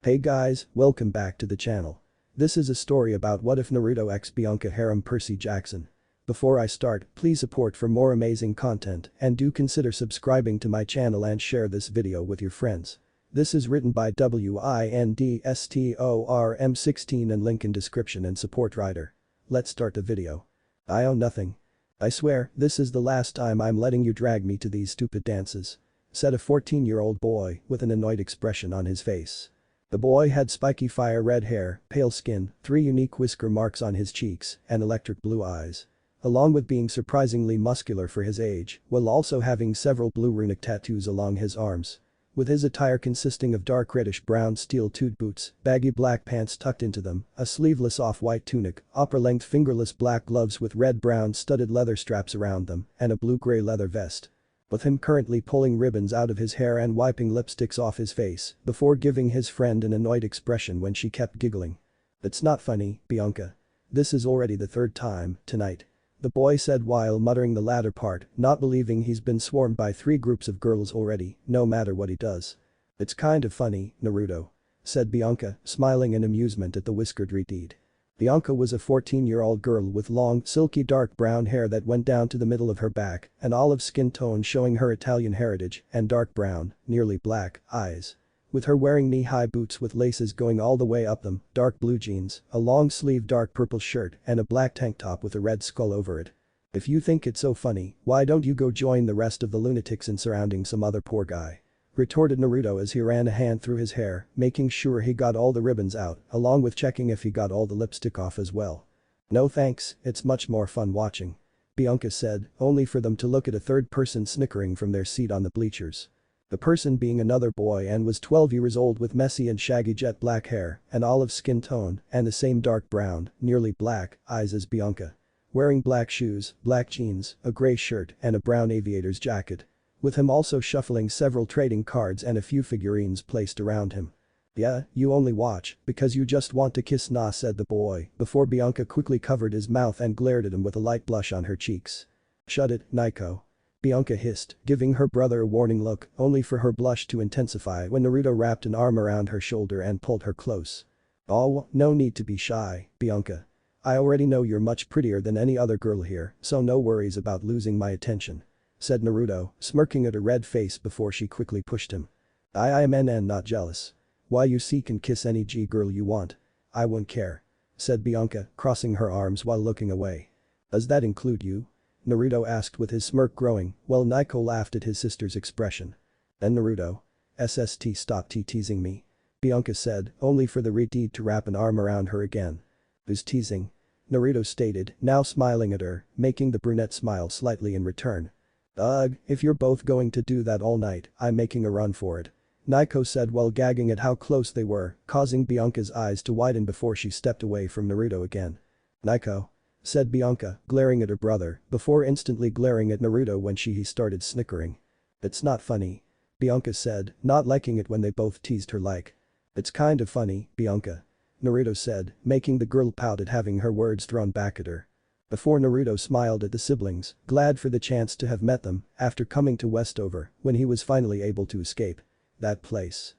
Hey guys, welcome back to the channel. This is a story about what if Naruto x Bianca harem Percy Jackson. Before I start, please support for more amazing content and do consider subscribing to my channel and share this video with your friends. This is written by WINDSTORM16 and link in description and support writer. Let's start the video. I own nothing. I swear, this is the last time I'm letting you drag me to these stupid dances. Said a 14-year-old boy with an annoyed expression on his face. The boy had spiky fire red hair, pale skin, 3 unique whisker marks on his cheeks, and electric blue eyes. Along with being surprisingly muscular for his age, while also having several blue runic tattoos along his arms. With his attire consisting of dark reddish brown steel-toed boots, baggy black pants tucked into them, a sleeveless off-white tunic, upper-length fingerless black gloves with red-brown studded leather straps around them, and a blue-gray leather vest. With him currently pulling ribbons out of his hair and wiping lipsticks off his face, before giving his friend an annoyed expression when she kept giggling. "It's not funny, Bianca. This is already the 3rd time, tonight." The boy said while muttering the latter part, not believing he's been swarmed by 3 groups of girls already, no matter what he does. "It's kind of funny, Naruto," said Bianca, smiling in amusement at the whiskered redeed. Bianca was a 14-year-old girl with long, silky dark brown hair that went down to the middle of her back, an olive skin tone showing her Italian heritage, and dark brown, nearly black, eyes. With her wearing knee-high boots with laces going all the way up them, dark blue jeans, a long-sleeved dark purple shirt, and a black tank top with a red skull over it. "If you think it's so funny, why don't you go join the rest of the lunatics in surrounding some other poor guy?" retorted Naruto as he ran a hand through his hair, making sure he got all the ribbons out, along with checking if he got all the lipstick off as well. "No thanks, it's much more fun watching," Bianca said, only for them to look at a 3rd person snickering from their seat on the bleachers. The person being another boy and was 12 years old with messy and shaggy jet black hair, an olive skin tone, and the same dark brown, nearly black, eyes as Bianca. Wearing black shoes, black jeans, a gray shirt, and a brown aviator's jacket. With him also shuffling several trading cards and a few figurines placed around him. "Yeah, you only watch because you just want to kiss nah," said the boy, before Bianca quickly covered his mouth and glared at him with a light blush on her cheeks. "Shut it, Nico," Bianca hissed, giving her brother a warning look, only for her blush to intensify when Naruto wrapped an arm around her shoulder and pulled her close. "Oh, no need to be shy, Bianca. I already know you're much prettier than any other girl here, so no worries about losing my attention," said Naruto, smirking at a red face before she quickly pushed him. I'm not jealous. Why you can kiss any G girl you want. I won't care," said Bianca, crossing her arms while looking away. "Does that include you?" Naruto asked with his smirk growing, while Nico laughed at his sister's expression. "And Naruto? Stop teasing me," Bianca said, only for the redeed to wrap an arm around her again. "Who's teasing?" Naruto stated, now smiling at her, making the brunette smile slightly in return. "Ugh, if you're both going to do that all night, I'm making a run for it," Nico said while gagging at how close they were, causing Bianca's eyes to widen before she stepped away from Naruto again. "Nico?" said Bianca, glaring at her brother, before instantly glaring at Naruto when he started snickering. "It's not funny," Bianca said, not liking it when they both teased her like. "It's kind of funny, Bianca," Naruto said, making the girl pout at having her words thrown back at her. Before Naruto smiled at the siblings, glad for the chance to have met them after coming to Westover when he was finally able to escape. That place.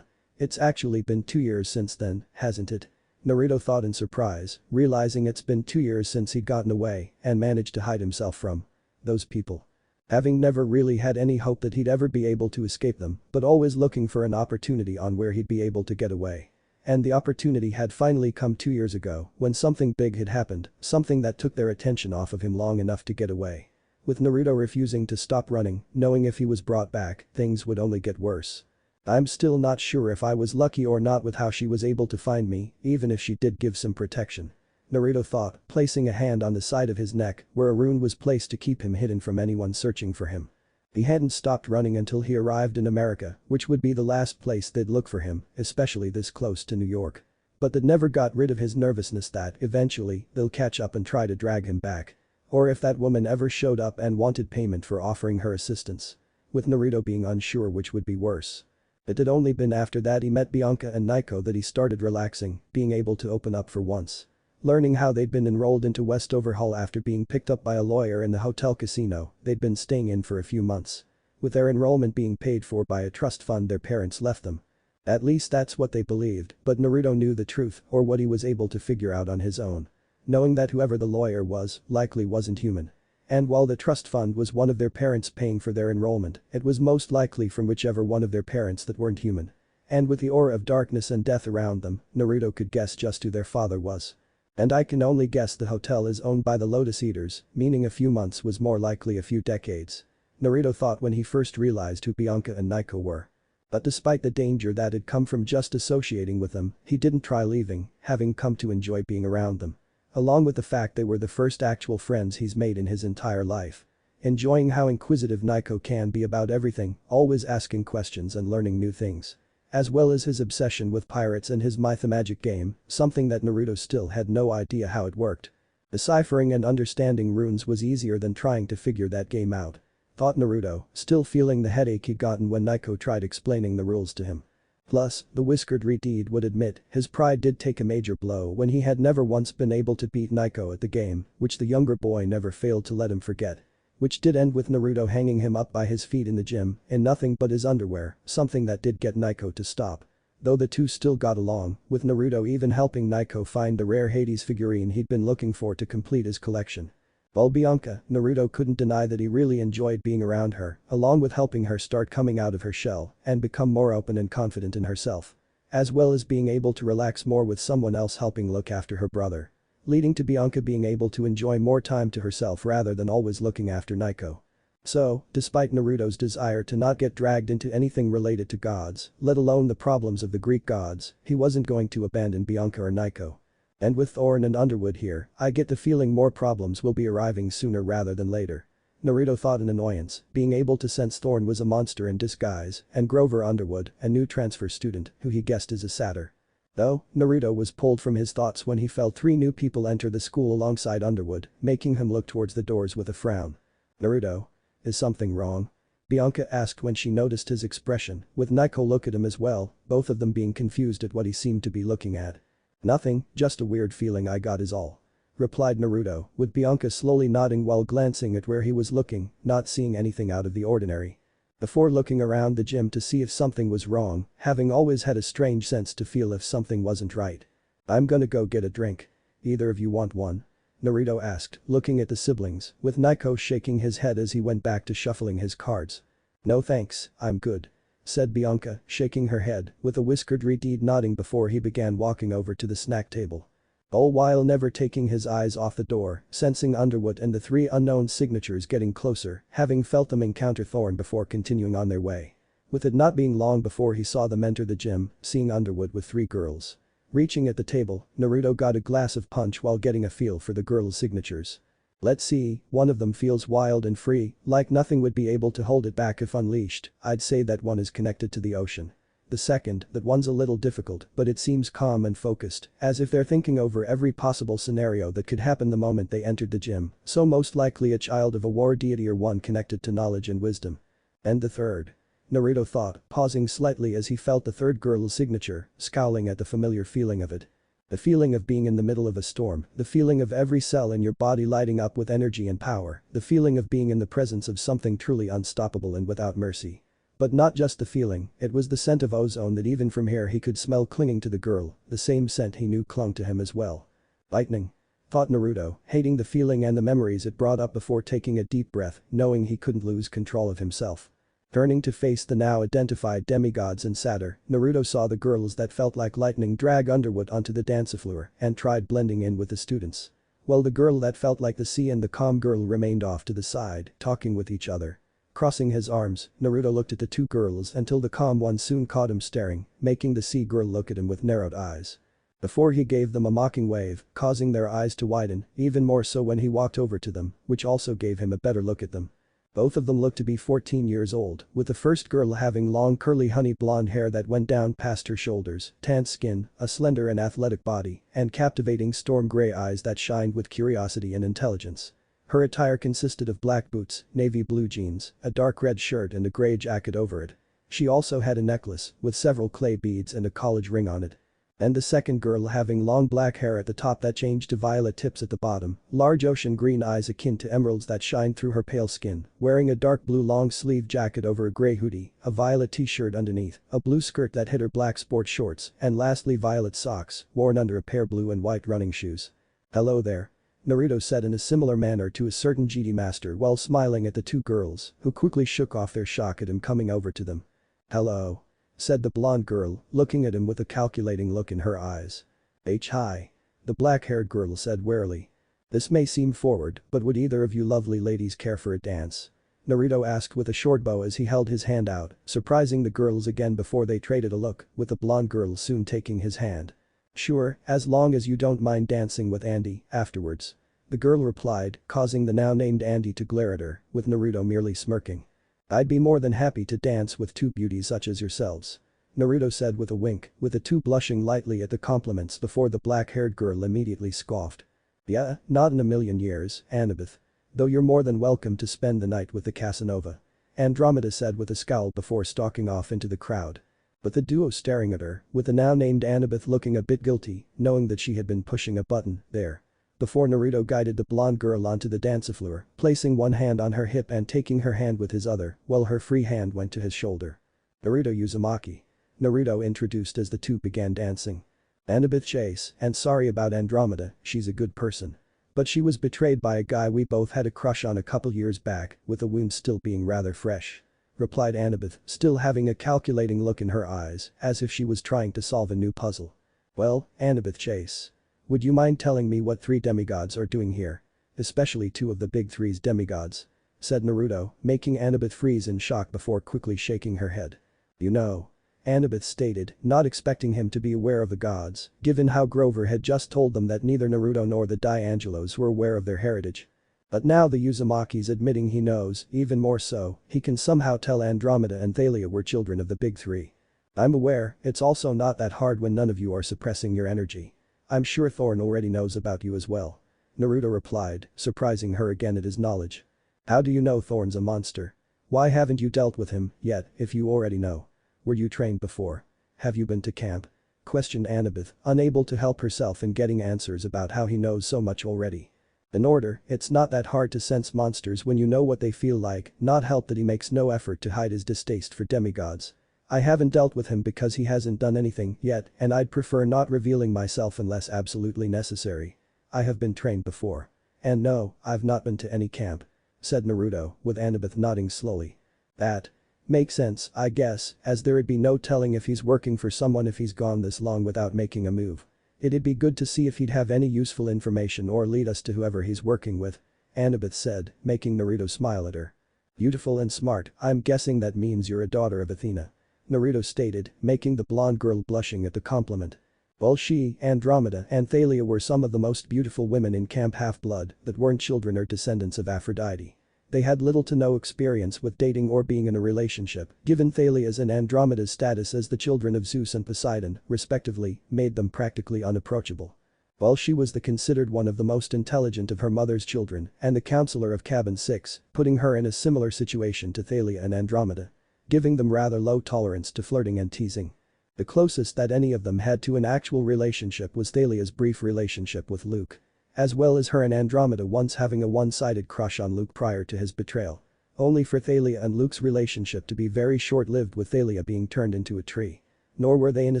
It's actually been 2 years since then, hasn't it? Naruto thought in surprise, realizing it's been 2 years since he'd gotten away and managed to hide himself from those people. Having never really had any hope that he'd ever be able to escape them, but always looking for an opportunity on where he'd be able to get away. And the opportunity had finally come 2 years ago when something big had happened, something that took their attention off of him long enough to get away. With Naruto refusing to stop running, knowing if he was brought back, things would only get worse. "I'm still not sure if I was lucky or not with how she was able to find me, even if she did give some protection," Naruto thought, placing a hand on the side of his neck where a rune was placed to keep him hidden from anyone searching for him. He hadn't stopped running until he arrived in America, which would be the last place they'd look for him, especially this close to New York. But that never got rid of his nervousness that eventually they'll catch up and try to drag him back. Or if that woman ever showed up and wanted payment for offering her assistance. With Naruto being unsure which would be worse. It had only been after that he met Bianca and Nico that he started relaxing, being able to open up for once. Learning how they'd been enrolled into Westover Hall after being picked up by a lawyer in the hotel casino they'd been staying in for a few months. With their enrollment being paid for by a trust fund their parents left them. At least that's what they believed, but Naruto knew the truth, or what he was able to figure out on his own. Knowing that whoever the lawyer was, likely wasn't human. And while the trust fund was one of their parents paying for their enrollment, it was most likely from whichever one of their parents that weren't human. And with the aura of darkness and death around them, Naruto could guess just who their father was. And I can only guess the hotel is owned by the Lotus Eaters, meaning a few months was more likely a few decades. Naruto thought when he first realized who Bianca and Nico were. But despite the danger that had come from just associating with them, he didn't try leaving, having come to enjoy being around them. Along with the fact they were the first actual friends he's made in his entire life. Enjoying how inquisitive Nico can be about everything, always asking questions and learning new things. As well as his obsession with pirates and his mythomagic game, something that Naruto still had no idea how it worked. Deciphering and understanding runes was easier than trying to figure that game out. Thought Naruto, still feeling the headache he'd gotten when Nico tried explaining the rules to him. Plus, the whiskered Redeed would admit his pride did take a major blow when he had never once been able to beat Nico at the game, which the younger boy never failed to let him forget. Which did end with Naruto hanging him up by his feet in the gym, in nothing but his underwear, something that did get Nico to stop. Though the two still got along, with Naruto even helping Nico find the rare Hades figurine he'd been looking for to complete his collection. While Bianca, Naruto couldn't deny that he really enjoyed being around her, along with helping her start coming out of her shell and become more open and confident in herself. As well as being able to relax more with someone else helping look after her brother. Leading to Bianca being able to enjoy more time to herself rather than always looking after Nico. So, despite Naruto's desire to not get dragged into anything related to gods, let alone the problems of the Greek gods, he wasn't going to abandon Bianca or Nico. And with Thorn and Underwood here, I get the feeling more problems will be arriving sooner rather than later. Naruto thought in annoyance, being able to sense Thorn was a monster in disguise, and Grover Underwood, a new transfer student, who he guessed is a satyr. Though, Naruto was pulled from his thoughts when he felt 3 new people enter the school alongside Underwood, making him look towards the doors with a frown. Naruto? Is something wrong? Bianca asked when she noticed his expression, with Nico look at him as well, both of them being confused at what he seemed to be looking at. Nothing, just a weird feeling I got is all. Replied Naruto, with Bianca slowly nodding while glancing at where he was looking, not seeing anything out of the ordinary. Before looking around the gym to see if something was wrong, having always had a strange sense to feel if something wasn't right. I'm gonna go get a drink. Either of you want one? Naruto asked, looking at the siblings, with Nico shaking his head as he went back to shuffling his cards. No thanks, I'm good. Said Bianca, shaking her head, with a whiskered Redeed nodding before he began walking over to the snack table. All while never taking his eyes off the door, sensing Underwood and the 3 unknown signatures getting closer, having felt them encounter Thorn before continuing on their way. With it not being long before he saw them enter the gym, seeing Underwood with 3 girls. Reaching at the table, Naruto got a glass of punch while getting a feel for the girls' signatures. Let's see, one of them feels wild and free, like nothing would be able to hold it back if unleashed. I'd say that one is connected to the ocean. The second, that one's a little difficult, but it seems calm and focused, as if they're thinking over every possible scenario that could happen the moment they entered the gym, so most likely a child of a war deity or one connected to knowledge and wisdom. And the third? Naruto thought, pausing slightly as he felt the third girl's signature, scowling at the familiar feeling of it. The feeling of being in the middle of a storm, the feeling of every cell in your body lighting up with energy and power, the feeling of being in the presence of something truly unstoppable and without mercy. But not just the feeling, it was the scent of ozone that even from here he could smell clinging to the girl, the same scent he knew clung to him as well. Lightning. Thought Naruto, hating the feeling and the memories it brought up before taking a deep breath, knowing he couldn't lose control of himself. Turning to face the now identified demigods and satyr, Naruto saw the girls that felt like lightning drag Underwood onto the dance floor and tried blending in with the students. While the girl that felt like the sea and the calm girl remained off to the side, talking with each other. Crossing his arms, Naruto looked at the 2 girls until the calm one soon caught him staring, making the sea girl look at him with narrowed eyes. Before he gave them a mocking wave, causing their eyes to widen, even more so when he walked over to them, which also gave him a better look at them. Both of them looked to be 14 years old, with the first girl having long curly honey blonde hair that went down past her shoulders, tanned skin, a slender and athletic body, and captivating storm gray eyes that shined with curiosity and intelligence. Her attire consisted of black boots, navy blue jeans, a dark red shirt and a gray jacket over it. She also had a necklace, with several clay beads and a college ring on it. And the second girl having long black hair at the top that changed to violet tips at the bottom, large ocean green eyes akin to emeralds that shine through her pale skin, wearing a dark blue long-sleeved jacket over a grey hoodie, a violet t-shirt underneath, a blue skirt that hid her black sports shorts, and lastly violet socks, worn under a pair of blue and white running shoes. "Hello there," Naruto said in a similar manner to a certain GD master while smiling at the two girls, who quickly shook off their shock at him coming over to them. "Hello," said the blonde girl, looking at him with a calculating look in her eyes. Hi," the black-haired girl said warily. "This may seem forward, but would either of you lovely ladies care for a dance?" Naruto asked with a short bow as he held his hand out, surprising the girls again before they traded a look, with the blonde girl soon taking his hand. "Sure, as long as you don't mind dancing with Andy afterwards," the girl replied, causing the now-named Andy to glare at her, with Naruto merely smirking. "I'd be more than happy to dance with two beauties such as yourselves," Naruto said with a wink, with the two blushing lightly at the compliments before the black-haired girl immediately scoffed. "Yeah, not in a million years, Annabeth. Though you're more than welcome to spend the night with the Casanova," Andromeda said with a scowl before stalking off into the crowd. But the duo staring at her, with the now-named Annabeth looking a bit guilty, knowing that she had been pushing a button there. Before Naruto guided the blonde girl onto the dance floor, placing one hand on her hip and taking her hand with his other, while her free hand went to his shoulder. "Naruto Uzumaki," Naruto introduced as the two began dancing. "Annabeth Chase, and sorry about Andromeda, she's a good person. But she was betrayed by a guy we both had a crush on a couple years back, with the wound still being rather fresh," replied Annabeth, still having a calculating look in her eyes, as if she was trying to solve a new puzzle. "Well, Annabeth Chase, would you mind telling me what three demigods are doing here? Especially two of the big three's demigods," said Naruto, making Annabeth freeze in shock before quickly shaking her head. "You know," Annabeth stated, not expecting him to be aware of the gods, given how Grover had just told them that neither Naruto nor the D'Angelos were aware of their heritage. But now the Uzumaki's admitting he knows, even more so, he can somehow tell Andromeda and Thalia were children of the big three. "I'm aware, it's also not that hard when none of you are suppressing your energy. I'm sure Thorn already knows about you as well," Naruto replied, surprising her again at his knowledge. "How do you know Thorn's a monster? Why haven't you dealt with him yet, if you already know? Were you trained before? Have you been to camp?" questioned Annabeth, unable to help herself in getting answers about how he knows so much already. In order, it's not that hard to sense monsters when you know what they feel like, not help that he makes no effort to hide his distaste for demigods. "I haven't dealt with him because he hasn't done anything yet, and I'd prefer not revealing myself unless absolutely necessary. I have been trained before. And no, I've not been to any camp," said Naruto, with Annabeth nodding slowly. "That makes sense, I guess, as there'd be no telling if he's working for someone if he's gone this long without making a move. It'd be good to see if he'd have any useful information or lead us to whoever he's working with," Annabeth said, making Naruto smile at her. "Beautiful and smart, I'm guessing that means you're a daughter of Athena," Naruto stated, making the blonde girl blushing at the compliment. Well, she, Andromeda, and Thalia were some of the most beautiful women in Camp Half-Blood that weren't children or descendants of Aphrodite. They had little to no experience with dating or being in a relationship, given Thalia's and Andromeda's status as the children of Zeus and Poseidon, respectively, made them practically unapproachable. While she was the considered one of the most intelligent of her mother's children and the counselor of Cabin 6, putting her in a similar situation to Thalia and Andromeda, giving them rather low tolerance to flirting and teasing. The closest that any of them had to an actual relationship was Thalia's brief relationship with Luke. As well as her and Andromeda once having a one-sided crush on Luke prior to his betrayal. Only for Thalia and Luke's relationship to be very short-lived, with Thalia being turned into a tree. Nor were they in a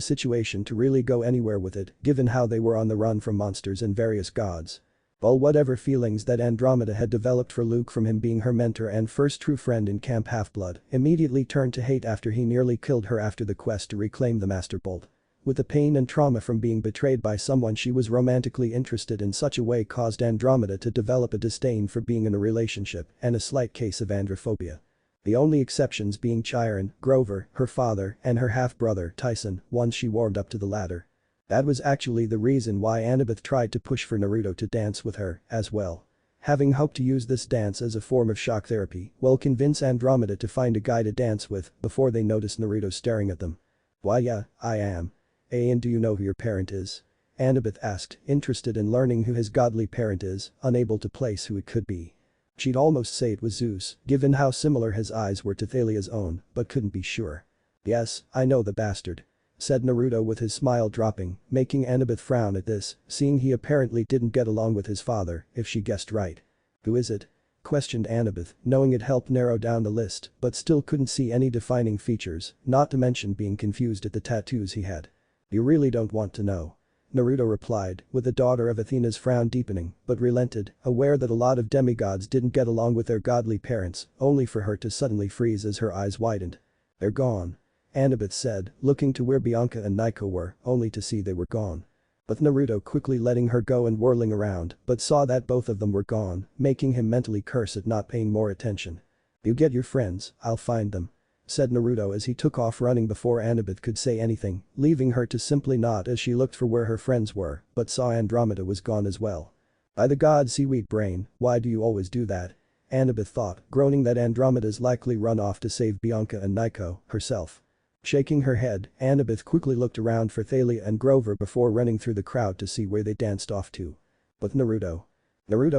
situation to really go anywhere with it, given how they were on the run from monsters and various gods. Well, whatever feelings that Andromeda had developed for Luke from him being her mentor and first true friend in Camp Half-Blood immediately turned to hate after he nearly killed her after the quest to reclaim the Master Bolt. With the pain and trauma from being betrayed by someone she was romantically interested in such a way caused Andromeda to develop a disdain for being in a relationship and a slight case of androphobia. The only exceptions being Chiron, Grover, her father, and her half-brother, Tyson, once she warmed up to the latter. That was actually the reason why Annabeth tried to push for Naruto to dance with her, as well. Having hoped to use this dance as a form of shock therapy, will convince Andromeda to find a guy to dance with before they notice Naruto staring at them. "Why yeah, I am. And do you know who your parent is?" Annabeth asked, interested in learning who his godly parent is, unable to place who it could be. She'd almost say it was Zeus, given how similar his eyes were to Thalia's own, but couldn't be sure. "Yes, I know the bastard," said Naruto with his smile dropping, making Annabeth frown at this, seeing he apparently didn't get along with his father, if she guessed right. "Who is it?" questioned Annabeth, knowing it helped narrow down the list but still couldn't see any defining features, not to mention being confused at the tattoos he had. "You really don't want to know," Naruto replied, with the daughter of Athena's frown deepening, but relented, aware that a lot of demigods didn't get along with their godly parents, only for her to suddenly freeze as her eyes widened. "They're gone," Annabeth said, looking to where Bianca and Nico were, only to see they were gone. With Naruto quickly letting her go and whirling around, but saw that both of them were gone, making him mentally curse at not paying more attention. "You get your friends, I'll find them," said Naruto as he took off running before Annabeth could say anything, leaving her to simply nod as she looked for where her friends were, but saw Andromeda was gone as well. "By the god seaweed brain, why do you always do that?" Annabeth thought, groaning that Andromeda's likely run off to save Bianca and Nico herself. Shaking her head, Annabeth quickly looked around for Thalia and Grover before running through the crowd to see where they danced off to. But Naruto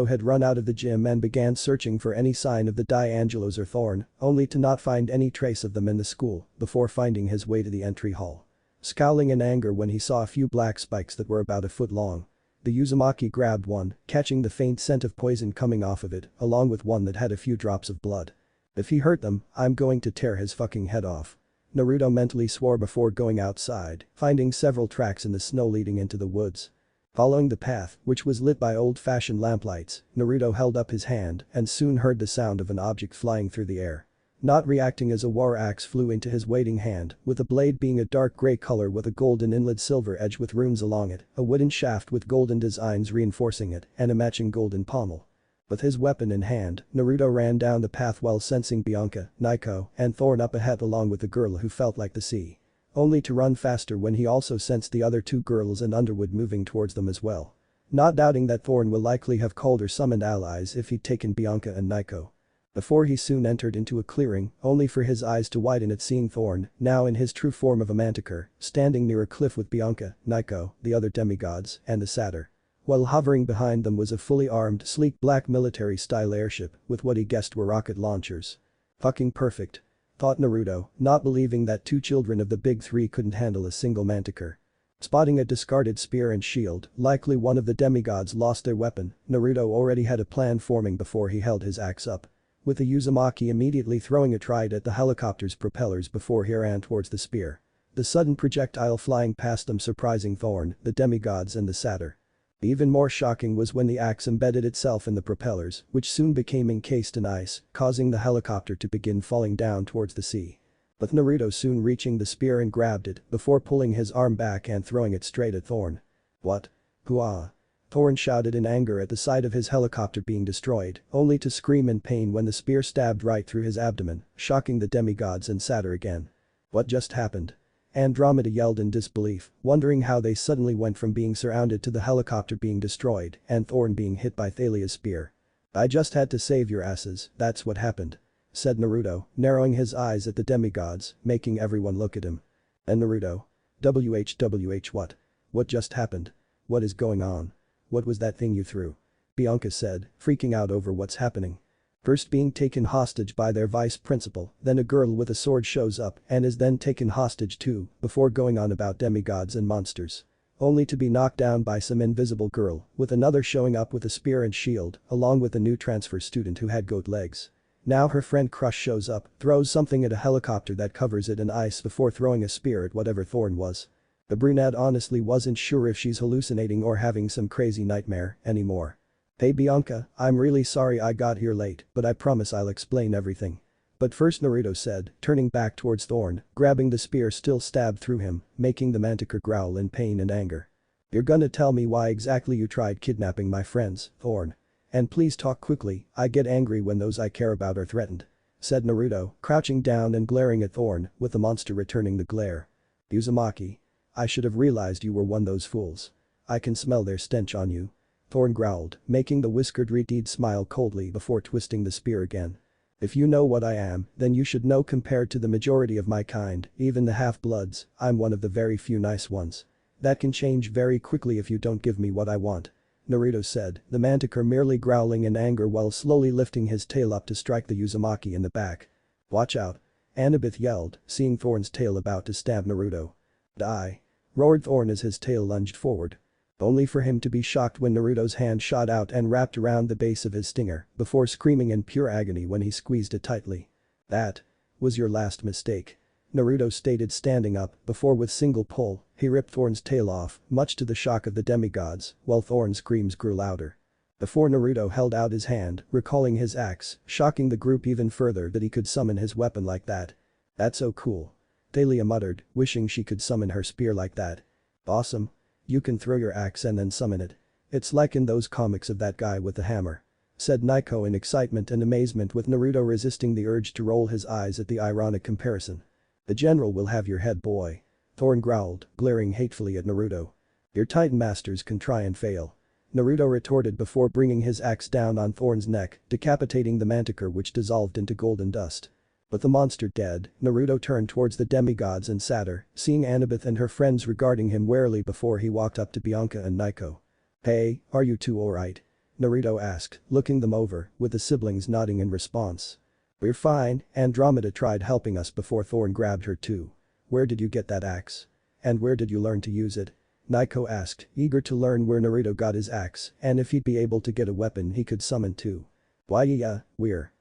had run out of the gym and began searching for any sign of the D'Angelos or Thorn, only to not find any trace of them in the school, before finding his way to the entry hall. Scowling in anger when he saw a few black spikes that were about a foot long. The Uzumaki grabbed one, catching the faint scent of poison coming off of it, along with one that had a few drops of blood. "If he hurt them, I'm going to tear his fucking head off," Naruto mentally swore before going outside, finding several tracks in the snow leading into the woods. Following the path, which was lit by old-fashioned lamplights, Naruto held up his hand and soon heard the sound of an object flying through the air. Not reacting as a war axe flew into his waiting hand, with the blade being a dark gray color with a golden inlaid silver edge with runes along it, a wooden shaft with golden designs reinforcing it, and a matching golden pommel. With his weapon in hand, Naruto ran down the path while sensing Bianca, Nico, and Thorn up ahead along with the girl who felt like the sea. Only to run faster when he also sensed the other two girls and Underwood moving towards them as well. Not doubting that Thorn will likely have called or summoned allies if he'd taken Bianca and Nico. Before he soon entered into a clearing, only for his eyes to widen at seeing Thorn, now in his true form of a manticore, standing near a cliff with Bianca, Nico, the other demigods, and the satyr. While hovering behind them was a fully armed, sleek black military-style airship with what he guessed were rocket launchers. "Fucking perfect," thought Naruto, not believing that two children of the big three couldn't handle a single manticore. Spotting a discarded spear and shield, likely one of the demigods lost their weapon, Naruto already had a plan forming before he held his axe up. With the Uzumaki immediately throwing a trident at the helicopter's propellers before he ran towards the spear. The sudden projectile flying past them surprising Thorn, the demigods and the satyr. Even more shocking was when the axe embedded itself in the propellers, which soon became encased in ice, causing the helicopter to begin falling down towards the sea. With Naruto soon reaching the spear and grabbed it, before pulling his arm back and throwing it straight at Thorn. "What? Hoo-ah!" Thorn shouted in anger at the sight of his helicopter being destroyed, only to scream in pain when the spear stabbed right through his abdomen, shocking the demigods and satyr again. "What just happened?" Andromeda yelled in disbelief, wondering how they suddenly went from being surrounded to the helicopter being destroyed and Thorn being hit by Thalia's spear. "I just had to save your asses, that's what happened," said Naruto, narrowing his eyes at the demigods, making everyone look at him. And Naruto. WHWH what? What just happened? What is going on? What was that thing you threw? Bianca said, freaking out over what's happening. First being taken hostage by their vice principal, then a girl with a sword shows up and is then taken hostage too, before going on about demigods and monsters. Only to be knocked down by some invisible girl, with another showing up with a spear and shield, along with a new transfer student who had goat legs. Now her friend Crush shows up, throws something at a helicopter that covers it in ice before throwing a spear at whatever Thorn was. The brunette honestly wasn't sure if she's hallucinating or having some crazy nightmare anymore. "Hey Bianca, I'm really sorry I got here late, but I promise I'll explain everything." But first Naruto said, turning back towards Thorn, grabbing the spear still stabbed through him, making the manticore growl in pain and anger. "You're gonna tell me why exactly you tried kidnapping my friends, Thorn. And please talk quickly, I get angry when those I care about are threatened," said Naruto, crouching down and glaring at Thorn, with the monster returning the glare. "Uzumaki. I should have realized you were one of those fools. I can smell their stench on you," Thorn growled, making the whiskered Reed smile coldly before twisting the spear again. "If you know what I am, then you should know compared to the majority of my kind, even the half-bloods, I'm one of the very few nice ones. That can change very quickly if you don't give me what I want," Naruto said, the manticore merely growling in anger while slowly lifting his tail up to strike the Uzumaki in the back. "Watch out," Annabeth yelled, seeing Thorn's tail about to stab Naruto. Die. Roared Thorn as his tail lunged forward. Only for him to be shocked when Naruto's hand shot out and wrapped around the base of his stinger before screaming in pure agony when he squeezed it tightly. That was your last mistake. Naruto stated standing up before with single pull, he ripped Thorn's tail off, much to the shock of the demigods, while Thorn's screams grew louder. Before Naruto held out his hand, recalling his axe, shocking the group even further that he could summon his weapon like that. That's so cool. Thalia muttered, wishing she could summon her spear like that. Awesome. You can throw your axe and then summon it. It's like in those comics of that guy with the hammer. Said Naiko in excitement and amazement with Naruto resisting the urge to roll his eyes at the ironic comparison. The general will have your head, boy. Thorn growled, glaring hatefully at Naruto. Your Titan masters can try and fail. Naruto retorted before bringing his axe down on Thorn's neck, decapitating the manticore which dissolved into golden dust. With the monster dead, Naruto turned towards the demigods and Satyr, seeing Annabeth and her friends regarding him warily before he walked up to Bianca and Naiko. Hey, are you two alright? Naruto asked, looking them over, with the siblings nodding in response. We're fine, Andromeda tried helping us before Thorn grabbed her too. Where did you get that axe? And where did you learn to use it? Naiko asked, eager to learn where Naruto got his axe and if he'd be able to get a weapon he could summon too. Why yeah, we're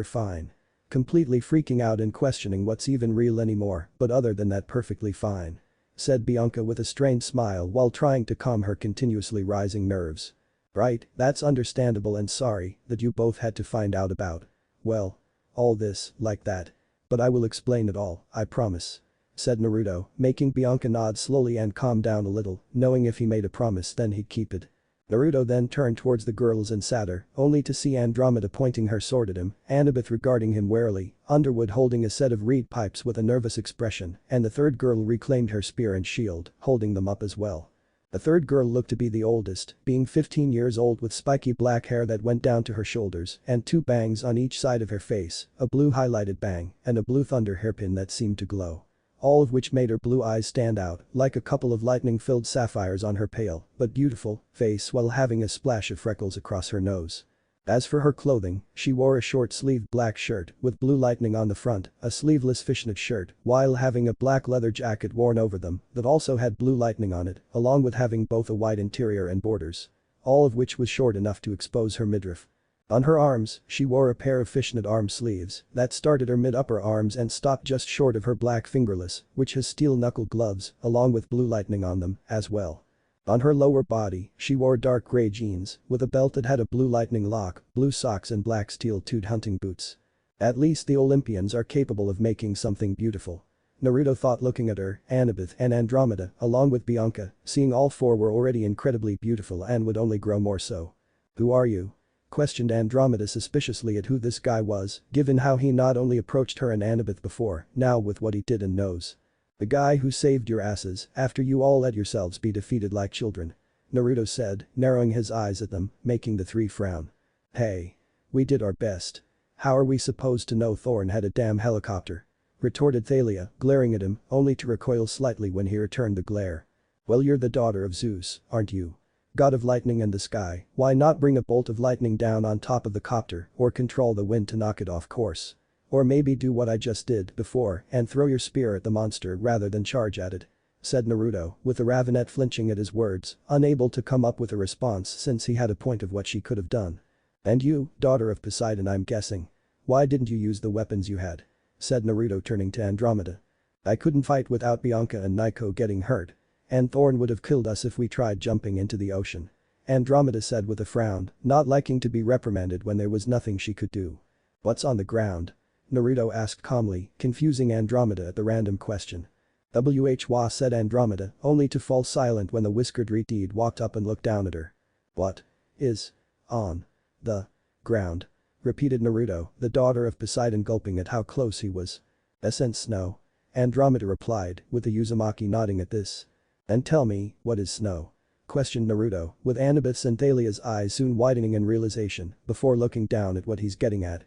fine. Completely freaking out and questioning what's even real anymore, but other than that perfectly fine. Said Bianca with a strained smile while trying to calm her continuously rising nerves. Right, that's understandable and sorry that you both had to find out about. Well. All this, like that. But I will explain it all, I promise. Said Naruto, making Bianca nod slowly and calm down a little, knowing if he made a promise then he'd keep it. Naruto then turned towards the girls and Satyr, only to see Andromeda pointing her sword at him, Annabeth regarding him warily, Underwood holding a set of reed pipes with a nervous expression, and the third girl reclaimed her spear and shield, holding them up as well. The third girl looked to be the oldest, being 15 years old with spiky black hair that went down to her shoulders and 2 bangs on each side of her face, a blue highlighted bang and a blue thunder hairpin that seemed to glow. All of which made her blue eyes stand out like a couple of lightning-filled sapphires on her pale but beautiful face while having a splash of freckles across her nose. As for her clothing, she wore a short-sleeved black shirt with blue lightning on the front, a sleeveless fishnet shirt, while having a black leather jacket worn over them that also had blue lightning on it, along with having both a white interior and borders. All of which was short enough to expose her midriff. On her arms, she wore a pair of fishnet arm sleeves that started her mid-upper arms and stopped just short of her black fingerless, which has steel-knuckled gloves, along with blue lightning on them, as well. On her lower body, she wore dark gray jeans, with a belt that had a blue lightning lock, blue socks and black steel-toed hunting boots. At least the Olympians are capable of making something beautiful. Naruto thought looking at her, Annabeth and Andromeda, along with Bianca, seeing all 4 were already incredibly beautiful and would only grow more so. Who are you? Questioned Andromeda suspiciously at who this guy was, given how he not only approached her and Annabeth before, now with what he did and knows. The guy who saved your asses after you all let yourselves be defeated like children. Naruto said, narrowing his eyes at them, making the 3 frown. Hey. We did our best. How are we supposed to know Thorn had a damn helicopter? Retorted Thalia, glaring at him, only to recoil slightly when he returned the glare. Well, you're the daughter of Zeus, aren't you? God of lightning and the sky, why not bring a bolt of lightning down on top of the copter or control the wind to knock it off course? Or maybe do what I just did before and throw your spear at the monster rather than charge at it. Said Naruto, with the Ravenet flinching at his words, unable to come up with a response since he had a point of what she could have done. And you, daughter of Poseidon, I'm guessing. Why didn't you use the weapons you had? Said Naruto turning to Andromeda. I couldn't fight without Bianca and Naiko getting hurt. And Thorn would have killed us if we tried jumping into the ocean. Andromeda said with a frown, not liking to be reprimanded when there was nothing she could do. What's on the ground? Naruto asked calmly, confusing Andromeda at the random question. Wha said Andromeda, only to fall silent when the whiskered Reed walked up and looked down at her. What is on the ground? Repeated Naruto, the daughter of Poseidon gulping at how close he was. Essence snow. Andromeda replied, with the Uzumaki nodding at this. And tell me, what is snow? Questioned Naruto, with Annabeth's and Thalia's eyes soon widening in realization, before looking down at what he's getting at.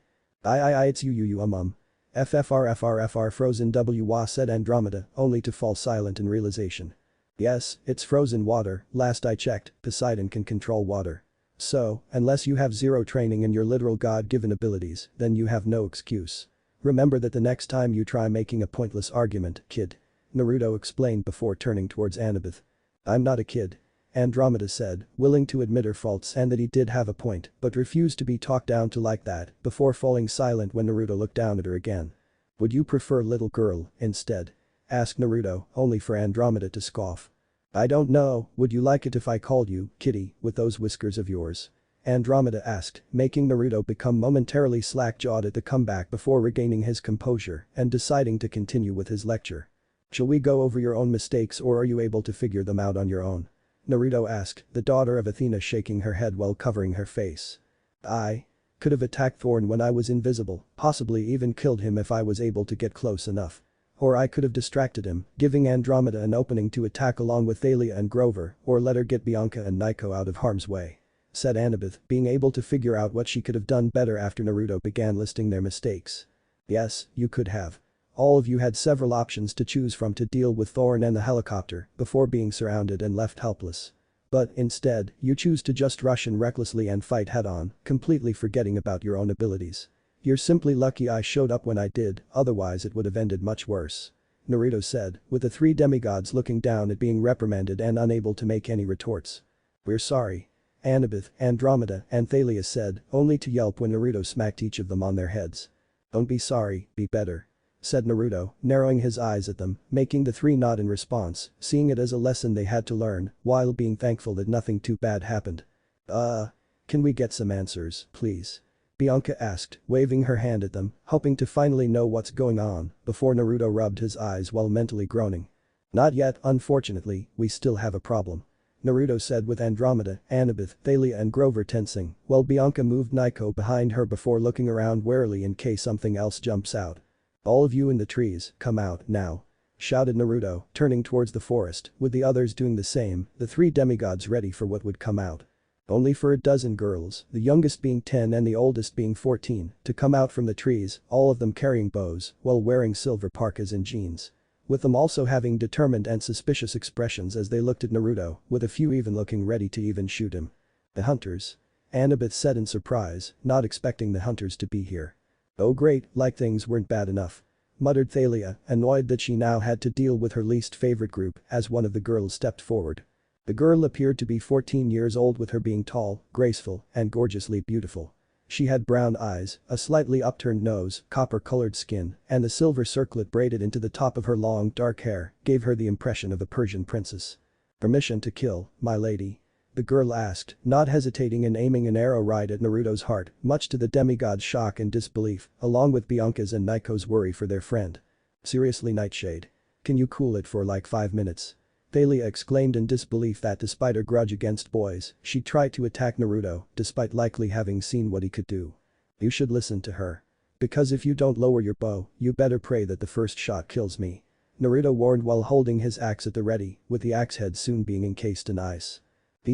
It's you FFR frozen Wha said Andromeda, only to fall silent in realization. Yes, it's frozen water, last I checked, Poseidon can control water. So, unless you have zero training in your literal God-given abilities, then you have no excuse. Remember that the next time you try making a pointless argument, kid. Naruto explained before turning towards Annabeth. I'm not a kid. Andromeda said, willing to admit her faults and that he did have a point but refused to be talked down to like that before falling silent when Naruto looked down at her again. Would you prefer little girl, instead? Asked Naruto, only for Andromeda to scoff. I don't know, would you like it if I called you, kitty, with those whiskers of yours? Andromeda asked, making Naruto become momentarily slack-jawed at the comeback before regaining his composure and deciding to continue with his lecture. Shall we go over your own mistakes or are you able to figure them out on your own? Naruto asked, the daughter of Athena shaking her head while covering her face. I could have attacked Thorn when I was invisible, possibly even killed him if I was able to get close enough. Or I could have distracted him, giving Andromeda an opening to attack along with Thalia and Grover, or let her get Bianca and Nico out of harm's way. Said Annabeth, being able to figure out what she could have done better after Naruto began listing their mistakes. Yes, you could have. All of you had several options to choose from to deal with Thorn and the helicopter before being surrounded and left helpless. But, instead, you choose to just rush in recklessly and fight head-on, completely forgetting about your own abilities. You're simply lucky I showed up when I did, otherwise it would have ended much worse. Naruto said, with the three demigods looking down at being reprimanded and unable to make any retorts. We're sorry. Annabeth, Andromeda, and Thalia said, only to yelp when Naruto smacked each of them on their heads. Don't be sorry, be better. Said Naruto, narrowing his eyes at them, making the three nod in response, seeing it as a lesson they had to learn, while being thankful that nothing too bad happened. Can we get some answers, please? Bianca asked, waving her hand at them, hoping to finally know what's going on, before Naruto rubbed his eyes while mentally groaning. Not yet, unfortunately, we still have a problem. Naruto said with Andromeda, Annabeth, Thalia and Grover tensing, while Bianca moved Nico behind her before looking around warily in case something else jumps out. All of you in the trees, come out, now. Shouted Naruto, turning towards the forest, with the others doing the same, the three demigods ready for what would come out. Only for a dozen girls, the youngest being 10 and the oldest being 14, to come out from the trees, all of them carrying bows, while wearing silver parkas and jeans. With them also having determined and suspicious expressions as they looked at Naruto, with a few even looking ready to even shoot him. The hunters. Annabeth said in surprise, not expecting the hunters to be here. Oh great, like things weren't bad enough. Muttered Thalia, annoyed that she now had to deal with her least favorite group as one of the girls stepped forward. The girl appeared to be 14 years old with her being tall, graceful, and gorgeously beautiful. She had brown eyes, a slightly upturned nose, copper-colored skin, and the silver circlet braided into the top of her long, dark hair gave her the impression of a Persian princess. Permission to kill, my lady? The girl asked, not hesitating and aiming an arrow right at Naruto's heart, much to the demigod's shock and disbelief, along with Bianca's and Nico's worry for their friend. Seriously, Nightshade? Can you cool it for like 5 minutes? Thalia exclaimed in disbelief that despite her grudge against boys, she tried to attack Naruto, despite likely having seen what he could do. You should listen to her. Because if you don't lower your bow, you better pray that the first shot kills me. Naruto warned while holding his axe at the ready, with the axe head soon being encased in ice.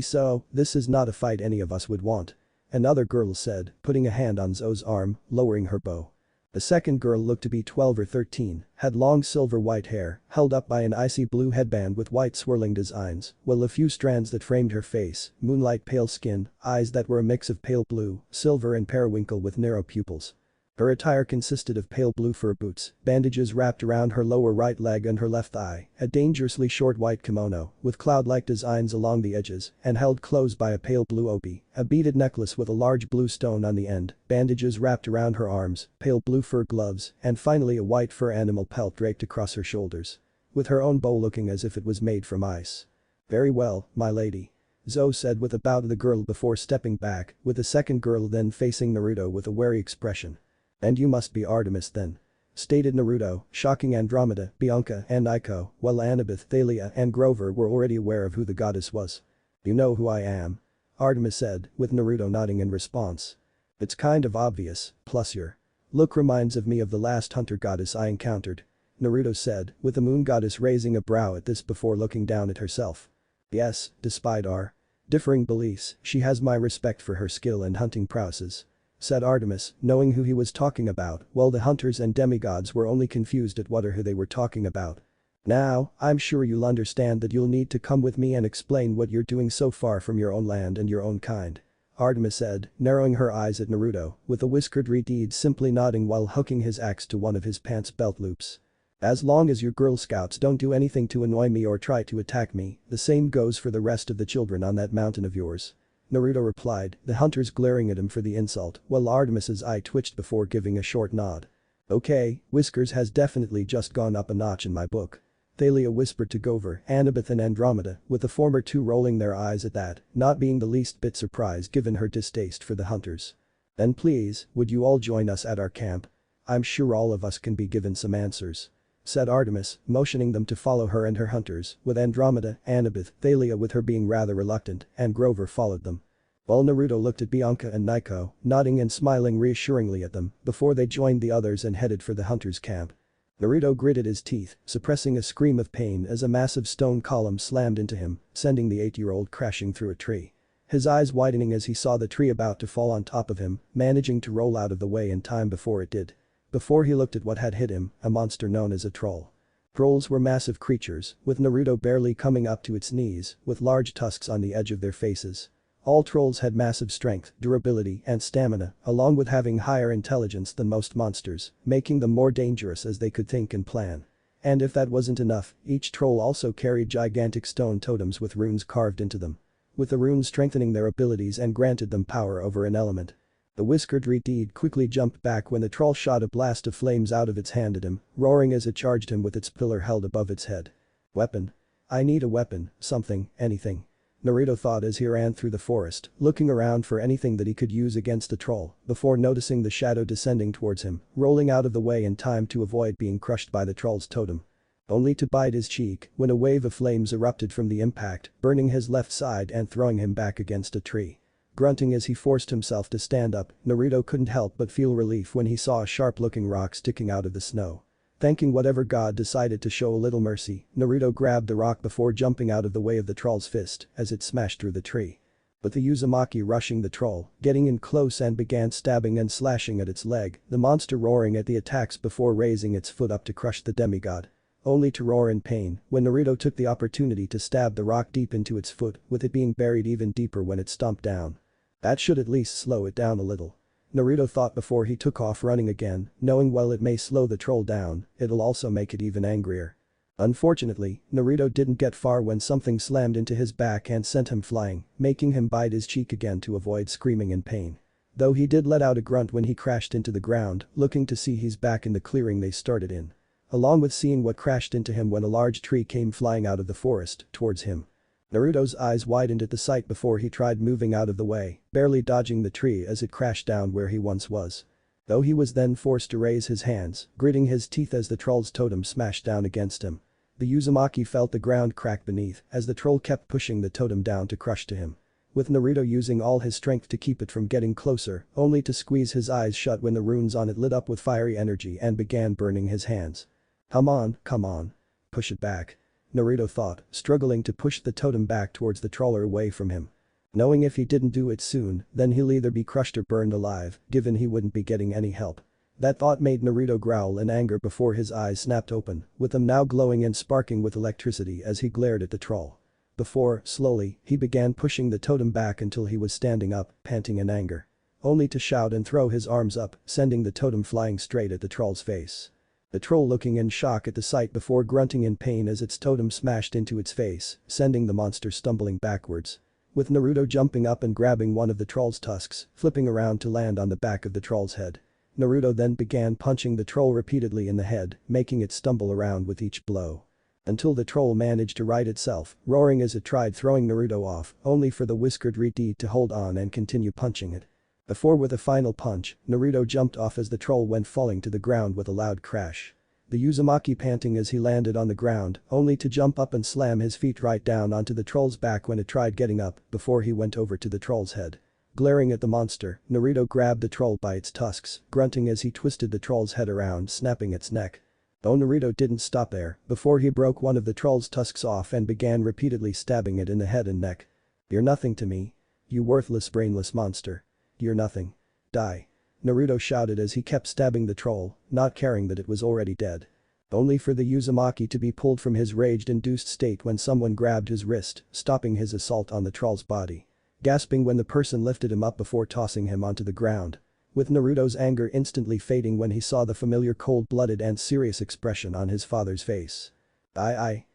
So, this is not a fight any of us would want. Another girl said, putting a hand on Zoe's arm, lowering her bow. The second girl looked to be 12 or 13, had long silver-white hair, held up by an icy blue headband with white swirling designs, while a few strands that framed her face, moonlight pale skin, eyes that were a mix of pale blue, silver and periwinkle with narrow pupils. Her attire consisted of pale blue fur boots, bandages wrapped around her lower right leg and her left thigh, a dangerously short white kimono with cloud-like designs along the edges, and held closed by a pale blue obi, a beaded necklace with a large blue stone on the end, bandages wrapped around her arms, pale blue fur gloves, and finally a white fur animal pelt draped across her shoulders. With her own bow looking as if it was made from ice. Very well, my lady. Zoe said with a bow to the girl before stepping back, with the second girl then facing Naruto with a wary expression. And you must be Artemis then. Stated Naruto, shocking Andromeda, Bianca, and Nico, while Annabeth, Thalia, and Grover were already aware of who the goddess was. You know who I am. Artemis said, with Naruto nodding in response. It's kind of obvious, plus your look reminds of me of the last hunter goddess I encountered. Naruto said, with the moon goddess raising a brow at this before looking down at herself. Yes, despite our differing beliefs, she has my respect for her skill and hunting prowesses. Said Artemis, knowing who he was talking about, while the hunters and demigods were only confused at what or who they were talking about. Now, I'm sure you'll understand that you'll need to come with me and explain what you're doing so far from your own land and your own kind. Artemis said, narrowing her eyes at Naruto, with the whiskered Redeed simply nodding while hooking his axe to one of his pants belt loops. As long as your Girl Scouts don't do anything to annoy me or try to attack me, the same goes for the rest of the children on that mountain of yours." Naruto replied, the hunters glaring at him for the insult, while Artemis's eye twitched before giving a short nod. "Okay, Whiskers has definitely just gone up a notch in my book." Thalia whispered to Gover, Annabeth and Andromeda, with the former two rolling their eyes at that, not being the least bit surprised given her distaste for the hunters. "Then please, would you all join us at our camp? I'm sure all of us can be given some answers," said Artemis, motioning them to follow her and her hunters, with Andromeda, Annabeth, Thalia with her being rather reluctant, and Grover followed them. While Naruto looked at Bianca and Nico, nodding and smiling reassuringly at them, before they joined the others and headed for the hunters' camp. Naruto gritted his teeth, suppressing a scream of pain as a massive stone column slammed into him, sending the 8-year-old crashing through a tree. His eyes widening as he saw the tree about to fall on top of him, managing to roll out of the way in time before it did. Before he looked at what had hit him, a monster known as a troll. Trolls were massive creatures, with Naruto barely coming up to its knees, with large tusks on the edge of their faces. All trolls had massive strength, durability, and stamina, along with having higher intelligence than most monsters, making them more dangerous as they could think and plan. And if that wasn't enough, each troll also carried gigantic stone totems with runes carved into them. With the runes strengthening their abilities and granted them power over an element. The whiskered Redeed quickly jumped back when the troll shot a blast of flames out of its hand at him, roaring as it charged him with its pillar held above its head. "Weapon. I need a weapon, something, anything." Naruto thought as he ran through the forest, looking around for anything that he could use against the troll, before noticing the shadow descending towards him, rolling out of the way in time to avoid being crushed by the troll's totem. Only to bite his cheek when a wave of flames erupted from the impact, burning his left side and throwing him back against a tree. Grunting as he forced himself to stand up, Naruto couldn't help but feel relief when he saw a sharp-looking rock sticking out of the snow. Thanking whatever god decided to show a little mercy, Naruto grabbed the rock before jumping out of the way of the troll's fist as it smashed through the tree. But the Uzumaki rushing the troll, getting in close and began stabbing and slashing at its leg, the monster roaring at the attacks before raising its foot up to crush the demigod. Only to roar in pain when Naruto took the opportunity to stab the rock deep into its foot, with it being buried even deeper when it stomped down. That should at least slow it down a little. Naruto thought before he took off running again, knowing while it may slow the troll down, it'll also make it even angrier. Unfortunately, Naruto didn't get far when something slammed into his back and sent him flying, making him bite his cheek again to avoid screaming in pain. Though he did let out a grunt when he crashed into the ground, looking to see he's back in the clearing they started in. Along with seeing what crashed into him when a large tree came flying out of the forest towards him. Naruto's eyes widened at the sight before he tried moving out of the way, barely dodging the tree as it crashed down where he once was. Though he was then forced to raise his hands, gritting his teeth as the troll's totem smashed down against him. The Uzumaki felt the ground crack beneath as the troll kept pushing the totem down to crush to him. With Naruto using all his strength to keep it from getting closer, only to squeeze his eyes shut when the runes on it lit up with fiery energy and began burning his hands. Come on. Push it back," Naruto thought, struggling to push the totem back towards the troller away from him. Knowing if he didn't do it soon, then he'll either be crushed or burned alive, given he wouldn't be getting any help. That thought made Naruto growl in anger before his eyes snapped open, with them now glowing and sparking with electricity as he glared at the troll. Before, slowly, he began pushing the totem back until he was standing up, panting in anger. Only to shout and throw his arms up, sending the totem flying straight at the troll's face. The troll looking in shock at the sight before grunting in pain as its totem smashed into its face, sending the monster stumbling backwards. With Naruto jumping up and grabbing one of the troll's tusks, flipping around to land on the back of the troll's head. Naruto then began punching the troll repeatedly in the head, making it stumble around with each blow. Until the troll managed to right itself, roaring as it tried throwing Naruto off, only for the whiskered Redeed to hold on and continue punching it. Before with a final punch, Naruto jumped off as the troll went falling to the ground with a loud crash. The Uzumaki panting as he landed on the ground, only to jump up and slam his feet right down onto the troll's back when it tried getting up before he went over to the troll's head. Glaring at the monster, Naruto grabbed the troll by its tusks, grunting as he twisted the troll's head around, snapping its neck. Though Naruto didn't stop there, before he broke one of the troll's tusks off and began repeatedly stabbing it in the head and neck. "You're nothing to me. You worthless brainless monster. You're nothing. Die," Naruto shouted as he kept stabbing the troll, not caring that it was already dead. Only for the Uzumaki to be pulled from his rage-induced state when someone grabbed his wrist, stopping his assault on the troll's body. Gasping when the person lifted him up before tossing him onto the ground. with Naruto's anger instantly fading when he saw the familiar cold-blooded and serious expression on his father's face. I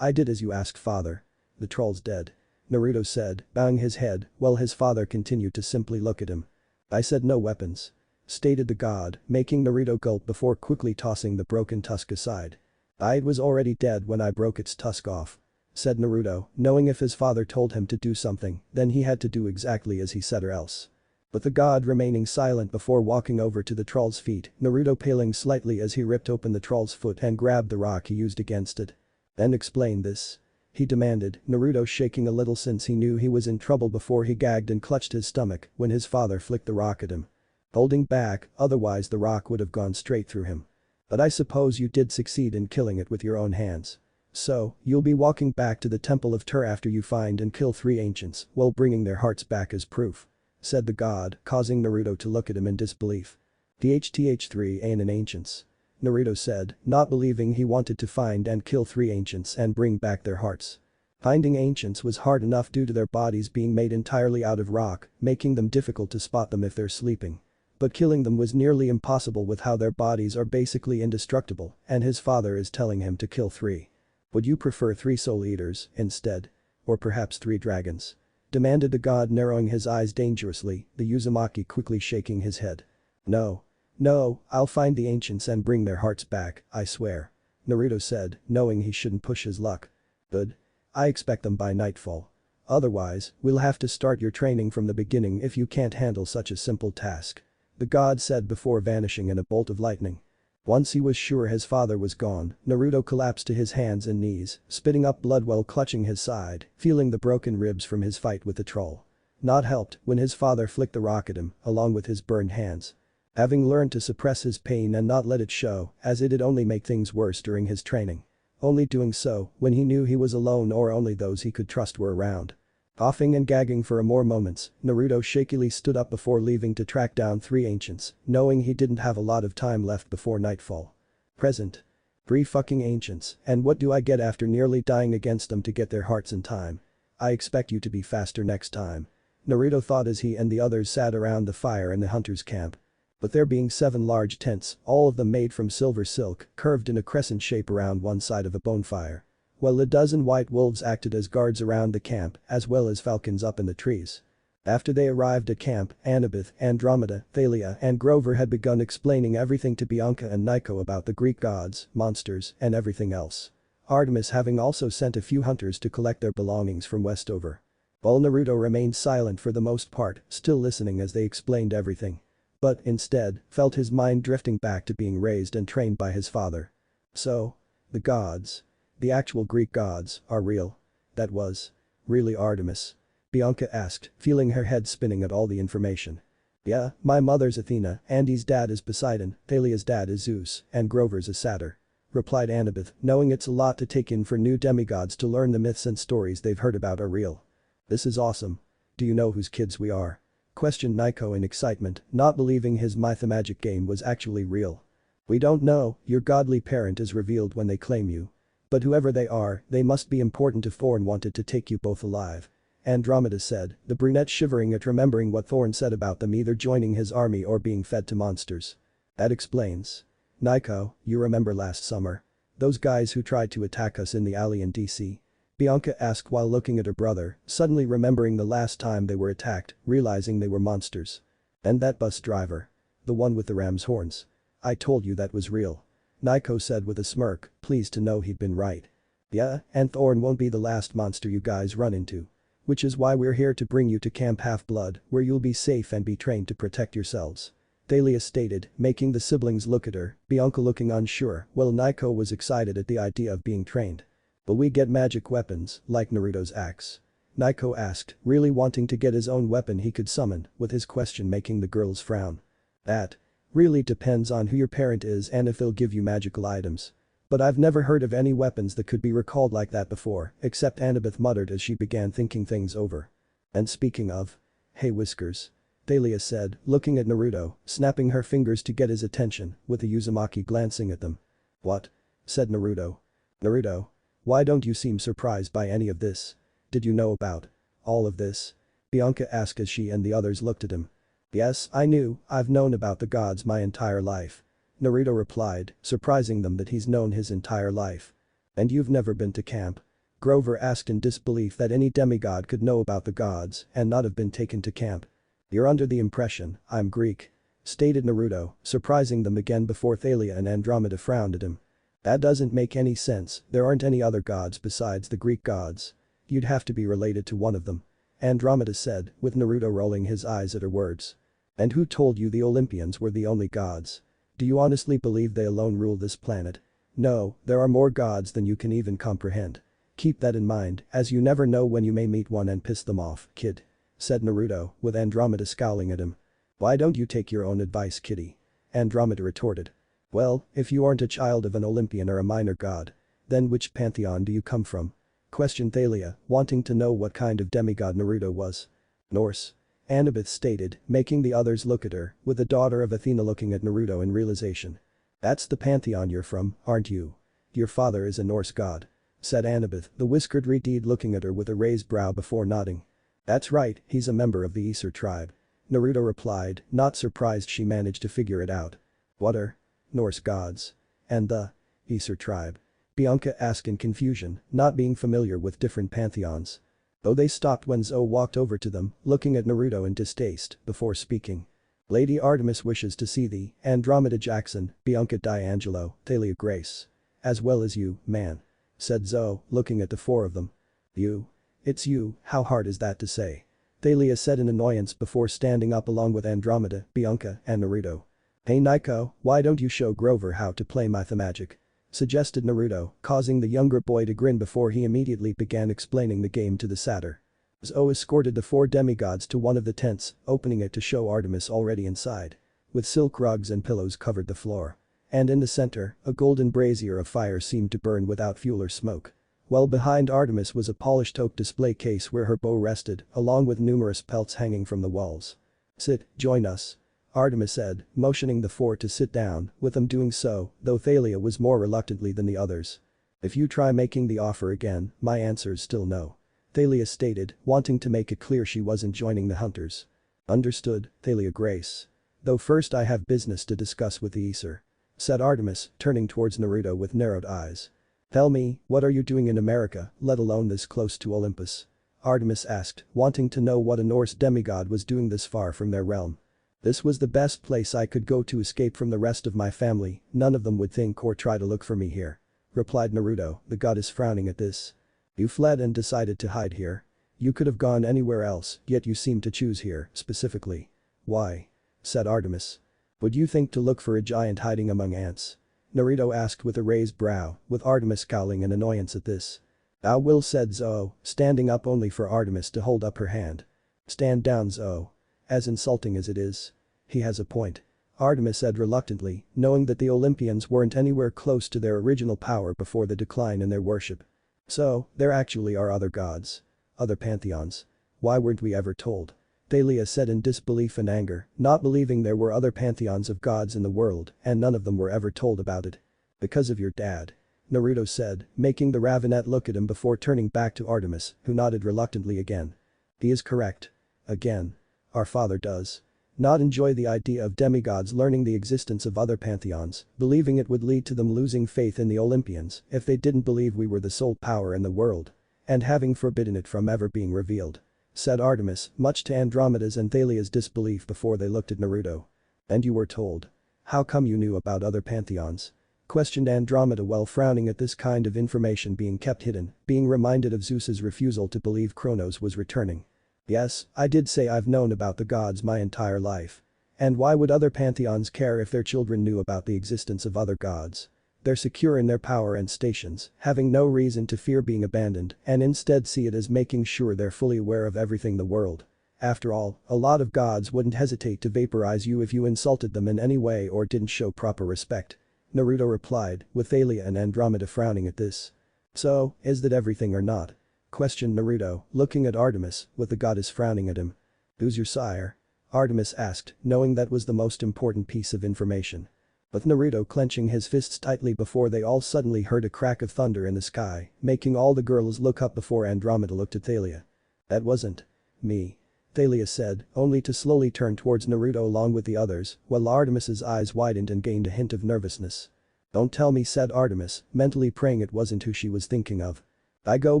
did as you asked, father. The troll's dead. Naruto said, bowing his head, while his father continued to simply look at him. I said no weapons. Stated the god, making Naruto gulp before quickly tossing the broken tusk aside. It was already dead when I broke its tusk off. Said Naruto, knowing if his father told him to do something, then he had to do exactly as he said or else. But the god remaining silent before walking over to the troll's feet, Naruto paling slightly as he ripped open the troll's foot and grabbed the rock he used against it. Then explain this. He demanded, Naruto shaking a little since he knew he was in trouble before he gagged and clutched his stomach when his father flicked the rock at him. Holding back, otherwise the rock would have gone straight through him. But I suppose you did succeed in killing it with your own hands. So, you'll be walking back to the temple of Tur after you find and kill 3 ancients while bringing their hearts back as proof. Said the god, causing Naruto to look at him in disbelief. "3 ain't an ancients." Naruto said, not believing he wanted to find and kill 3 ancients and bring back their hearts. Finding ancients was hard enough due to their bodies being made entirely out of rock, making them difficult to spot them if they're sleeping. But killing them was nearly impossible with how their bodies are basically indestructible, and his father is telling him to kill 3. Would you prefer 3 soul eaters instead? Or perhaps 3 dragons? Demanded the god, narrowing his eyes dangerously, the Uzumaki quickly shaking his head. No. No, I'll find the ancients and bring their hearts back, I swear. Naruto said, knowing he shouldn't push his luck. Good. I expect them by nightfall. Otherwise, we'll have to start your training from the beginning if you can't handle such a simple task. The god said before vanishing in a bolt of lightning. Once he was sure his father was gone, Naruto collapsed to his hands and knees, spitting up blood while clutching his side, feeling the broken ribs from his fight with the troll. Not helped when his father flicked the rock at him, along with his burned hands. Having learned to suppress his pain and not let it show, as it'd only make things worse during his training. Only doing so when he knew he was alone or only those he could trust were around. Coughing and gagging for more moments, Naruto shakily stood up before leaving to track down 3 ancients, knowing he didn't have a lot of time left before nightfall. Present. 3 fucking ancients, and what do I get after nearly dying against them to get their hearts in time? I expect you to be faster next time. Naruto thought as he and the others sat around the fire in the hunter's camp. But there being 7 large tents, all of them made from silver silk, curved in a crescent shape around one side of a bonfire. While a dozen white wolves acted as guards around the camp, as well as falcons up in the trees. After they arrived at camp, Annabeth, Andromeda, Thalia and Grover had begun explaining everything to Bianca and Nico about the Greek gods, monsters, and everything else. Artemis having also sent a few hunters to collect their belongings from Westover. While Naruto remained silent for the most part, still listening as they explained everything. But, instead, felt his mind drifting back to being raised and trained by his father. So, the gods. The actual Greek gods, are real. That was. Really Artemis? Bianca asked, feeling her head spinning at all the information. Yeah, my mother's Athena, Andy's dad is Poseidon, Thalia's dad is Zeus, and Grover's a satyr. Replied Annabeth, knowing it's a lot to take in for new demigods to learn the myths and stories they've heard about are real. This is awesome. Do you know whose kids we are? Questioned Nico in excitement, not believing his mythomagic game was actually real. We don't know, your godly parent is revealed when they claim you. But whoever they are, they must be important to Thorn wanted to take you both alive. Andromeda said, the brunette shivering at remembering what Thorn said about them either joining his army or being fed to monsters. That explains. Nico, you remember last summer? Those guys who tried to attack us in the alley in DC? Bianca asked while looking at her brother, suddenly remembering the last time they were attacked, realizing they were monsters. And that bus driver. The one with the ram's horns. I told you that was real. Nico said with a smirk, pleased to know he'd been right. Yeah, and Thorn won't be the last monster you guys run into. Which is why we're here to bring you to Camp Half-Blood, where you'll be safe and be trained to protect yourselves. Thalia stated, making the siblings look at her, Bianca looking unsure, while Nico was excited at the idea of being trained. Will we get magic weapons, like Naruto's axe? Nico asked, really wanting to get his own weapon he could summon, with his question making the girls frown. That really depends on who your parent is and if they'll give you magical items. But I've never heard of any weapons that could be recalled like that before, except Annabeth muttered as she began thinking things over. And speaking of. Hey Whiskers. Thalia said, looking at Naruto, snapping her fingers to get his attention, with the Uzumaki glancing at them. What? Said Naruto. Naruto. Why don't you seem surprised by any of this? Did you know about all of this? Bianca asked as she and the others looked at him. Yes, I knew, I've known about the gods my entire life. Naruto replied, surprising them that he's known his entire life. And you've never been to camp? Grover asked in disbelief that any demigod could know about the gods and not have been taken to camp. You're under the impression I'm Greek. Stated Naruto, surprising them again before Thalia and Andromeda frowned at him. That doesn't make any sense, there aren't any other gods besides the Greek gods. You'd have to be related to one of them. Andromeda said, with Naruto rolling his eyes at her words. And who told you the Olympians were the only gods? Do you honestly believe they alone rule this planet? No, there are more gods than you can even comprehend. Keep that in mind, as you never know when you may meet one and piss them off, kid. Said Naruto, with Andromeda scowling at him. Why don't you take your own advice, kitty? Andromeda retorted. Well, if you aren't a child of an Olympian or a minor god, then which pantheon do you come from? Questioned Thalia, wanting to know what kind of demigod Naruto was. Norse. Annabeth stated, making the others look at her, with the daughter of Athena looking at Naruto in realization. That's the pantheon you're from, aren't you? Your father is a Norse god. Said Annabeth, the whiskered Redeed looking at her with a raised brow before nodding. That's right, he's a member of the Aesir tribe. Naruto replied, not surprised she managed to figure it out. What are Norse gods? And the Aesir tribe? Bianca asked in confusion, not being familiar with different pantheons. Though they stopped when Zoe walked over to them, looking at Naruto in distaste, before speaking. Lady Artemis wishes to see thee, Andromeda Jackson, Bianca D'Angelo, Thalia Grace. As well as you, man. Said Zoe, looking at the four of them. You? It's you, how hard is that to say? Thalia said in annoyance before standing up along with Andromeda, Bianca, and Naruto. Hey Nico, why don't you show Grover how to play Mythomagic? Suggested Naruto, causing the younger boy to grin before he immediately began explaining the game to the satyr. Zoe escorted the four demigods to one of the tents, opening it to show Artemis already inside. With silk rugs and pillows covered the floor. And in the center, a golden brazier of fire seemed to burn without fuel or smoke. While behind Artemis was a polished oak display case where her bow rested, along with numerous pelts hanging from the walls. Sit, join us. Artemis said, motioning the four to sit down, with them doing so, though Thalia was more reluctantly than the others. If you try making the offer again, my answer is still no. Thalia stated, wanting to make it clear she wasn't joining the hunters. Understood, Thalia Grace. Though first I have business to discuss with the Aesir. Said Artemis, turning towards Naruto with narrowed eyes. Tell me, what are you doing in America, let alone this close to Olympus? Artemis asked, wanting to know what a Norse demigod was doing this far from their realm. This was the best place I could go to escape from the rest of my family, none of them would think or try to look for me here. Replied Naruto, the goddess frowning at this. You fled and decided to hide here. You could have gone anywhere else, yet you seem to choose here, specifically. Why? Said Artemis. Would you think to look for a giant hiding among ants? Naruto asked with a raised brow, with Artemis scowling in annoyance at this. I will, said Zoe, standing up only for Artemis to hold up her hand. Stand down, Zoe. As insulting as it is. He has a point. Artemis said reluctantly, knowing that the Olympians weren't anywhere close to their original power before the decline in their worship. So, there actually are other gods. Other pantheons. Why weren't we ever told? Thalia said in disbelief and anger, not believing there were other pantheons of gods in the world and none of them were ever told about it. Because of your dad. Naruto said, making the Ravenet look at him before turning back to Artemis, who nodded reluctantly again. He is correct. Again. Our father does not enjoy the idea of demigods learning the existence of other pantheons, believing it would lead to them losing faith in the Olympians if they didn't believe we were the sole power in the world. And having forbidden it from ever being revealed. Said Artemis, much to Andromeda's and Thalia's disbelief before they looked at Naruto. And you were told. How come you knew about other pantheons? Questioned Andromeda while frowning at this kind of information being kept hidden, being reminded of Zeus's refusal to believe Kronos was returning. Yes, I did say I've known about the gods my entire life. And why would other pantheons care if their children knew about the existence of other gods? They're secure in their power and stations, having no reason to fear being abandoned and instead see it as making sure they're fully aware of everything in the world. After all, a lot of gods wouldn't hesitate to vaporize you if you insulted them in any way or didn't show proper respect. Naruto replied, with Thalia and Andromeda frowning at this. So, is that everything or not? Questioned Naruto, looking at Artemis, with the goddess frowning at him. Who's your sire? Artemis asked, knowing that was the most important piece of information. With Naruto clenching his fists tightly before they all suddenly heard a crack of thunder in the sky, making all the girls look up before Andromeda looked at Thalia. That wasn't me. Thalia said, only to slowly turn towards Naruto along with the others, while Artemis's eyes widened and gained a hint of nervousness. "Don't tell me," said Artemis, mentally praying it wasn't who she was thinking of. "I go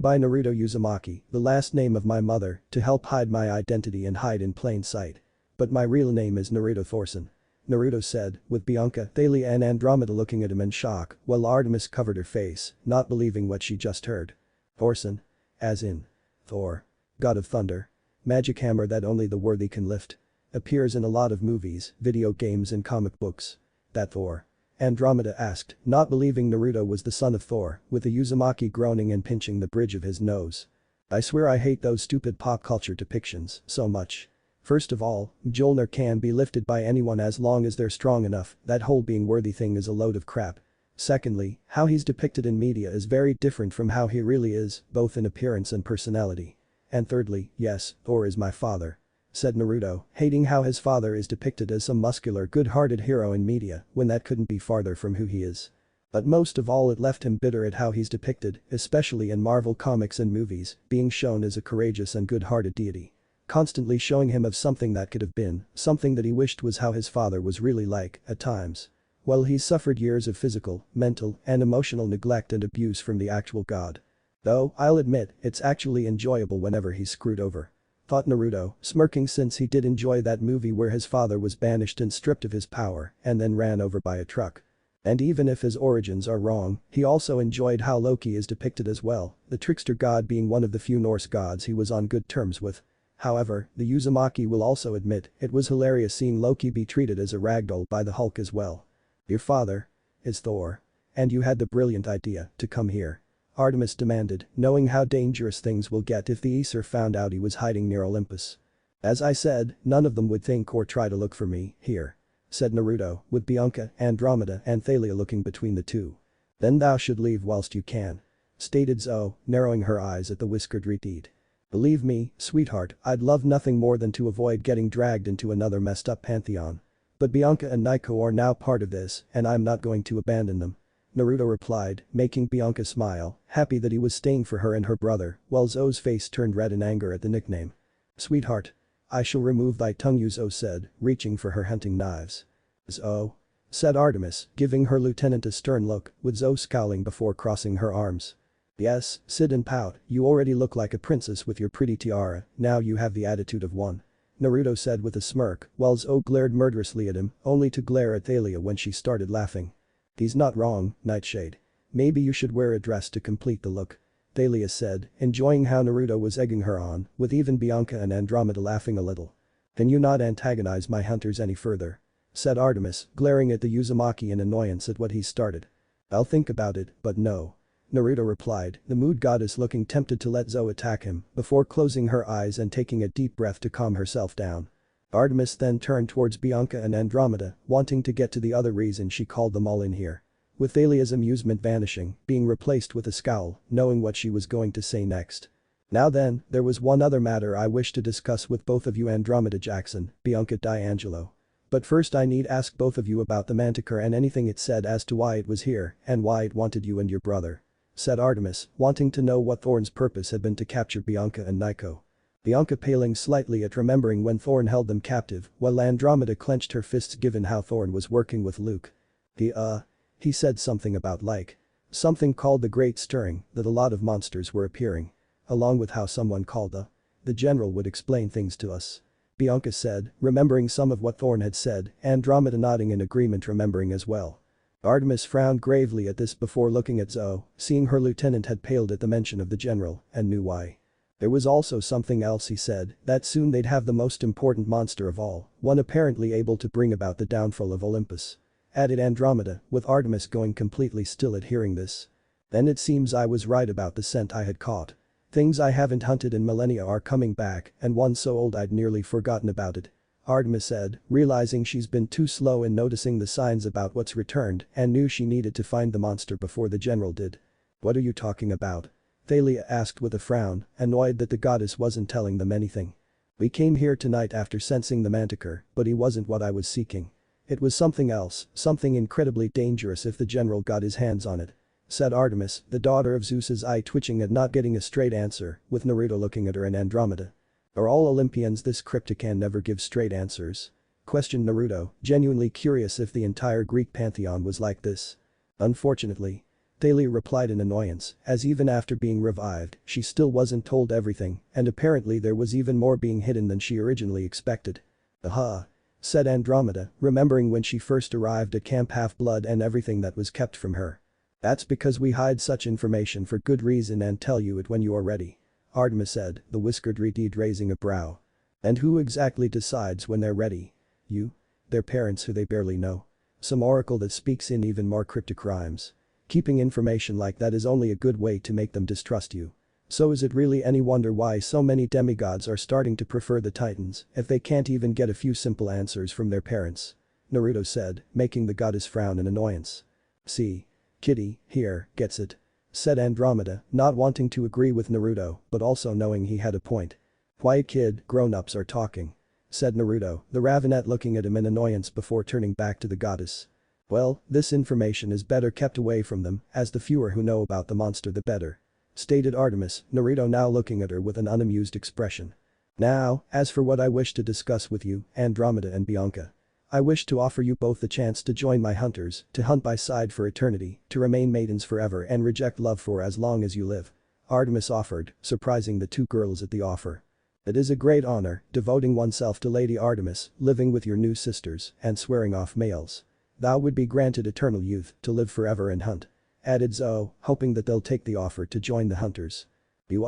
by Naruto Uzumaki, the last name of my mother, to help hide my identity and hide in plain sight. But my real name is Naruto Thorson," Naruto said, with Bianca, Thalia and Andromeda looking at him in shock, while Artemis covered her face, not believing what she just heard. "Thorson? As in Thor. God of thunder. Magic hammer that only the worthy can lift. Appears in a lot of movies, video games and comic books. That Thor?" Andromeda asked, not believing Naruto was the son of Thor, with the Uzumaki groaning and pinching the bridge of his nose. "I swear I hate those stupid pop culture depictions so much. First of all, Mjolnir can be lifted by anyone as long as they're strong enough, that whole being worthy thing is a load of crap. Secondly, how he's depicted in media is very different from how he really is, both in appearance and personality. And thirdly, yes, Thor is my father," said Naruto, hating how his father is depicted as some muscular good-hearted hero in media when that couldn't be farther from who he is. But most of all it left him bitter at how he's depicted, especially in Marvel comics and movies, being shown as a courageous and good-hearted deity. Constantly showing him of something that could have been, something that he wished was how his father was really like, at times. Well, he's suffered years of physical, mental, and emotional neglect and abuse from the actual god. Though, I'll admit, it's actually enjoyable whenever he's screwed over. Thought Naruto, smirking since he did enjoy that movie where his father was banished and stripped of his power and then ran over by a truck. And even if his origins are wrong, he also enjoyed how Loki is depicted as well, the trickster god being one of the few Norse gods he was on good terms with. However, the Uzumaki will also admit it was hilarious seeing Loki be treated as a ragdoll by the Hulk as well. "Your father is Thor. And you had the brilliant idea to come here?" Artemis demanded, knowing how dangerous things will get if the Aesir found out he was hiding near Olympus. "As I said, none of them would think or try to look for me here," said Naruto, with Bianca, Andromeda and Thalia looking between the two. "Then thou should leave whilst you can," stated Zoe, narrowing her eyes at the whiskered redeed. "Believe me, sweetheart, I'd love nothing more than to avoid getting dragged into another messed up pantheon. But Bianca and Nico are now part of this and I'm not going to abandon them," Naruto replied, making Bianca smile, happy that he was staying for her and her brother, while Zoe's face turned red in anger at the nickname. "Sweetheart. I shall remove thy tongue," Zoe said, reaching for her hunting knives. "Zoe?" said Artemis, giving her lieutenant a stern look, with Zoe scowling before crossing her arms. "Yes, sit and pout, you already look like a princess with your pretty tiara, now you have the attitude of one," Naruto said with a smirk, while Zoe glared murderously at him, only to glare at Thalia when she started laughing. "He's not wrong, Nightshade. Maybe you should wear a dress to complete the look," Thalia said, enjoying how Naruto was egging her on, with even Bianca and Andromeda laughing a little. "Can you not antagonize my hunters any further?" said Artemis, glaring at the Uzumaki in annoyance at what he started. "I'll think about it, but no," Naruto replied, the mood goddess looking tempted to let Zoe attack him before closing her eyes and taking a deep breath to calm herself down. Artemis then turned towards Bianca and Andromeda, wanting to get to the other reason she called them all in here. With Thalia's amusement vanishing, being replaced with a scowl, knowing what she was going to say next. "Now then, there was one other matter I wish to discuss with both of you, Andromeda Jackson, Bianca D'Angelo. But first I need ask both of you about the manticore and anything it said as to why it was here and why it wanted you and your brother," said Artemis, wanting to know what Thorn's purpose had been to capture Bianca and Nico. Bianca paling slightly at remembering when Thorn held them captive, while Andromeda clenched her fists given how Thorn was working with Luke. He said something about something called the Great Stirring, that a lot of monsters were appearing. Along with how someone called the general would explain things to us," Bianca said, remembering some of what Thorn had said, Andromeda nodding in agreement remembering as well. Artemis frowned gravely at this before looking at Zoe, seeing her lieutenant had paled at the mention of the general, and knew why. There was also something else, he said, that soon they'd have the most important monster of all, one apparently able to bring about the downfall of Olympus, added Andromeda, with Artemis going completely still at hearing this. "Then it seems I was right about the scent I had caught. Things I haven't hunted in millennia are coming back, and one so old I'd nearly forgotten about it," Artemis said, realizing she's been too slow in noticing the signs about what's returned and knew she needed to find the monster before the general did. "What are you talking about?" Thalia asked with a frown, annoyed that the goddess wasn't telling them anything. "We came here tonight after sensing the manticore, but he wasn't what I was seeking. It was something else, something incredibly dangerous if the general got his hands on it," said Artemis, the daughter of Zeus's eye twitching at not getting a straight answer, with Naruto looking at her and Andromeda. Are all Olympians this cryptic and never give straight answers? Questioned Naruto, genuinely curious if the entire Greek pantheon was like this. Unfortunately. Thalia replied in annoyance, as even after being revived, she still wasn't told everything, and apparently there was even more being hidden than she originally expected. Aha. Said Andromeda, remembering when she first arrived at Camp Half-Blood and everything that was kept from her. That's because we hide such information for good reason and tell you it when you are ready. Artemis said, the whiskered Redeed raising a brow. And who exactly decides when they're ready? You? Their parents who they barely know. Some oracle that speaks in even more cryptic rhymes. Keeping information like that is only a good way to make them distrust you. So is it really any wonder why so many demigods are starting to prefer the Titans if they can't even get a few simple answers from their parents? Naruto said, making the goddess frown in annoyance. See. Kitty, here, gets it. Said Andromeda, not wanting to agree with Naruto but also knowing he had a point. Quiet kid, grown-ups are talking. Said Naruto, the ravenet looking at him in annoyance before turning back to the goddess. Well, this information is better kept away from them, as the fewer who know about the monster the better. Stated Artemis, Naruto now looking at her with an unamused expression. Now, as for what I wish to discuss with you, Andromeda and Bianca. I wish to offer you both the chance to join my hunters, to hunt by side for eternity, to remain maidens forever and reject love for as long as you live. Artemis offered, surprising the two girls at the offer. It is a great honor, devoting oneself to Lady Artemis, living with your new sisters, and swearing off males. Thou would be granted eternal youth, to live forever and hunt. Added Zoe, hoping that they'll take the offer to join the hunters. You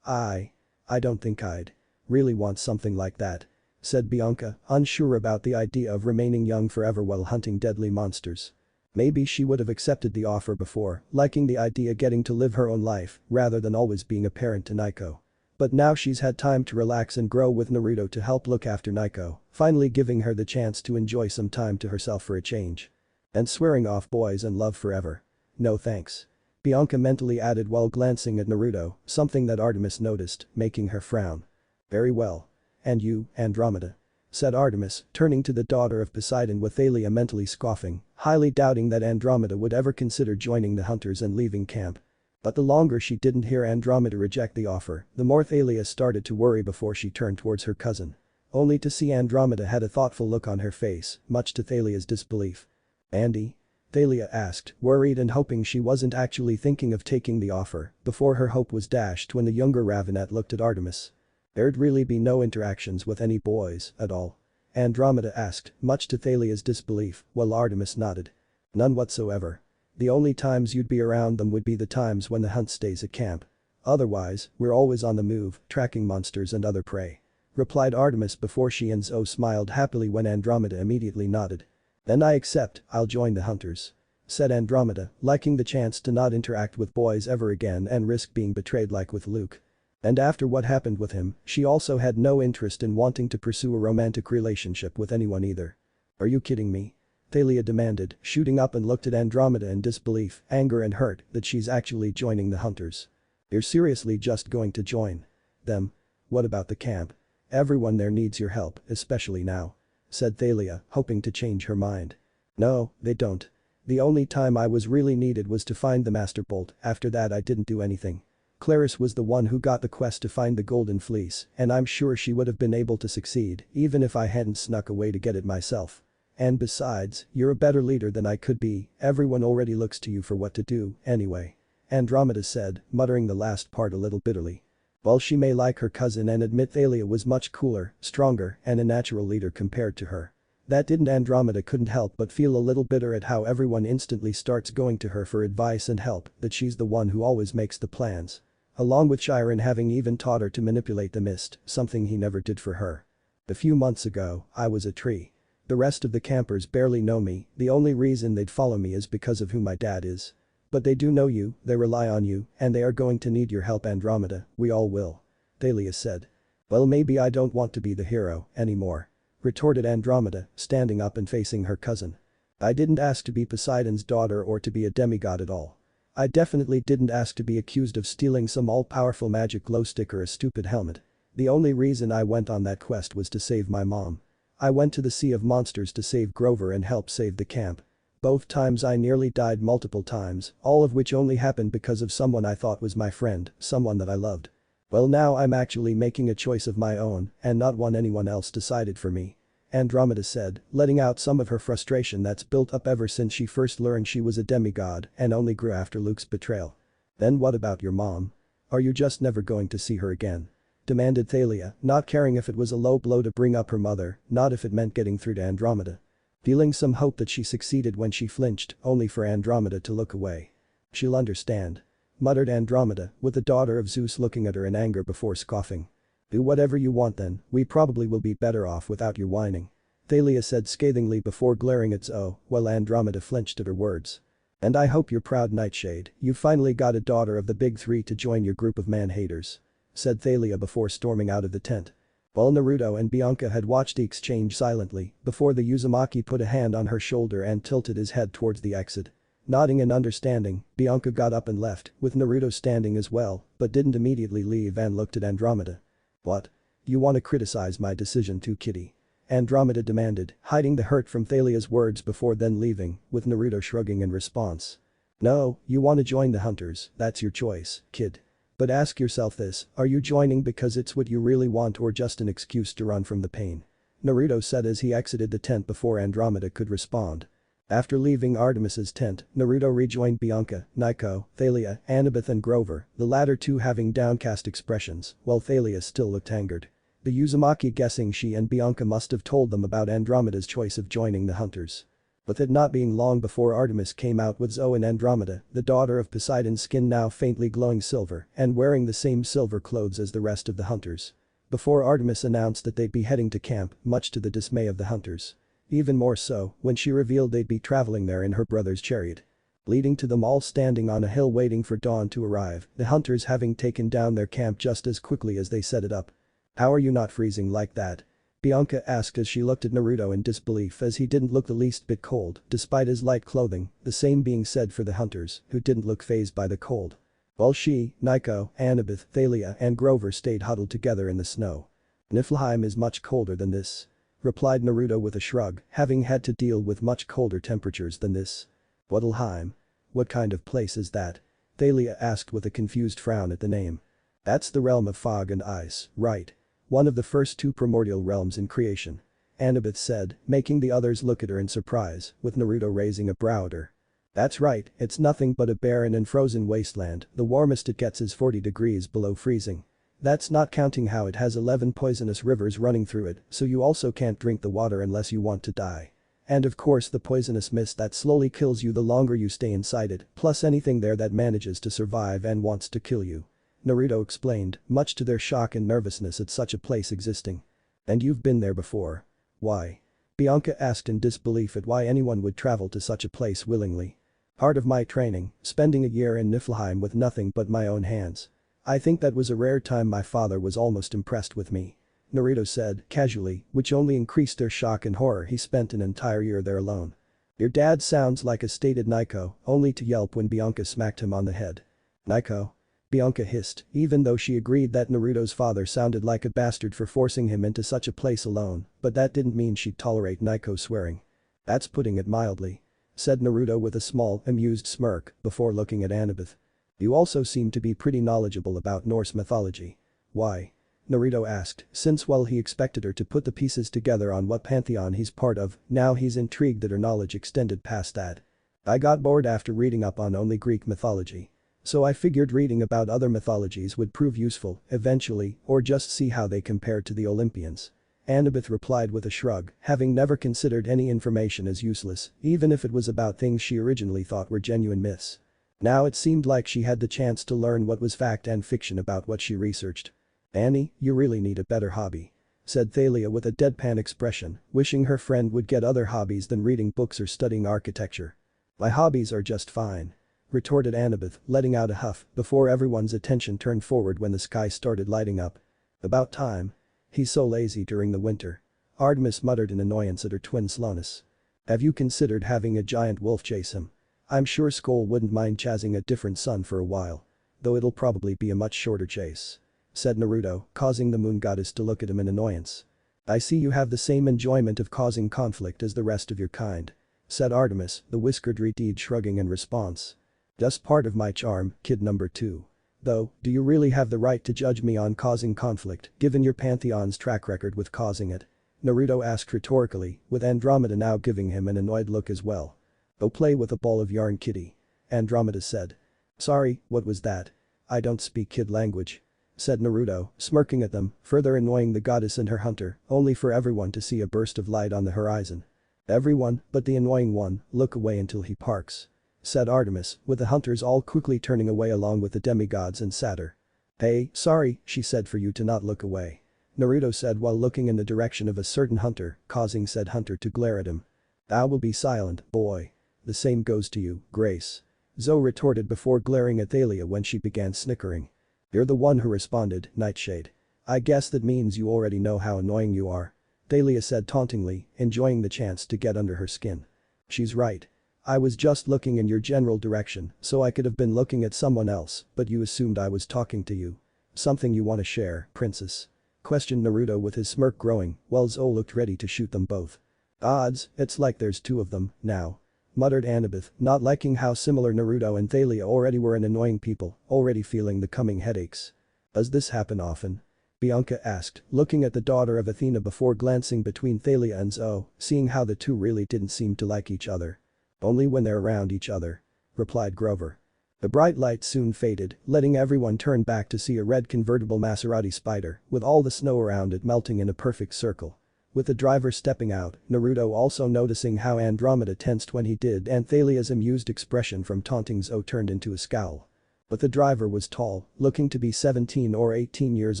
I don't think I'd really want something like that. Said Bianca, unsure about the idea of remaining young forever while hunting deadly monsters. Maybe she would have accepted the offer before, liking the idea getting to live her own life, rather than always being a parent to Naiko. But now she's had time to relax and grow with Naruto to help look after Naiko, finally giving her the chance to enjoy some time to herself for a change. And swearing off boys and love forever. No thanks. Bianca mentally added while glancing at Naruto, something that Artemis noticed, making her frown. Very well. And you, Andromeda? Said Artemis, turning to the daughter of Poseidon with Thalia mentally scoffing, highly doubting that Andromeda would ever consider joining the hunters and leaving camp. But the longer she didn't hear Andromeda reject the offer, the more Thalia started to worry before she turned towards her cousin. Only to see Andromeda had a thoughtful look on her face, much to Thalia's disbelief. Andy? Thalia asked, worried and hoping she wasn't actually thinking of taking the offer, before her hope was dashed when the younger Ravenet looked at Artemis. There'd really be no interactions with any boys, at all? Andromeda asked, much to Thalia's disbelief, while Artemis nodded. None whatsoever. The only times you'd be around them would be the times when the hunt stays at camp. Otherwise, we're always on the move, tracking monsters and other prey. Replied Artemis before she and Zoe smiled happily when Andromeda immediately nodded. Then I accept, I'll join the hunters. Said Andromeda, liking the chance to not interact with boys ever again and risk being betrayed like with Luke. And after what happened with him, she also had no interest in wanting to pursue a romantic relationship with anyone either. Are you kidding me? Thalia demanded, shooting up and looked at Andromeda in disbelief, anger and hurt that she's actually joining the hunters. You're seriously just going to join them? What about the camp? Everyone there needs your help, especially now. Said Thalia, hoping to change her mind. No, they don't. The only time I was really needed was to find the Master Bolt, after that I didn't do anything. Clarice was the one who got the quest to find the Golden Fleece, and I'm sure she would have been able to succeed, even if I hadn't snuck away to get it myself. And besides, you're a better leader than I could be, everyone already looks to you for what to do, anyway. Andromeda said, muttering the last part a little bitterly. While she may like her cousin and admit Thalia was much cooler, stronger, and a natural leader compared to her. That didn't Andromeda couldn't help but feel a little bitter at how everyone instantly starts going to her for advice and help, that she's the one who always makes the plans. Along with Chiron having even taught her to manipulate the mist, something he never did for her. A few months ago, I was a tree. The rest of the campers barely know me, the only reason they'd follow me is because of who my dad is. But they do know you, they rely on you, and they are going to need your help Andromeda, we all will. Thalia said. Well maybe I don't want to be the hero, anymore. Retorted Andromeda, standing up and facing her cousin. I didn't ask to be Poseidon's daughter or to be a demigod at all. I definitely didn't ask to be accused of stealing some all-powerful magic glow stick or a stupid helmet. The only reason I went on that quest was to save my mom. I went to the Sea of Monsters to save Grover and help save the camp. Both times I nearly died multiple times, all of which only happened because of someone I thought was my friend, someone that I loved. Well, now I'm actually making a choice of my own and not one anyone else decided for me. Andromeda said, letting out some of her frustration that's built up ever since she first learned she was a demigod and only grew after Luke's betrayal. Then what about your mom? Are you just never going to see her again? Demanded Thalia, not caring if it was a low blow to bring up her mother, not if it meant getting through to Andromeda. Feeling some hope that she succeeded when she flinched, only for Andromeda to look away. She'll understand. Muttered Andromeda, with the daughter of Zeus looking at her in anger before scoffing. Do whatever you want then, we probably will be better off without your whining. Thalia said scathingly before glaring at Zoe, while Andromeda flinched at her words. And I hope you're proud, Nightshade, you finally got a daughter of the big three to join your group of man-haters. Said Thalia before storming out of the tent. While Naruto and Bianca had watched the exchange silently, before the Uzumaki put a hand on her shoulder and tilted his head towards the exit. Nodding in understanding, Bianca got up and left, with Naruto standing as well, but didn't immediately leave and looked at Andromeda. What? You want to criticize my decision too, kitty? Andromeda demanded, hiding the hurt from Thalia's words before then leaving, with Naruto shrugging in response. No, you want to join the hunters, that's your choice, kid. But ask yourself this, are you joining because it's what you really want or just an excuse to run from the pain? Naruto said as he exited the tent before Andromeda could respond. After leaving Artemis's tent, Naruto rejoined Bianca, Nico, Thalia, Annabeth and Grover, the latter two having downcast expressions, while Thalia still looked angered. The Uzumaki guessing she and Bianca must have told them about Andromeda's choice of joining the hunters. With it not being long before Artemis came out with Zoe and Andromeda, the daughter of Poseidon's skin now faintly glowing silver and wearing the same silver clothes as the rest of the hunters. Before Artemis announced that they'd be heading to camp, much to the dismay of the hunters. Even more so, when she revealed they'd be traveling there in her brother's chariot. Leading to them all standing on a hill waiting for dawn to arrive, the hunters having taken down their camp just as quickly as they set it up. How are you not freezing like that? Bianca asked as she looked at Naruto in disbelief as he didn't look the least bit cold, despite his light clothing, the same being said for the hunters, who didn't look fazed by the cold. While she, Nico, Annabeth, Thalia and Grover stayed huddled together in the snow. Niflheim is much colder than this. Replied Naruto with a shrug, having had to deal with much colder temperatures than this. What'lheim? What kind of place is that? Thalia asked with a confused frown at the name. That's the realm of fog and ice, right? One of the first two primordial realms in creation. Annabeth said, making the others look at her in surprise, with Naruto raising a brow at her. That's right, it's nothing but a barren and frozen wasteland, the warmest it gets is 40 degrees below freezing. That's not counting how it has 11 poisonous rivers running through it, so you also can't drink the water unless you want to die. And of course the poisonous mist that slowly kills you the longer you stay inside it, plus anything there that manages to survive and wants to kill you. Naruto explained, much to their shock and nervousness at such a place existing. And you've been there before. Why? Bianca asked in disbelief at why anyone would travel to such a place willingly. Part of my training, spending a year in Niflheim with nothing but my own hands. I think that was a rare time my father was almost impressed with me. Naruto said, casually, which only increased their shock and horror he spent an entire year there alone. Your dad sounds like a stated Nico, only to yelp when Bianca smacked him on the head. Nico? Bianca hissed, even though she agreed that Naruto's father sounded like a bastard for forcing him into such a place alone, but that didn't mean she'd tolerate Nico swearing. That's putting it mildly. Said Naruto with a small, amused smirk, before looking at Annabeth. You also seem to be pretty knowledgeable about Norse mythology. Why? Naruto asked, since while he expected her to put the pieces together on what pantheon he's part of, now he's intrigued that her knowledge extended past that. I got bored after reading up on only Greek mythology. So I figured reading about other mythologies would prove useful, eventually, or just see how they compared to the Olympians. Annabeth replied with a shrug, having never considered any information as useless, even if it was about things she originally thought were genuine myths. Now it seemed like she had the chance to learn what was fact and fiction about what she researched. Annie, you really need a better hobby. Said Thalia with a deadpan expression, wishing her friend would get other hobbies than reading books or studying architecture. My hobbies are just fine. Retorted Annabeth, letting out a huff before everyone's attention turned forward when the sky started lighting up. About time. He's so lazy during the winter. Artemis muttered in annoyance at her twin slowness. Have you considered having a giant wolf chase him? I'm sure Skoll wouldn't mind chasing a different sun for a while. Though it'll probably be a much shorter chase. Said Naruto, causing the moon goddess to look at him in annoyance. I see you have the same enjoyment of causing conflict as the rest of your kind. Said Artemis, the whiskered Redeed shrugging in response. Just part of my charm, kid number 2. Though, do you really have the right to judge me on causing conflict, given your pantheon's track record with causing it? Naruto asked rhetorically, with Andromeda now giving him an annoyed look as well. Go play with a ball of yarn, kitty. Andromeda said. Sorry, what was that? I don't speak kid language. Said Naruto, smirking at them, further annoying the goddess and her hunter, only for everyone to see a burst of light on the horizon. Everyone, but the annoying one, look away until he parks. Said Artemis, with the hunters all quickly turning away along with the demigods and Satyr. Hey, sorry, she said for you to not look away. Naruto said while looking in the direction of a certain hunter, causing said hunter to glare at him. I will be silent, boy. The same goes to you, Grace. Zoe retorted before glaring at Thalia when she began snickering. You're the one who responded, Nightshade. I guess that means you already know how annoying you are. Thalia said tauntingly, enjoying the chance to get under her skin. She's right. I was just looking in your general direction, so I could have been looking at someone else, but you assumed I was talking to you. Something you want to share, princess? Questioned Naruto with his smirk growing, while Zoe looked ready to shoot them both. Odds, it's like there's two of them, now. Muttered Annabeth, not liking how similar Naruto and Thalia already were and annoying people, already feeling the coming headaches. Does this happen often? Bianca asked, looking at the daughter of Athena before glancing between Thalia and Zoe, seeing how the two really didn't seem to like each other. Only when they're around each other. Replied Grover. The bright light soon faded, letting everyone turn back to see a red convertible Maserati spider, with all the snow around it melting in a perfect circle. With the driver stepping out, Naruto also noticing how Andromeda tensed when he did and Thalia's amused expression from taunting Zoe turned into a scowl. But the driver was tall, looking to be 17 or 18 years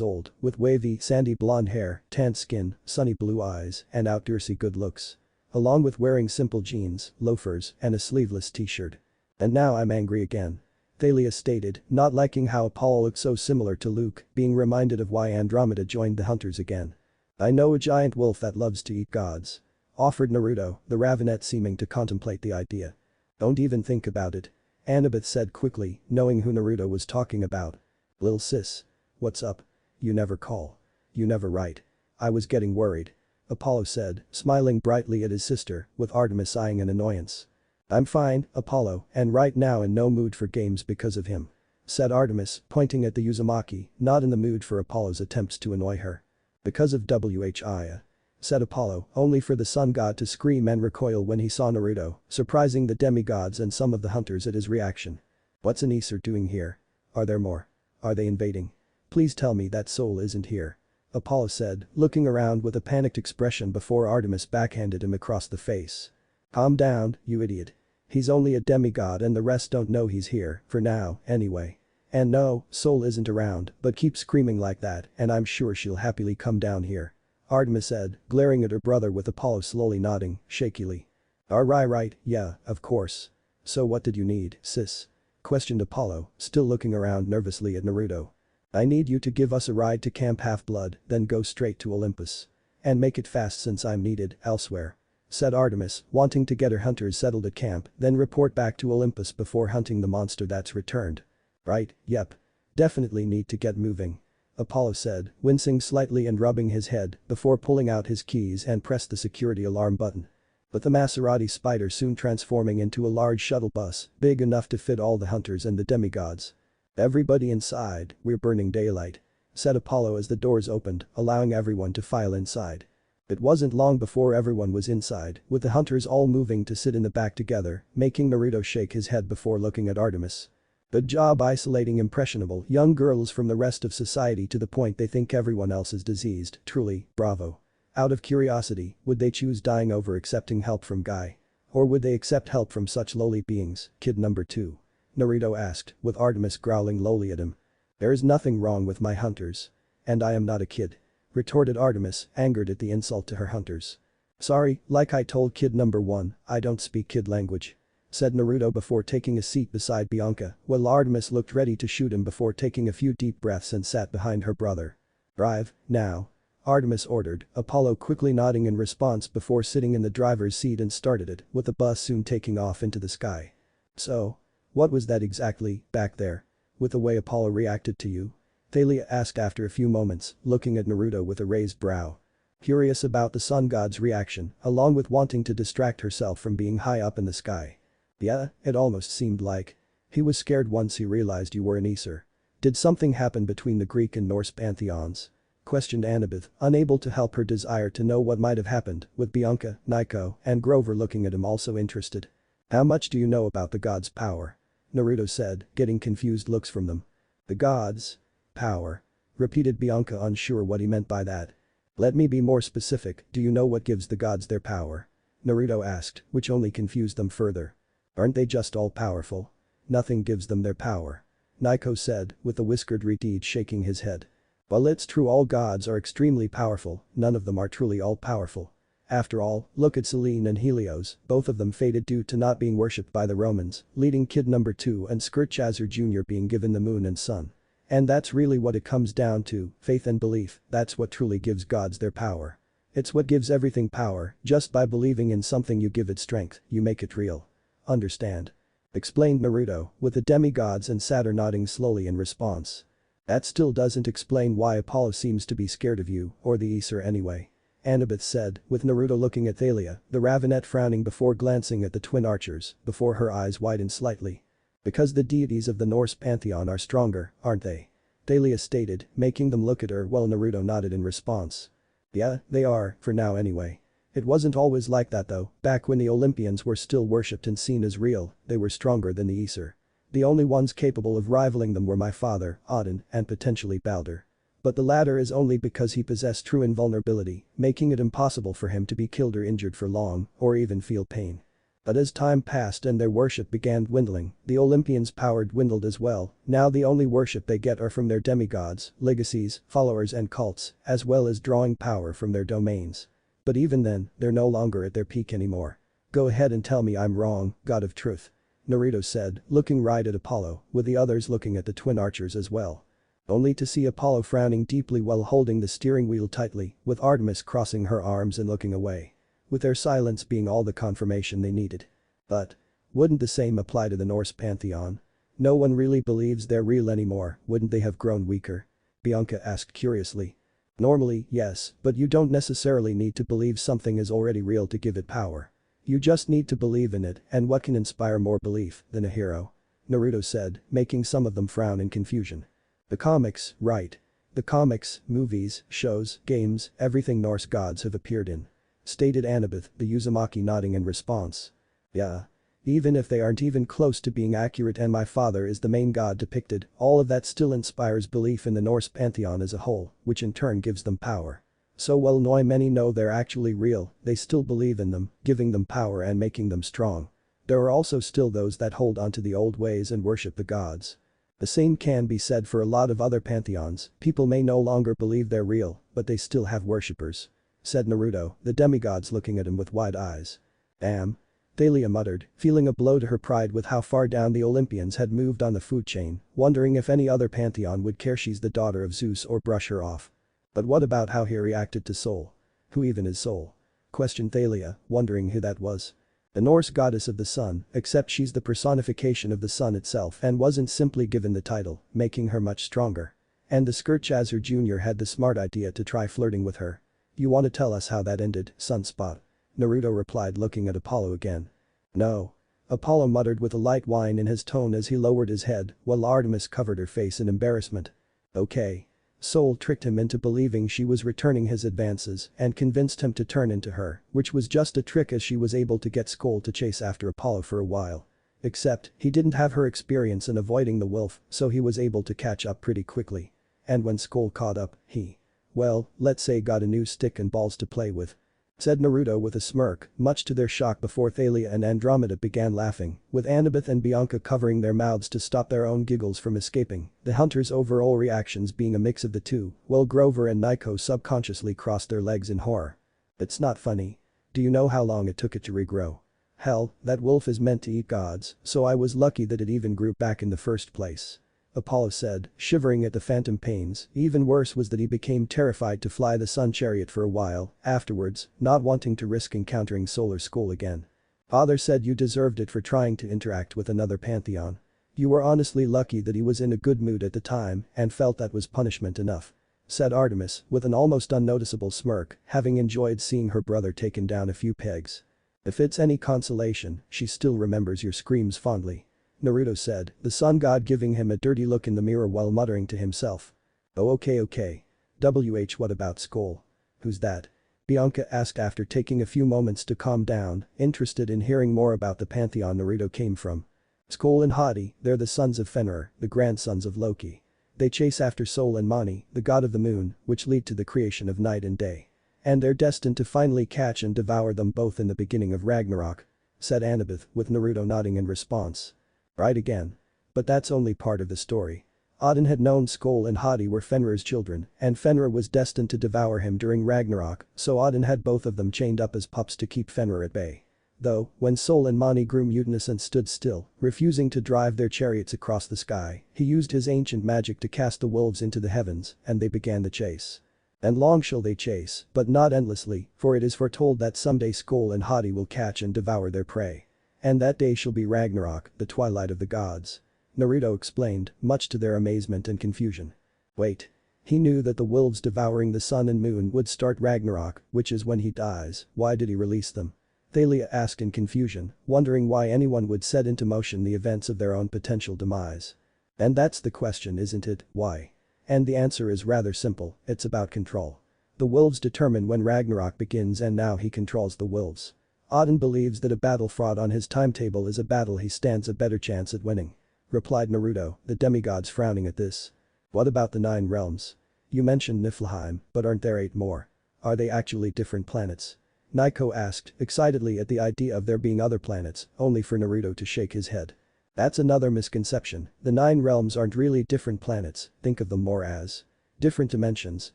old, with wavy, sandy blonde hair, tanned skin, sunny blue eyes, and outdoorsy good looks. Along with wearing simple jeans, loafers, and a sleeveless t-shirt. And now I'm angry again. Thalia stated, not liking how Apollo looked so similar to Luke, being reminded of why Andromeda joined the hunters again. I know a giant wolf that loves to eat gods. Offered Naruto, the Ravenet seeming to contemplate the idea. Don't even think about it. Annabeth said quickly, knowing who Naruto was talking about. Lil sis. What's up? You never call. You never write. I was getting worried. Apollo said, smiling brightly at his sister, with Artemis eyeing an annoyance. I'm fine, Apollo, and right now in no mood for games because of him. Said Artemis, pointing at the Uzumaki, not in the mood for Apollo's attempts to annoy her. Because of Whia. Said Apollo, only for the sun god to scream and recoil when he saw Naruto, surprising the demigods and some of the hunters at his reaction. What's an Aesir doing here? Are there more? Are they invading? Please tell me that soul isn't here. Apollo said, looking around with a panicked expression before Artemis backhanded him across the face. Calm down, you idiot. He's only a demigod and the rest don't know he's here, for now, anyway. And no, Soul isn't around, but keep screaming like that and I'm sure she'll happily come down here. Artemis said, glaring at her brother with Apollo slowly nodding, shakily. Right, yeah, of course. So what did you need, sis? Questioned Apollo, still looking around nervously at Naruto. I need you to give us a ride to Camp Half-Blood, then go straight to Olympus. And make it fast since I'm needed elsewhere. Said Artemis, wanting to get her hunters settled at camp, then report back to Olympus before hunting the monster that's returned. Right, yep. Definitely need to get moving. Apollo said, wincing slightly and rubbing his head before pulling out his keys and pressed the security alarm button. But the Maserati spider soon transforming into a large shuttle bus, big enough to fit all the hunters and the demigods. Everybody inside, we're burning daylight. Said Apollo as the doors opened, allowing everyone to file inside. It wasn't long before everyone was inside, with the hunters all moving to sit in the back together, making Naruto shake his head before looking at Artemis. Good job isolating impressionable young girls from the rest of society to the point they think everyone else is diseased, truly, bravo. Out of curiosity, would they choose dying over accepting help from Guy? Or would they accept help from such lowly beings, kid number 2? Naruto asked, with Artemis growling lowly at him. There is nothing wrong with my hunters. And I am not a kid. Retorted Artemis, angered at the insult to her hunters. Sorry, like I told kid number 1, I don't speak kid language. Said Naruto before taking a seat beside Bianca, while Artemis looked ready to shoot him before taking a few deep breaths and sat behind her brother. Drive, now. Artemis ordered, Apollo quickly nodding in response before sitting in the driver's seat and started it, with the bus soon taking off into the sky. So? What was that exactly, back there? With the way Apollo reacted to you? Thalia asked after a few moments, looking at Naruto with a raised brow. Curious about the sun god's reaction, along with wanting to distract herself from being high up in the sky. Yeah, it almost seemed like. He was scared once he realized you were an Aesir. Did something happen between the Greek and Norse pantheons? Questioned Annabeth, unable to help her desire to know what might have happened, with Bianca, Nico, and Grover looking at him also interested. How much do you know about the gods' power? Naruto said, getting confused looks from them. The gods' power, repeated Bianca, unsure what he meant by that. Let me be more specific, do you know what gives the gods their power? Naruto asked, which only confused them further. Aren't they just all powerful? Nothing gives them their power. Nico said, with the whiskered reed shaking his head. While it's true all gods are extremely powerful, none of them are truly all-powerful. After all, look at Selene and Helios, both of them faded due to not being worshipped by the Romans, leading Kid number 2 and Skirtchazer Jr. being given the moon and sun. And that's really what it comes down to, faith and belief, that's what truly gives gods their power. It's what gives everything power, just by believing in something you give it strength, you make it real. Understand? Explained Naruto, with the demigods and Saturn nodding slowly in response. That still doesn't explain why Apollo seems to be scared of you, or the Aesir anyway. Annabeth said, with Naruto looking at Thalia, the Ravenette frowning before glancing at the twin archers, before her eyes widened slightly. Because the deities of the Norse pantheon are stronger, aren't they? Thalia stated, making them look at her while Naruto nodded in response. Yeah, they are, for now anyway. It wasn't always like that though, back when the Olympians were still worshipped and seen as real, they were stronger than the Aesir. The only ones capable of rivaling them were my father, Odin, and potentially Balder. But the latter is only because he possessed true invulnerability, making it impossible for him to be killed or injured for long, or even feel pain. But as time passed and their worship began dwindling, the Olympians' power dwindled as well, now the only worship they get are from their demigods, legacies, followers and cults, as well as drawing power from their domains. But even then, they're no longer at their peak anymore. Go ahead and tell me I'm wrong, God of Truth. Naruto said, looking right at Apollo, with the others looking at the twin archers as well. Only to see Apollo frowning deeply while holding the steering wheel tightly, with Artemis crossing her arms and looking away. With their silence being all the confirmation they needed. But wouldn't the same apply to the Norse pantheon? No one really believes they're real anymore, wouldn't they have grown weaker? Bianca asked curiously. Normally, yes, but you don't necessarily need to believe something is already real to give it power. You just need to believe in it, and what can inspire more belief than a hero? Naruto said, making some of them frown in confusion. The comics, right. The comics, movies, shows, games, everything Norse gods have appeared in. Stated Annabeth, the Uzumaki nodding in response. Yeah. Even if they aren't even close to being accurate and my father is the main god depicted, all of that still inspires belief in the Norse pantheon as a whole, which in turn gives them power. So while many know they're actually real, they still believe in them, giving them power and making them strong. There are also still those that hold onto the old ways and worship the gods. The same can be said for a lot of other pantheons, people may no longer believe they're real, but they still have worshippers. Said Naruto, the demigods looking at him with wide eyes. Damn. Thalia muttered, feeling a blow to her pride with how far down the Olympians had moved on the food chain, wondering if any other pantheon would care she's the daughter of Zeus or brush her off. But what about how he reacted to Sol? Who even is Sol? Questioned Thalia, wondering who that was. The Norse goddess of the sun, except she's the personification of the sun itself and wasn't simply given the title, making her much stronger. And the Skirtchazer Jr. had the smart idea to try flirting with her. You want to tell us how that ended, Sunspot? Naruto replied looking at Apollo again. No. Apollo muttered with a light whine in his tone as he lowered his head while Artemis covered her face in embarrassment. Okay. Sol tricked him into believing she was returning his advances and convinced him to turn into her, which was just a trick as she was able to get Skoll to chase after Apollo for a while. Except, he didn't have her experience in avoiding the wolf, so he was able to catch up pretty quickly. And when Skoll caught up, he, well, let's say got a new stick and balls to play with. Said Naruto with a smirk, much to their shock before Thalia and Andromeda began laughing, with Annabeth and Bianca covering their mouths to stop their own giggles from escaping, the hunters' overall reactions being a mix of the two, while Grover and Nico subconsciously crossed their legs in horror. It's not funny. Do you know how long it took it to regrow? Hell, that wolf is meant to eat gods, so I was lucky that it even grew back in the first place. Apollo said, shivering at the phantom pains. Even worse was that he became terrified to fly the sun chariot for a while, afterwards, not wanting to risk encountering Solar Skoll again. Father said you deserved it for trying to interact with another pantheon. You were honestly lucky that he was in a good mood at the time and felt that was punishment enough. Said Artemis, with an almost unnoticeable smirk, having enjoyed seeing her brother taken down a few pegs. If it's any consolation, she still remembers your screams fondly. Naruto said, the sun god giving him a dirty look in the mirror while muttering to himself. Oh okay. What about Skull? Who's that? Bianca asked after taking a few moments to calm down, interested in hearing more about the pantheon Naruto came from. Skull and Hati, they're the sons of Fenrir, the grandsons of Loki. They chase after Sol and Mani, the god of the moon, which lead to the creation of night and day. And they're destined to finally catch and devour them both in the beginning of Ragnarok, said Annabeth, with Naruto nodding in response. Right again. But that's only part of the story. Odin had known Skoll and Hati were Fenrir's children, and Fenrir was destined to devour him during Ragnarok, so Odin had both of them chained up as pups to keep Fenrir at bay. Though, when Sol and Mani grew mutinous and stood still, refusing to drive their chariots across the sky, he used his ancient magic to cast the wolves into the heavens, and they began the chase. And long shall they chase, but not endlessly, for it is foretold that someday Skoll and Hati will catch and devour their prey. And that day shall be Ragnarok, the twilight of the gods. Naruto explained, much to their amazement and confusion. Wait. He knew that the wolves devouring the sun and moon would start Ragnarok, which is when he dies. Why did he release them? Thalia asked in confusion, wondering why anyone would set into motion the events of their own potential demise. And that's the question, isn't it? Why? And the answer is rather simple, it's about control. The wolves determine when Ragnarok begins, and now he controls the wolves. Odin believes that a battle fought on his timetable is a battle he stands a better chance at winning, replied Naruto, the demigods frowning at this. What about the 9 realms? You mentioned Niflheim, but aren't there 8 more? Are they actually different planets? Naiko asked, excitedly at the idea of there being other planets, only for Naruto to shake his head. That's another misconception, the 9 realms aren't really different planets, think of them more as different dimensions,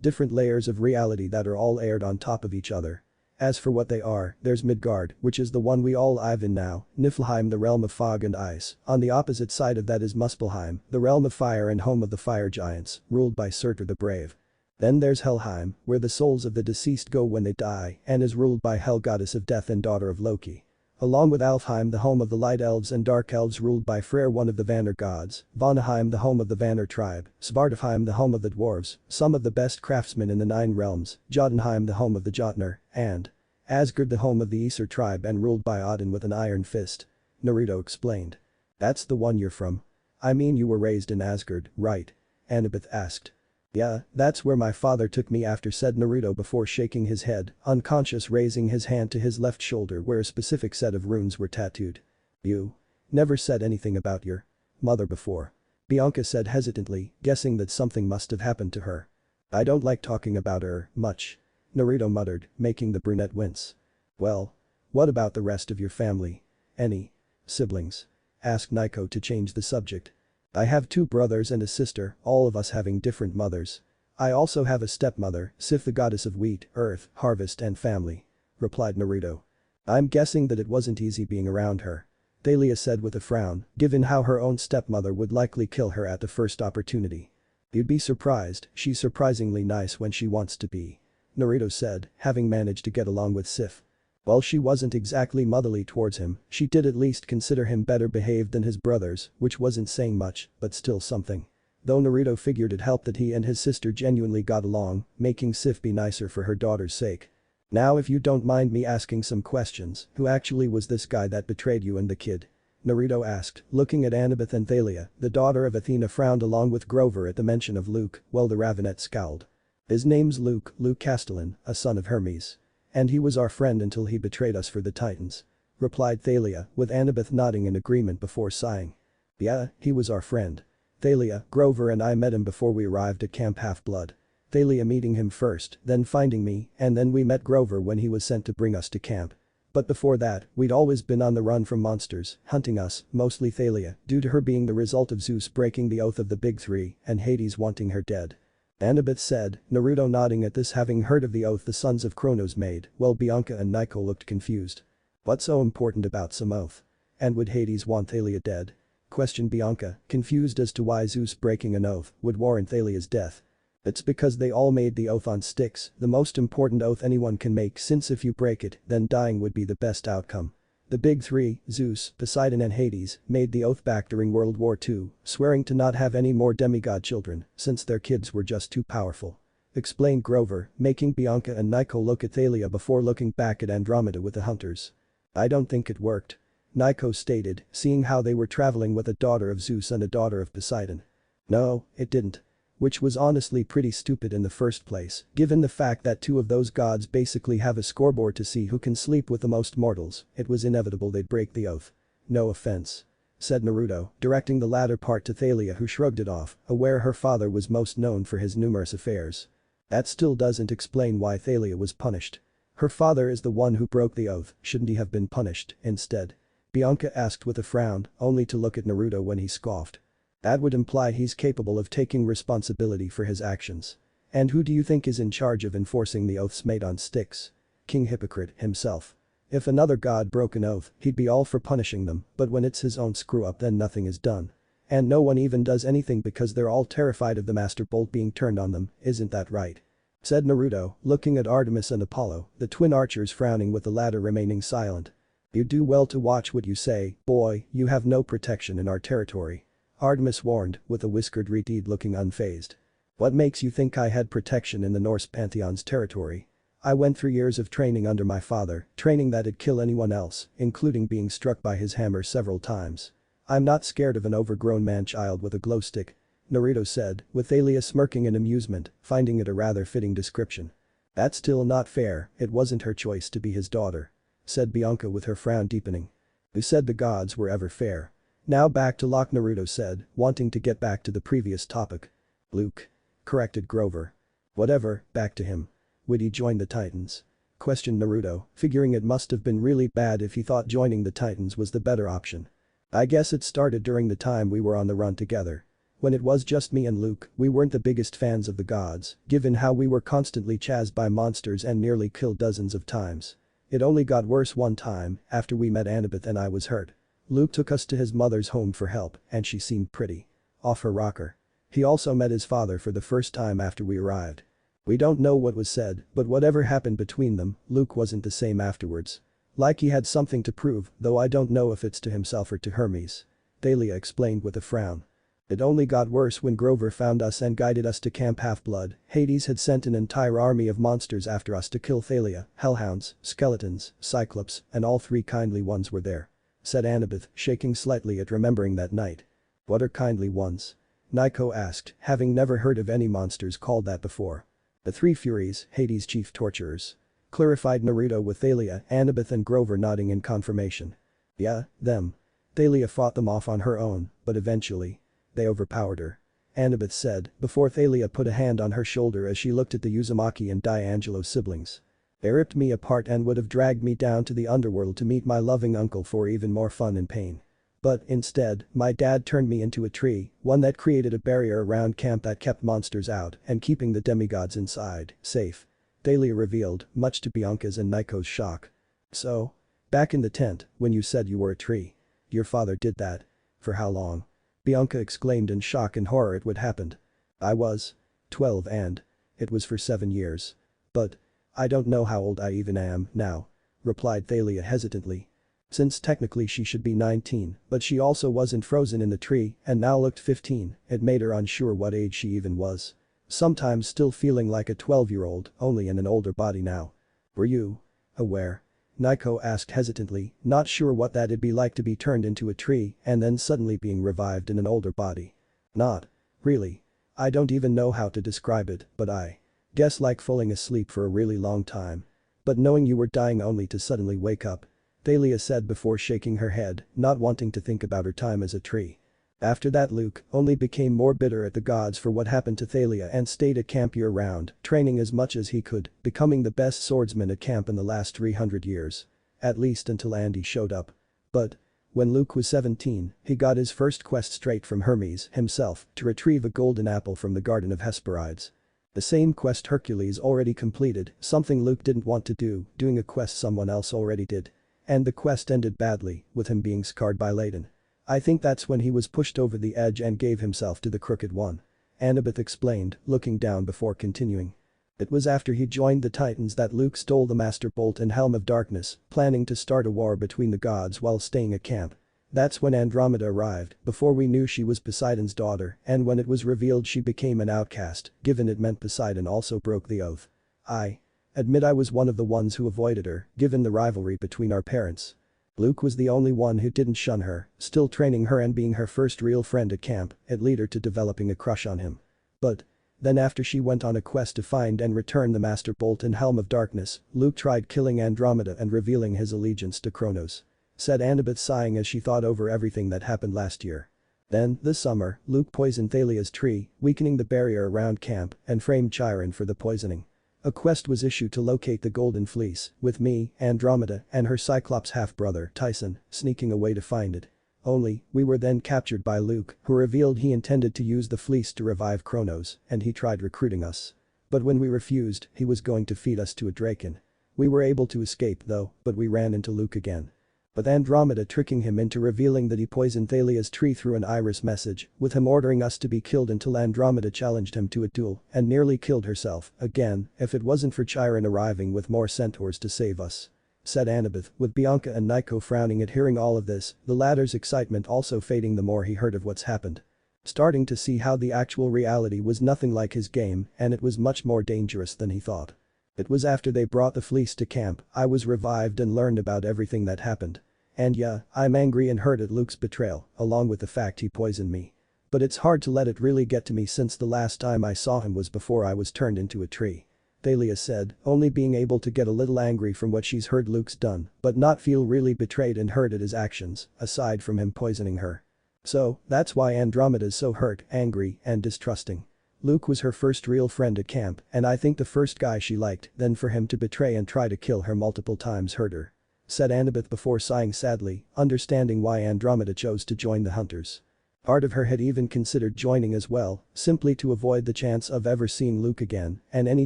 different layers of reality that are all layered on top of each other. As for what they are, there's Midgard, which is the one we all live in now, Niflheim, the realm of fog and ice, on the opposite side of that is Muspelheim, the realm of fire and home of the fire giants, ruled by Surtur the Brave. Then there's Helheim, where the souls of the deceased go when they die, and is ruled by Hel, goddess of death and daughter of Loki. Along with Alfheim, the home of the light elves and dark elves, ruled by Freyr, one of the Vanir gods, Vanaheim, the home of the Vanir tribe, Svartalfheim, the home of the dwarves, some of the best craftsmen in the 9 realms, Jotunheim, the home of the Jotnar, and Asgard, the home of the Aesir tribe and ruled by Odin with an iron fist. Naruto explained. That's the one you're from. I mean, you were raised in Asgard, right? Annabeth asked. Yeah, that's where my father took me after, said Naruto before shaking his head, unconscious, raising his hand to his left shoulder where a specific set of runes were tattooed. You never said anything about your mother before, Bianca said hesitantly, guessing that something must have happened to her. I don't like talking about her much, Naruto muttered, making the brunette wince. Well, what about the rest of your family? Any siblings? Asked Naiko to change the subject. I have 2 brothers and a sister, all of us having different mothers. I also have a stepmother, Sif, the goddess of wheat, earth, harvest and family, replied Naruto. I'm guessing that it wasn't easy being around her, Thalia said with a frown, given how her own stepmother would likely kill her at the first opportunity. You'd be surprised, she's surprisingly nice when she wants to be, Naruto said, having managed to get along with Sif. While she wasn't exactly motherly towards him, she did at least consider him better behaved than his brothers, which wasn't saying much, but still something. Though Naruto figured it helped that he and his sister genuinely got along, making Sif be nicer for her daughter's sake. Now, if you don't mind me asking some questions, who actually was this guy that betrayed you and the kid? Naruto asked, looking at Annabeth and Thalia. The daughter of Athena frowned along with Grover at the mention of Luke, while the Ravenet scowled. His name's Luke Castellan, a son of Hermes. And he was our friend until he betrayed us for the Titans, replied Thalia, with Annabeth nodding in agreement before sighing. Yeah, he was our friend. Thalia, Grover and I met him before we arrived at Camp Half-Blood. Thalia meeting him first, then finding me, and then we met Grover when he was sent to bring us to camp. But before that, we'd always been on the run from monsters, hunting us, mostly Thalia, due to her being the result of Zeus breaking the oath of the Big Three and Hades wanting her dead. Annabeth said, Naruto nodding at this, having heard of the oath the sons of Kronos made, while Bianca and Naiko looked confused. What's so important about some oath? And would Hades want Thalia dead? Questioned Bianca, confused as to why Zeus breaking an oath would warrant Thalia's death. It's because they all made the oath on Styx, the most important oath anyone can make, since if you break it, then dying would be the best outcome. The Big Three, Zeus, Poseidon and Hades, made the oath back during World War II, swearing to not have any more demigod children, since their kids were just too powerful. Explained Grover, making Bianca and Naiko look at Thalia before looking back at Andromeda with the hunters. I don't think it worked. Nico stated, seeing how they were traveling with a daughter of Zeus and a daughter of Poseidon. No, it didn't. Which was honestly pretty stupid in the first place, given the fact that two of those gods basically have a scoreboard to see who can sleep with the most mortals. It was inevitable they'd break the oath. No offense, said Naruto, directing the latter part to Thalia, who shrugged it off, aware her father was most known for his numerous affairs. That still doesn't explain why Thalia was punished. Her father is the one who broke the oath, shouldn't he have been punished instead? Bianca asked with a frown, only to look at Naruto when he scoffed. That would imply he's capable of taking responsibility for his actions. And who do you think is in charge of enforcing the oaths made on sticks? King Hypocrite himself. If another god broke an oath, he'd be all for punishing them, but when it's his own screw-up then nothing is done. And no one even does anything because they're all terrified of the Master Bolt being turned on them, isn't that right? Said Naruto, looking at Artemis and Apollo, the twin archers frowning with the latter remaining silent. You do well to watch what you say, boy, you have no protection in our territory. Artemis warned, with a whiskered redeed looking unfazed. What makes you think I had protection in the Norse pantheon's territory? I went through years of training under my father, training that'd kill anyone else, including being struck by his hammer several times. I'm not scared of an overgrown man-child with a glow stick, Naruto said, with Thalia smirking in amusement, finding it a rather fitting description. That's still not fair, it wasn't her choice to be his daughter, said Bianca with her frown deepening. Who said the gods were ever fair? Now back to Locke, Naruto said, wanting to get back to the previous topic. Luke, corrected Grover. Whatever, back to him. Would he join the Titans? Questioned Naruto, figuring it must have been really bad if he thought joining the Titans was the better option. I guess it started during the time we were on the run together. When it was just me and Luke, we weren't the biggest fans of the gods, given how we were constantly chased by monsters and nearly killed dozens of times. It only got worse one time, after we met Annabeth and I was hurt. Luke took us to his mother's home for help, and she seemed pretty off her rocker. He also met his father for the first time after we arrived. We don't know what was said, but whatever happened between them, Luke wasn't the same afterwards. Like he had something to prove, though I don't know if it's to himself or to Hermes. Thalia explained with a frown. It only got worse when Grover found us and guided us to Camp Half-Blood. Hades had sent an entire army of monsters after us to kill Thalia, hellhounds, skeletons, cyclops, and all three kindly ones were there, said Annabeth, shaking slightly at remembering that night. What are kindly ones? Nico asked, having never heard of any monsters called that before. The three Furies, Hades' chief torturers, clarified Naruto with Thalia, Annabeth and Grover nodding in confirmation. Yeah, them. Thalia fought them off on her own, but eventually, they overpowered her, Annabeth said, before Thalia put a hand on her shoulder as she looked at the Uzumaki and D'Angelo siblings. They ripped me apart and would have dragged me down to the underworld to meet my loving uncle for even more fun and pain. But instead, my dad turned me into a tree, one that created a barrier around camp that kept monsters out and keeping the demigods inside, safe. Thalia revealed, much to Bianca's and Nico's shock. So? Back in the tent, when you said you were a tree. Your father did that? For how long? Bianca exclaimed in shock and horror at what happened. I was 12 and it was for 7 years. But I don't know how old I even am now, replied Thalia hesitantly. Since technically she should be 19, but she also wasn't frozen in the tree and now looked 15, it made her unsure what age she even was. Sometimes still feeling like a 12-year-old, only in an older body now. Were you aware? Nico asked hesitantly, not sure what that'd be like to be turned into a tree and then suddenly being revived in an older body. Not really. I don't even know how to describe it, but I guess like falling asleep for a really long time. But knowing you were dying only to suddenly wake up, Thalia said before shaking her head, not wanting to think about her time as a tree. After that Luke only became more bitter at the gods for what happened to Thalia and stayed at camp year-round, training as much as he could, becoming the best swordsman at camp in the last 300 years. At least until Andy showed up. But when Luke was 17, he got his first quest straight from Hermes himself to retrieve a golden apple from the Garden of Hesperides. The same quest Hercules already completed, something Luke didn't want to do, doing a quest someone else already did. And the quest ended badly, with him being scarred by Ladon. I think that's when he was pushed over the edge and gave himself to the Crooked One. Annabeth explained, looking down before continuing. It was after he joined the Titans that Luke stole the Master Bolt and Helm of Darkness, planning to start a war between the gods while staying at camp. That's when Andromeda arrived, before we knew she was Poseidon's daughter, and when it was revealed she became an outcast, given it meant Poseidon also broke the oath. I admit I was one of the ones who avoided her, given the rivalry between our parents. Luke was the only one who didn't shun her, still training her and being her first real friend at camp, it led her to developing a crush on him. But then after she went on a quest to find and return the Master Bolt and Helm of Darkness, Luke tried killing Andromeda and revealing his allegiance to Kronos. Said Annabeth sighing as she thought over everything that happened last year. Then, this summer, Luke poisoned Thalia's tree, weakening the barrier around camp, and framed Chiron for the poisoning. A quest was issued to locate the Golden Fleece, with me, Andromeda, and her Cyclops half-brother, Tyson, sneaking away to find it. Only, we were then captured by Luke, who revealed he intended to use the fleece to revive Kronos, and he tried recruiting us. But when we refused, he was going to feed us to a draken. We were able to escape though, but we ran into Luke again. With Andromeda tricking him into revealing that he poisoned Thalia's tree through an iris message, with him ordering us to be killed until Andromeda challenged him to a duel and nearly killed herself, again, if it wasn't for Chiron arriving with more centaurs to save us. Said Annabeth, with Bianca and Nico frowning at hearing all of this, the latter's excitement also fading the more he heard of what's happened. Starting to see how the actual reality was nothing like his game and it was much more dangerous than he thought. It was after they brought the fleece to camp, I was revived and learned about everything that happened. And yeah, I'm angry and hurt at Luke's betrayal, along with the fact he poisoned me. But it's hard to let it really get to me since the last time I saw him was before I was turned into a tree. Thalia said, only being able to get a little angry from what she's heard Luke's done, but not feel really betrayed and hurt at his actions, aside from him poisoning her. So, that's why Andromeda's so hurt, angry, and distrusting. Luke was her first real friend at camp, and I think the first guy she liked, then for him to betray and try to kill her multiple times hurt her. Said Annabeth before sighing sadly, understanding why Andromeda chose to join the hunters. Part of her had even considered joining as well, simply to avoid the chance of ever seeing Luke again, and any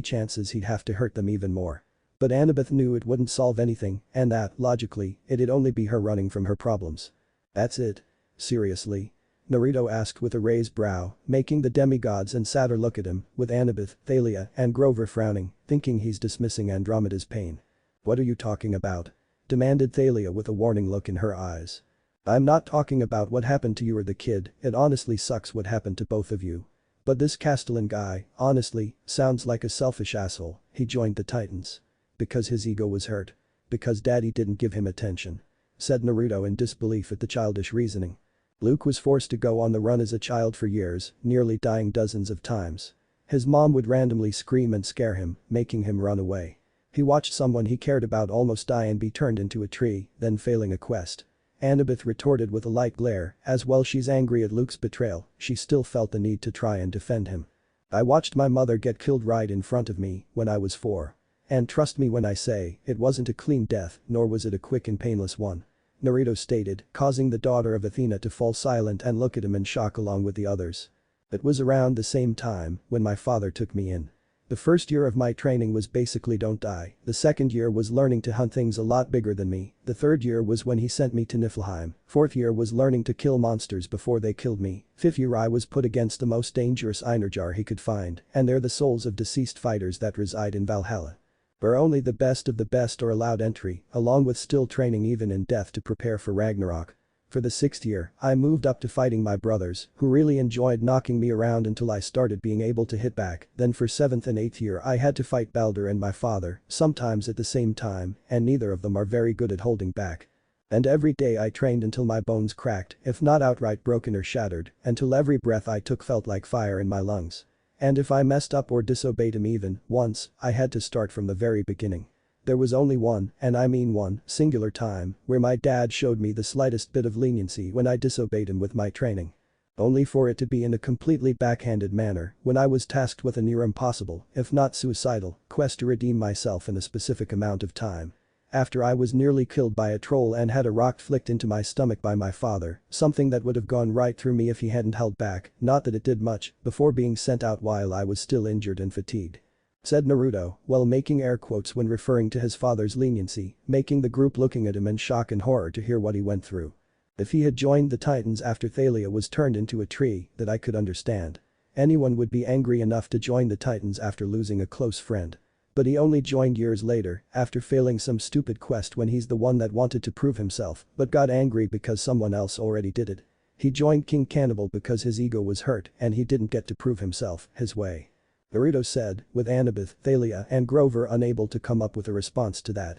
chances he'd have to hurt them even more. But Annabeth knew it wouldn't solve anything, and that, logically, it'd only be her running from her problems. That's it? Seriously? Naruto asked with a raised brow, making the demigods and Satyr look at him, with Annabeth, Thalia, and Grover frowning, thinking he's dismissing Andromeda's pain. What are you talking about? Demanded Thalia with a warning look in her eyes. I'm not talking about what happened to you or the kid, it honestly sucks what happened to both of you. But this Castellan guy, honestly, sounds like a selfish asshole. He joined the Titans. Because his ego was hurt. Because daddy didn't give him attention. Said Naruto in disbelief at the childish reasoning. Luke was forced to go on the run as a child for years, nearly dying dozens of times. His mom would randomly scream and scare him, making him run away. He watched someone he cared about almost die and be turned into a tree, then failing a quest. Annabeth retorted with a light glare, as while she's angry at Luke's betrayal, she still felt the need to try and defend him. I watched my mother get killed right in front of me when I was 4. And trust me when I say, it wasn't a clean death, nor was it a quick and painless one. Naruto stated, causing the daughter of Athena to fall silent and look at him in shock along with the others. It was around the same time when my father took me in. The first year of my training was basically don't die, the second year was learning to hunt things a lot bigger than me, the third year was when he sent me to Niflheim, fourth year was learning to kill monsters before they killed me, fifth year I was put against the most dangerous Einarjar he could find, and they're the souls of deceased fighters that reside in Valhalla. Where only the best of the best are allowed entry, along with still training even in death to prepare for Ragnarok. For the 6th year, I moved up to fighting my brothers, who really enjoyed knocking me around until I started being able to hit back, then for 7th and 8th year I had to fight Balder and my father, sometimes at the same time, and neither of them are very good at holding back. And every day I trained until my bones cracked, if not outright broken or shattered, until every breath I took felt like fire in my lungs. And if I messed up or disobeyed him even once, I had to start from the very beginning. There was only one, and I mean one, singular time, where my dad showed me the slightest bit of leniency when I disobeyed him with my training. Only for it to be in a completely backhanded manner when I was tasked with a near impossible, if not suicidal, quest to redeem myself in a specific amount of time. After I was nearly killed by a troll and had a rock flicked into my stomach by my father, something that would have gone right through me if he hadn't held back, not that it did much, before being sent out while I was still injured and fatigued. Said Naruto, while making air quotes when referring to his father's leniency, making the group looking at him in shock and horror to hear what he went through. If he had joined the Titans after Thalia was turned into a tree, that I could understand. Anyone would be angry enough to join the Titans after losing a close friend. But he only joined years later, after failing some stupid quest when he's the one that wanted to prove himself, but got angry because someone else already did it. He joined King Cannibal because his ego was hurt and he didn't get to prove himself his way. Naruto said, with Annabeth, Thalia and Grover unable to come up with a response to that.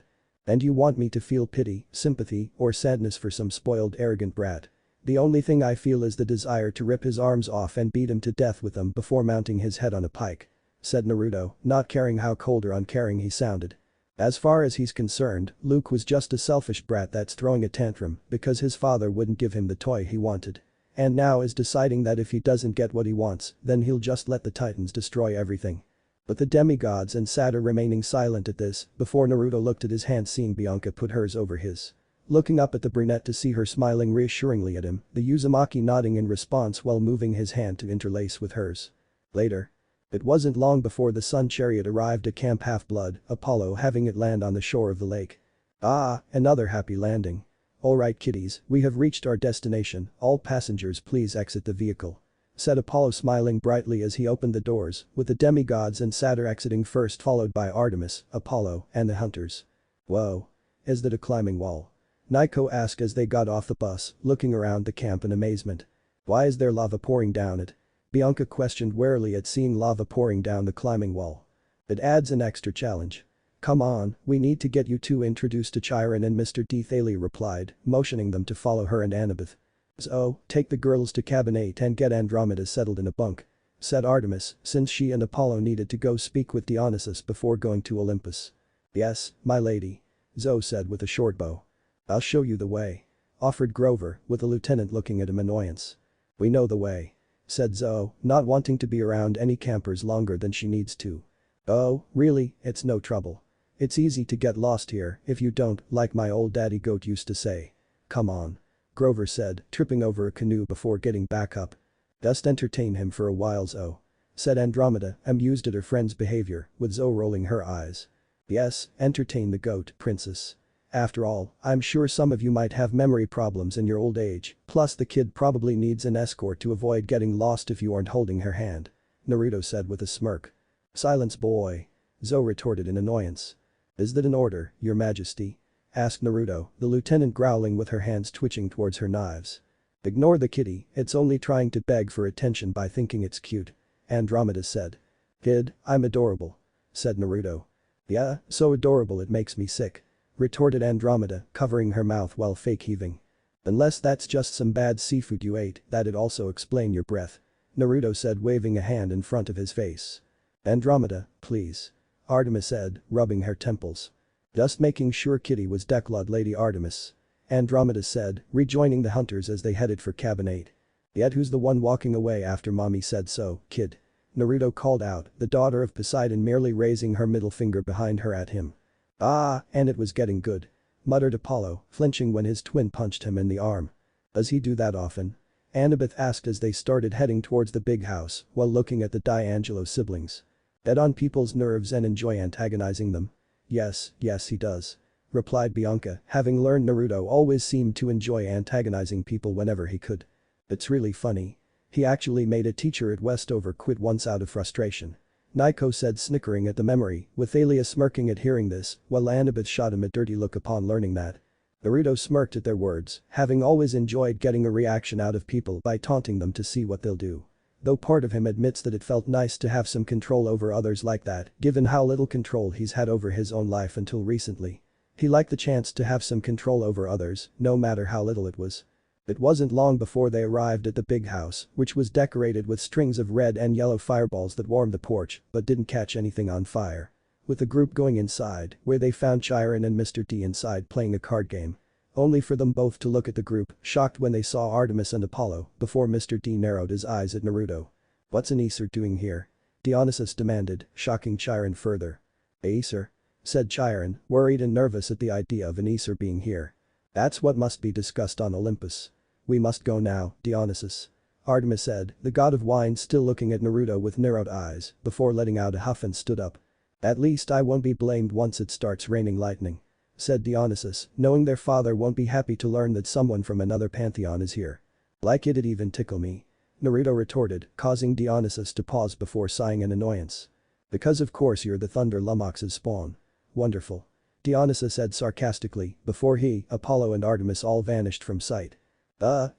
And you want me to feel pity, sympathy, or sadness for some spoiled arrogant brat. The only thing I feel is the desire to rip his arms off and beat him to death with them before mounting his head on a pike," said Naruto, not caring how cold or uncaring he sounded. As far as he's concerned, Luke was just a selfish brat that's throwing a tantrum because his father wouldn't give him the toy he wanted. And now is deciding that if he doesn't get what he wants, then he'll just let the Titans destroy everything. But the demigods and Saturn remaining silent at this before Naruto looked at his hand, seeing Bianca put hers over his. Looking up at the brunette to see her smiling reassuringly at him, the Uzumaki nodding in response while moving his hand to interlace with hers. Later. It wasn't long before the sun chariot arrived at Camp Half-Blood, Apollo having it land on the shore of the lake. Ah, another happy landing. Alright kiddies, we have reached our destination, all passengers please exit the vehicle," said Apollo smiling brightly as he opened the doors, with the demigods and Saturn exiting first followed by Artemis, Apollo, and the hunters. "Whoa. Is that a climbing wall?" Naiko asked as they got off the bus, looking around the camp in amazement. "Why is there lava pouring down it?" Bianca questioned warily at seeing lava pouring down the climbing wall. "It adds an extra challenge. Come on, we need to get you two introduced to Chiron and Mr. D. Thalie replied, motioning them to follow her and Annabeth. "So, take the girls to cabin 8 and get Andromeda settled in a bunk," said Artemis, since she and Apollo needed to go speak with Dionysus before going to Olympus. "Yes, my lady," Zoe said with a short bow. "I'll show you the way," offered Grover, with the lieutenant looking at him annoyance. "We know the way," said Zoe, not wanting to be around any campers longer than she needs to. "Oh, really, it's no trouble. It's easy to get lost here if you don't, like my old daddy goat used to say. Come on," Grover said, tripping over a canoe before getting back up. "Just entertain him for a while, Zoe," said Andromeda, amused at her friend's behavior, with Zoe rolling her eyes. "Yes, entertain the goat, princess. After all, I'm sure some of you might have memory problems in your old age, plus the kid probably needs an escort to avoid getting lost if you aren't holding her hand," Naruto said with a smirk. "Silence, boy," Zoe retorted in annoyance. "Is that an order, your majesty?" asked Naruto, the lieutenant growling with her hands twitching towards her knives. "Ignore the kitty, it's only trying to beg for attention by thinking it's cute," Andromeda said. "Kid, I'm adorable," said Naruto. "Yeah, so adorable it makes me sick," retorted Andromeda, covering her mouth while fake heaving. "Unless that's just some bad seafood you ate, that'd also explain your breath," Naruto said, waving a hand in front of his face. "Andromeda, please," Artemis said, rubbing her temples. "Just making sure Kitty was declawed, Lady Artemis," Andromeda said, rejoining the hunters as they headed for cabin 8. "Yet who's the one walking away after mommy said so, kid?" Naruto called out, the daughter of Poseidon merely raising her middle finger behind her at him. "Ah, and it was getting good," muttered Apollo, flinching when his twin punched him in the arm. "Does he do that often?" Annabeth asked as they started heading towards the big house while looking at the D'Angelo siblings. "Get on people's nerves and enjoy antagonizing them?" Yes, he does," replied Bianca, having learned Naruto always seemed to enjoy antagonizing people whenever he could. "It's really funny. He actually made a teacher at Westover quit once out of frustration," Naiko said, snickering at the memory, with Thalia smirking at hearing this, while Annabeth shot him a dirty look upon learning that. Naruto smirked at their words, having always enjoyed getting a reaction out of people by taunting them to see what they'll do. Though part of him admits that it felt nice to have some control over others like that, given how little control he's had over his own life until recently. He liked the chance to have some control over others, no matter how little it was. It wasn't long before they arrived at the big house, which was decorated with strings of red and yellow fireballs that warmed the porch but didn't catch anything on fire. With the group going inside, where they found Chiron and Mr. D inside playing a card game. Only for them both to look at the group, shocked when they saw Artemis and Apollo, before Mr. D narrowed his eyes at Naruto. "What's an Aesir doing here?" Dionysus demanded, shocking Chiron further. "Aesir?" said Chiron, worried and nervous at the idea of an Aesir being here. "That's what must be discussed on Olympus. We must go now, Dionysus," Artemis said, the god of wine still looking at Naruto with narrowed eyes, before letting out a huff and stood up. "At least I won't be blamed once it starts raining lightning," said Dionysus, knowing their father won't be happy to learn that someone from another pantheon is here. "Like it'd even tickle me," Naruto retorted, causing Dionysus to pause before sighing in annoyance. "Because of course you're the Thunder Lummox's spawn. Wonderful," Dionysus said sarcastically, before he, Apollo and Artemis all vanished from sight.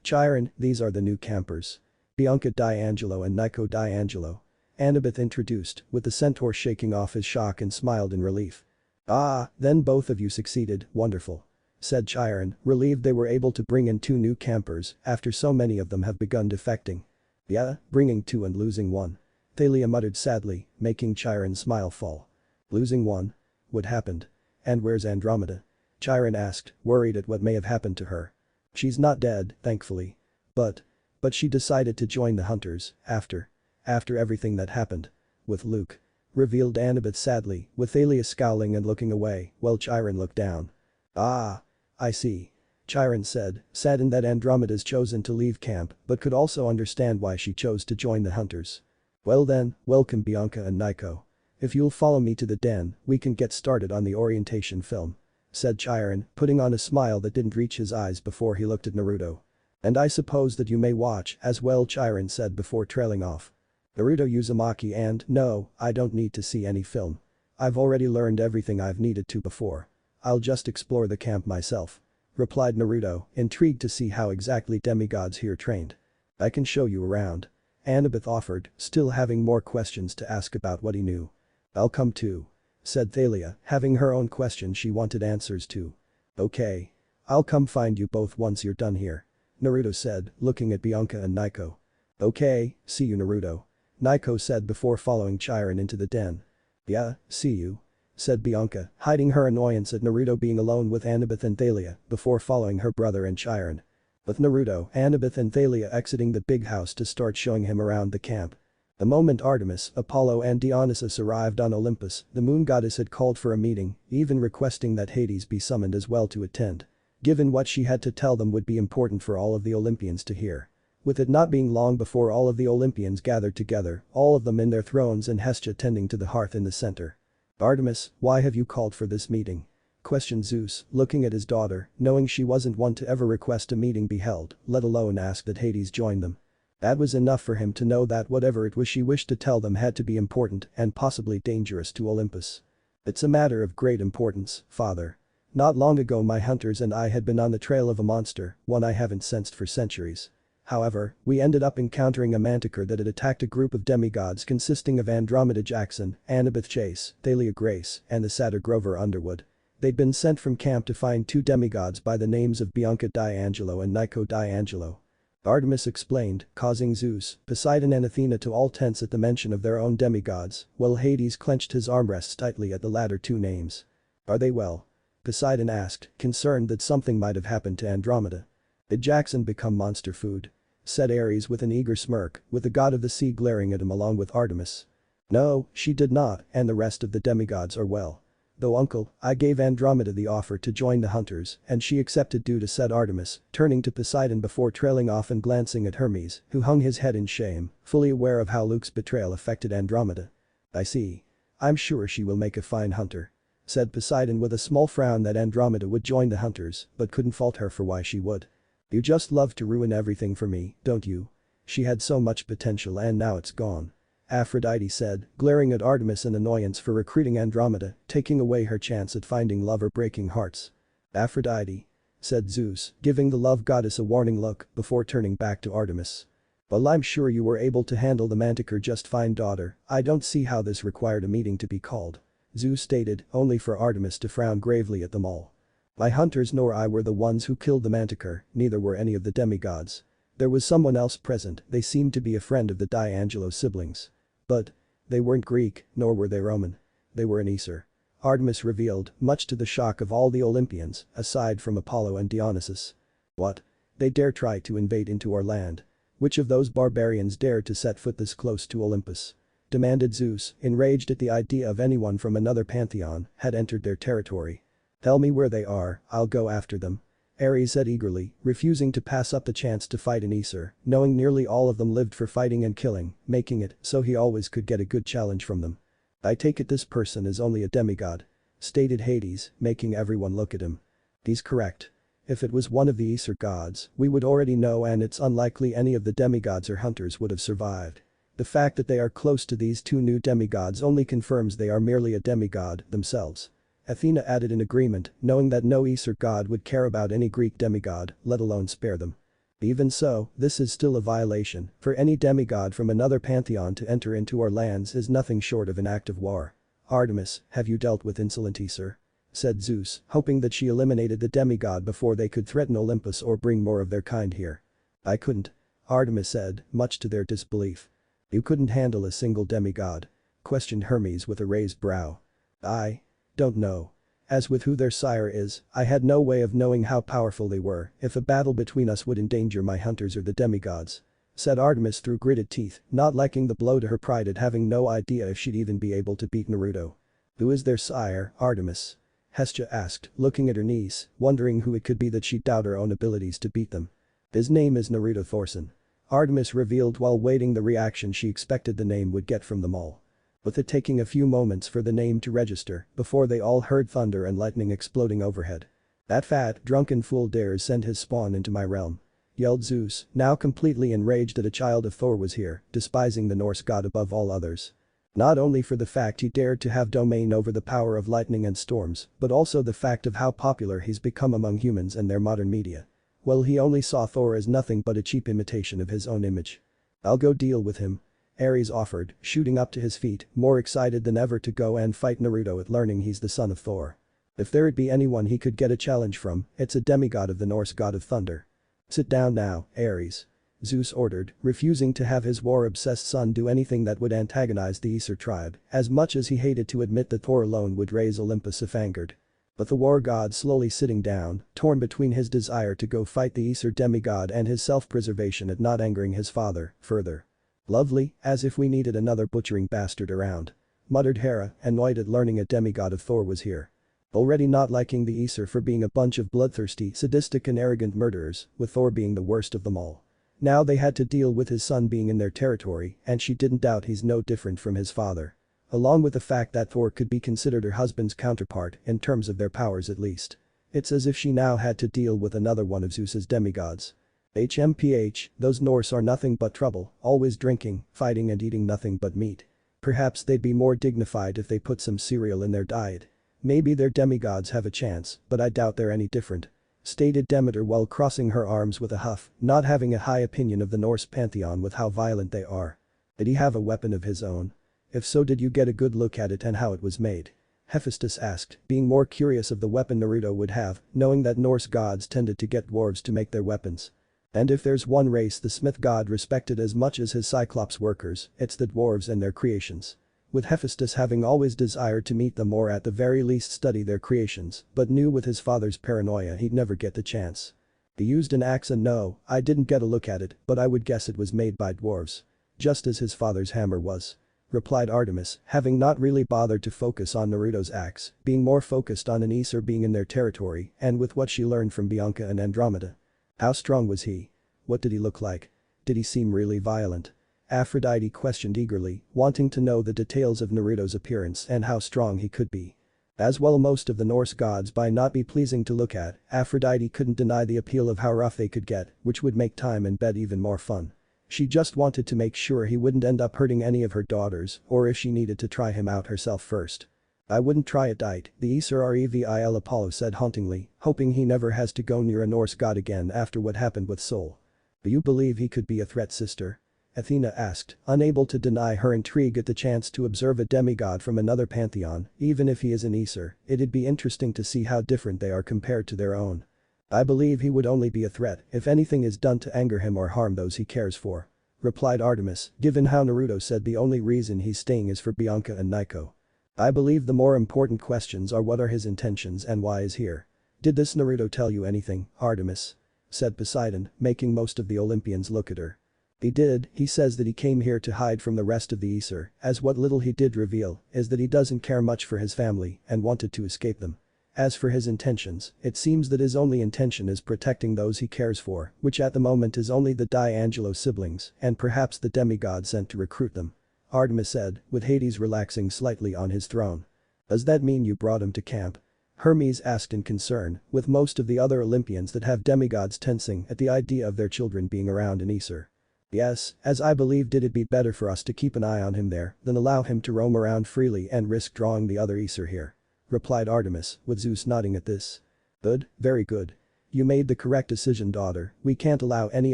Chiron, these are the new campers. Bianca D'Angelo and Naiko D'Angelo," Annabeth introduced, with the centaur shaking off his shock and smiled in relief. Ah, then both of you succeeded, wonderful. Said Chiron, relieved they were able to bring in 2 new campers after so many of them have begun defecting. Yeah, bringing 2 and losing 1. Thalia muttered sadly, making Chiron's smile fall. Losing 1? What happened? And where's Andromeda? Chiron asked, worried at what may have happened to her. She's not dead, thankfully. But she decided to join the hunters after everything that happened. With Luke. Revealed Annabeth sadly, with Thalia scowling and looking away while Chiron looked down. Ah. I see. Chiron said, saddened that Andromeda's chosen to leave camp but could also understand why she chose to join the hunters. Well then, welcome Bianca and Nico. If you'll follow me to the den, we can get started on the orientation film. Said Chiron, putting on a smile that didn't reach his eyes before he looked at Naruto. And I suppose that you may watch as well, Chiron said before trailing off. Naruto Uzumaki and no, I don't need to see any film. I've already learned everything I've needed to before. I'll just explore the camp myself. Replied Naruto, intrigued to see how exactly demigods here trained. I can show you around. Annabeth offered, still having more questions to ask about what he knew. I'll come too. Said Thalia, having her own questions she wanted answers to. Okay. I'll come find you both once you're done here. Naruto said, looking at Bianca and Nico. Okay, see you Naruto. Nico said before following Chiron into the den. Yeah, see you. Said Bianca, hiding her annoyance at Naruto being alone with Annabeth and Thalia before following her brother and Chiron. With Naruto, Annabeth and Thalia exiting the big house to start showing him around the camp. The moment Artemis, Apollo and Dionysus arrived on Olympus, the moon goddess had called for a meeting, even requesting that Hades be summoned as well to attend. Given what she had to tell them would be important for all of the Olympians to hear. With it not being long before all of the Olympians gathered together, all of them in their thrones and Hestia tending to the hearth in the center. Artemis, why have you called for this meeting? Questioned Zeus, looking at his daughter, knowing she wasn't one to ever request a meeting be held, let alone ask that Hades join them. That was enough for him to know that whatever it was she wished to tell them had to be important and possibly dangerous to Olympus. It's a matter of great importance, father. Not long ago my hunters and I had been on the trail of a monster, one I haven't sensed for centuries. However, we ended up encountering a manticore that had attacked a group of demigods consisting of Andromeda Jackson, Annabeth Chase, Thalia Grace, and the satyr Grover Underwood. They'd been sent from camp to find 2 demigods by the names of Bianca D'Angelo and Nico D'Angelo. Artemis explained, causing Zeus, Poseidon and Athena to all tense at the mention of their own demigods, while Hades clenched his armrests tightly at the latter 2 names. Are they well? Poseidon asked, concerned that something might have happened to Andromeda. Did Jackson become monster food? Said Ares with an eager smirk, with the god of the sea glaring at him along with Artemis. No, she did not, and the rest of the demigods are well. Though uncle, I gave Andromeda the offer to join the hunters and she accepted due to said Artemis, turning to Poseidon before trailing off and glancing at Hermes, who hung his head in shame, fully aware of how Luke's betrayal affected Andromeda. I see. I'm sure she will make a fine hunter. Said Poseidon with a small frown that Andromeda would join the hunters, but couldn't fault her for why she would. You just love to ruin everything for me, don't you? She had so much potential and now it's gone. Aphrodite said, glaring at Artemis in annoyance for recruiting Andromeda, taking away her chance at finding love or breaking hearts. Aphrodite. Said Zeus, giving the love goddess a warning look before turning back to Artemis. Well, I'm sure you were able to handle the manticore just fine, daughter. I don't see how this required a meeting to be called. Zeus stated, only for Artemis to frown gravely at them all. My hunters nor I were the ones who killed the manticore, neither were any of the demigods. There was someone else present, they seemed to be a friend of the D'Angelo siblings. But they weren't Greek, nor were they Roman. They were an Aesir. Artemis revealed, much to the shock of all the Olympians, aside from Apollo and Dionysus. What? They dare try to invade into our land. Which of those barbarians dared to set foot this close to Olympus? Demanded Zeus, enraged at the idea of anyone from another pantheon had entered their territory. Tell me where they are, I'll go after them. Ares said eagerly, refusing to pass up the chance to fight an Aesir, knowing nearly all of them lived for fighting and killing, making it so he always could get a good challenge from them. I take it this person is only a demigod. Stated Hades, making everyone look at him. He's correct. If it was one of the Aesir gods, we would already know and it's unlikely any of the demigods or hunters would have survived. The fact that they are close to these 2 new demigods only confirms they are merely a demigod themselves. Athena added in agreement, knowing that no Aesir god would care about any Greek demigod, let alone spare them. Even so, this is still a violation, for any demigod from another pantheon to enter into our lands is nothing short of an act of war. Artemis, have you dealt with insolent Aesir? said Zeus, hoping that she eliminated the demigod before they could threaten Olympus or bring more of their kind here. I couldn't. Artemis said, much to their disbelief. You couldn't handle a single demigod? Questioned Hermes with a raised brow. I don't know. As with who their sire is, I had no way of knowing how powerful they were if a battle between us would endanger my hunters or the demigods. Said Artemis through gritted teeth, not liking the blow to her pride at having no idea if she'd even be able to beat Naruto. Who is their sire, Artemis? Hestia asked, looking at her niece, wondering who it could be that she'd doubt her own abilities to beat them. His name is Naruto Thorson. Artemis revealed while waiting the reaction she expected the name would get from them all. With it taking a few moments for the name to register before they all heard thunder and lightning exploding overhead. That fat, drunken fool dares send his spawn into my realm. Yelled Zeus, now completely enraged that a child of Thor was here, despising the Norse god above all others. Not only for the fact he dared to have domain over the power of lightning and storms, but also the fact of how popular he's become among humans and their modern media. Well, he only saw Thor as nothing but a cheap imitation of his own image. I'll go deal with him. Ares offered, shooting up to his feet, more excited than ever to go and fight Naruto at learning he's the son of Thor. If there'd be anyone he could get a challenge from, it's a demigod of the Norse god of thunder. Sit down now, Ares. Zeus ordered, refusing to have his war-obsessed son do anything that would antagonize the Aesir tribe, as much as he hated to admit that Thor alone would raise Olympus if angered. But the war god slowly sitting down, torn between his desire to go fight the Aesir demigod and his self-preservation at not angering his father, further. Lovely, as if we needed another butchering bastard around. Muttered Hera, annoyed at learning a demigod of Thor was here. Already not liking the Aesir for being a bunch of bloodthirsty, sadistic and arrogant murderers, with Thor being the worst of them all. Now they had to deal with his son being in their territory, and she didn't doubt he's no different from his father. Along with the fact that Thor could be considered her husband's counterpart, in terms of their powers at least. It's as if she now had to deal with another one of Zeus's demigods. HMPH, those Norse are nothing but trouble, always drinking, fighting and eating nothing but meat. Perhaps they'd be more dignified if they put some cereal in their diet. Maybe their demigods have a chance, but I doubt they're any different. Stated Demeter while crossing her arms with a huff, not having a high opinion of the Norse pantheon with how violent they are. Did he have a weapon of his own? If so, did you get a good look at it and how it was made? Hephaestus asked, being more curious of the weapon Naruto would have, knowing that Norse gods tended to get dwarves to make their weapons. And if there's one race the smith god respected as much as his cyclops workers, it's the dwarves and their creations. With Hephaestus having always desired to meet them or at the very least study their creations, but knew with his father's paranoia he'd never get the chance. He used an axe and no, I didn't get a look at it, but I would guess it was made by dwarves. Just as his father's hammer was. Replied Artemis, having not really bothered to focus on Naruto's axe, being more focused on an Aesir being in their territory and with what she learned from Bianca and Andromeda. How strong was he? What did he look like? Did he seem really violent? Aphrodite questioned eagerly, wanting to know the details of Naruto's appearance and how strong he could be. As well most of the Norse gods by not be pleasing to look at, Aphrodite couldn't deny the appeal of how rough they could get, which would make time in bed even more fun. She just wanted to make sure he wouldn't end up hurting any of her daughters or if she needed to try him out herself first. I wouldn't try it, the Aesir are evil, Apollo said hauntingly, hoping he never has to go near a Norse god again after what happened with Sol. Do you believe he could be a threat, sister? Athena asked, unable to deny her intrigue at the chance to observe a demigod from another pantheon, even if he is an Aesir, it'd be interesting to see how different they are compared to their own. I believe he would only be a threat if anything is done to anger him or harm those he cares for. Replied Artemis, given how Naruto said the only reason he's staying is for Bianca and Nico. I believe the more important questions are what are his intentions and why is here. Did this Naruto tell you anything, Artemis? Said Poseidon, making most of the Olympians look at her. He did, he says that he came here to hide from the rest of the Aesir, as what little he did reveal is that he doesn't care much for his family and wanted to escape them. As for his intentions, it seems that his only intention is protecting those he cares for, which at the moment is only the D'Angelo siblings and perhaps the demigod sent to recruit them. Artemis said, with Hades relaxing slightly on his throne. Does that mean you brought him to camp? Hermes asked in concern, with most of the other Olympians that have demigods tensing at the idea of their children being around an Aesir. Yes, as I believed it'd be better for us to keep an eye on him there than allow him to roam around freely and risk drawing the other Aesir here. Replied Artemis, with Zeus nodding at this. Good, very good. You made the correct decision, daughter, we can't allow any